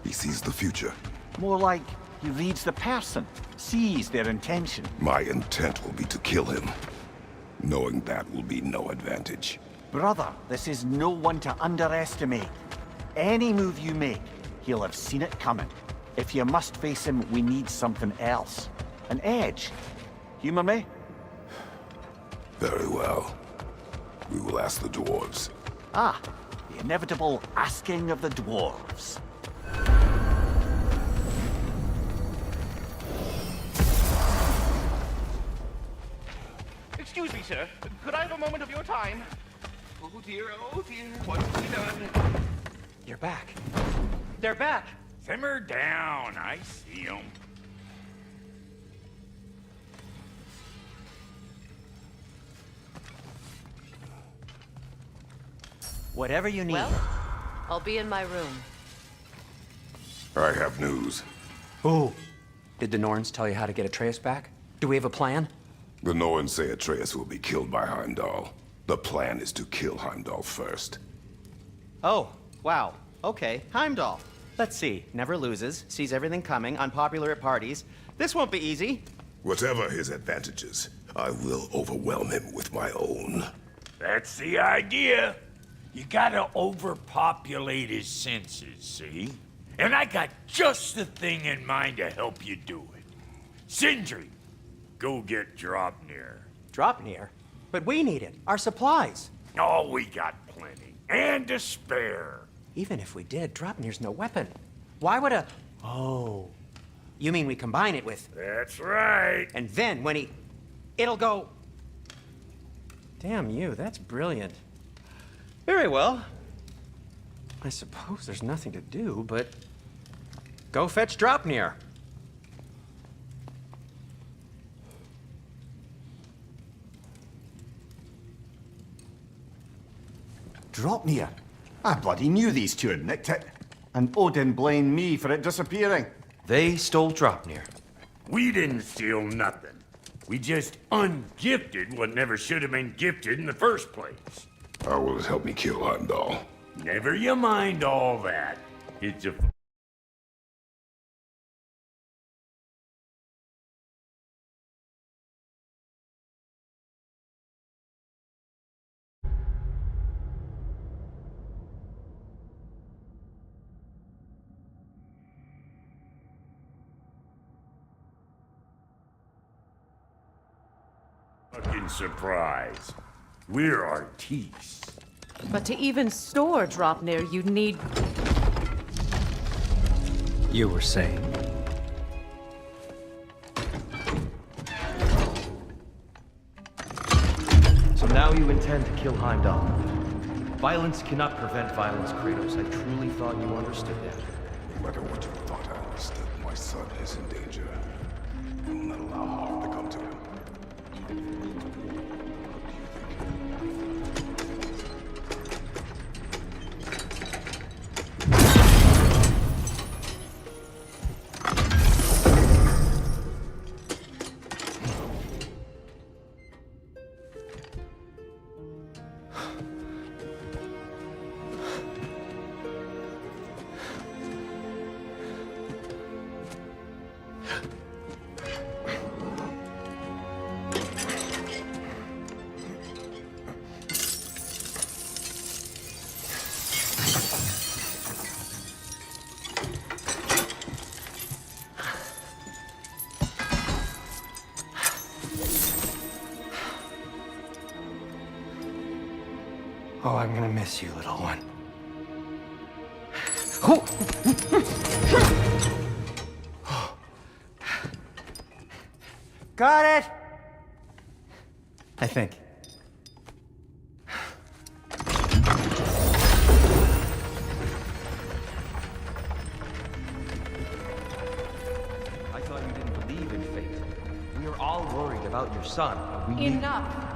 Speaker 16: He sees the future.
Speaker 15: More like he reads the person, sees their intention.
Speaker 16: My intent will be to kill him. Knowing that will be no advantage.
Speaker 15: Brother, this is no one to underestimate. Any move you make, he'll have seen it coming. If you must face him, we need something else. An edge. Humor me?
Speaker 16: Very well. We will ask the dwarves.
Speaker 15: Ah, the inevitable asking of the dwarves.
Speaker 9: Excuse me, sir. Could I have a moment of your time? Oh dear, what's he done?
Speaker 15: You're back. They're back.
Speaker 14: Simmer down, I see 'em.
Speaker 15: Whatever you need.
Speaker 6: Well, I'll be in my room.
Speaker 16: I have news.
Speaker 15: Oh. Did the Norns tell you how to get Atreus back? Do we have a plan?
Speaker 16: The Norns say Atreus will be killed by Heimdall. The plan is to kill Heimdall first.
Speaker 15: Oh, wow. Okay, Heimdall. Let's see. Never loses, sees everything coming, unpopular at parties. This won't be easy.
Speaker 16: Whatever his advantages, I will overwhelm him with my own.
Speaker 14: That's the idea. You gotta overpopulate his senses, see? And I got just the thing in mind to help you do it. Sindri, go get Dropnir.
Speaker 20: Dropnir? But we need it. Our supplies.
Speaker 14: Oh, we got plenty. And to spare.
Speaker 20: Even if we did, Dropnir's no weapon. Why would a... Oh. You mean we combine it with...
Speaker 14: That's right.
Speaker 20: And then when he... It'll go... Damn you, that's brilliant. Very well. I suppose there's nothing to do, but... Go fetch Dropnir.
Speaker 12: Dropnir? I bloody knew these two had nicked it. And Odin blamed me for it disappearing.
Speaker 13: They stole Dropnir.
Speaker 14: We didn't steal nothing. We just ungifted what never should have been gifted in the first place.
Speaker 16: How will it help me kill Heimdall?
Speaker 14: Never you mind all that. It's a... fucking surprise. We're artistes.
Speaker 6: But to even store Dropnir, you'd need...
Speaker 13: You were saying? So now you intend to kill Heimdall. Violence cannot prevent violence, Kratos. I truly thought you understood that.
Speaker 16: No matter what you thought I understood, my son is in danger. I will not allow harm to come to him.
Speaker 20: Oh, I'm gonna miss you, little one. Got it! I think.
Speaker 13: I thought you didn't believe in fate. We are all worried about your son. We need...
Speaker 6: Enough!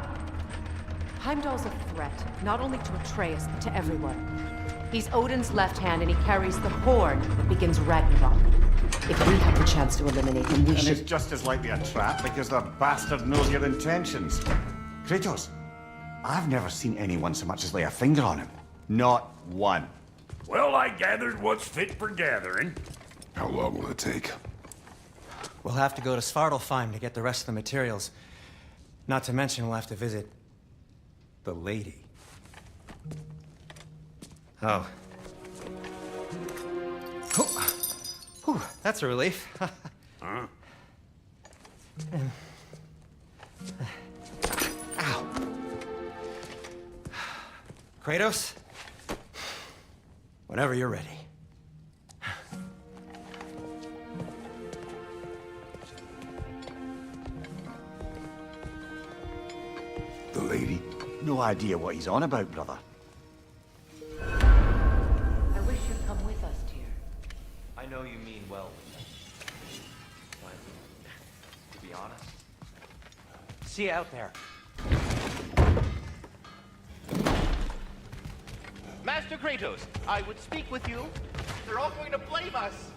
Speaker 6: Heimdall's a threat, not only to Atreus, but to everyone. He's Odin's left hand, and he carries the horn that begins Ragnarok. If we have the chance to eliminate him, we should...
Speaker 12: And it's just as likely a trap because the bastard knows your intentions. Kratos, I've never seen anyone so much as lay a finger on him. Not one.
Speaker 14: Well, I gathered what's fit for gathering.
Speaker 16: How long will it take?
Speaker 20: We'll have to go to Svartalfheim to get the rest of the materials. Not to mention we'll have to visit... the lady. Oh. Whew, that's a relief.
Speaker 14: Huh?
Speaker 20: Ow. Kratos? Whenever you're ready.
Speaker 12: The lady? No idea what he's on about, brother.
Speaker 6: I wish you'd come with us, dear.
Speaker 13: I know you mean well. But, to be honest...
Speaker 20: See you out there.
Speaker 21: Master Kratos, I would speak with you. They're all going to blame us.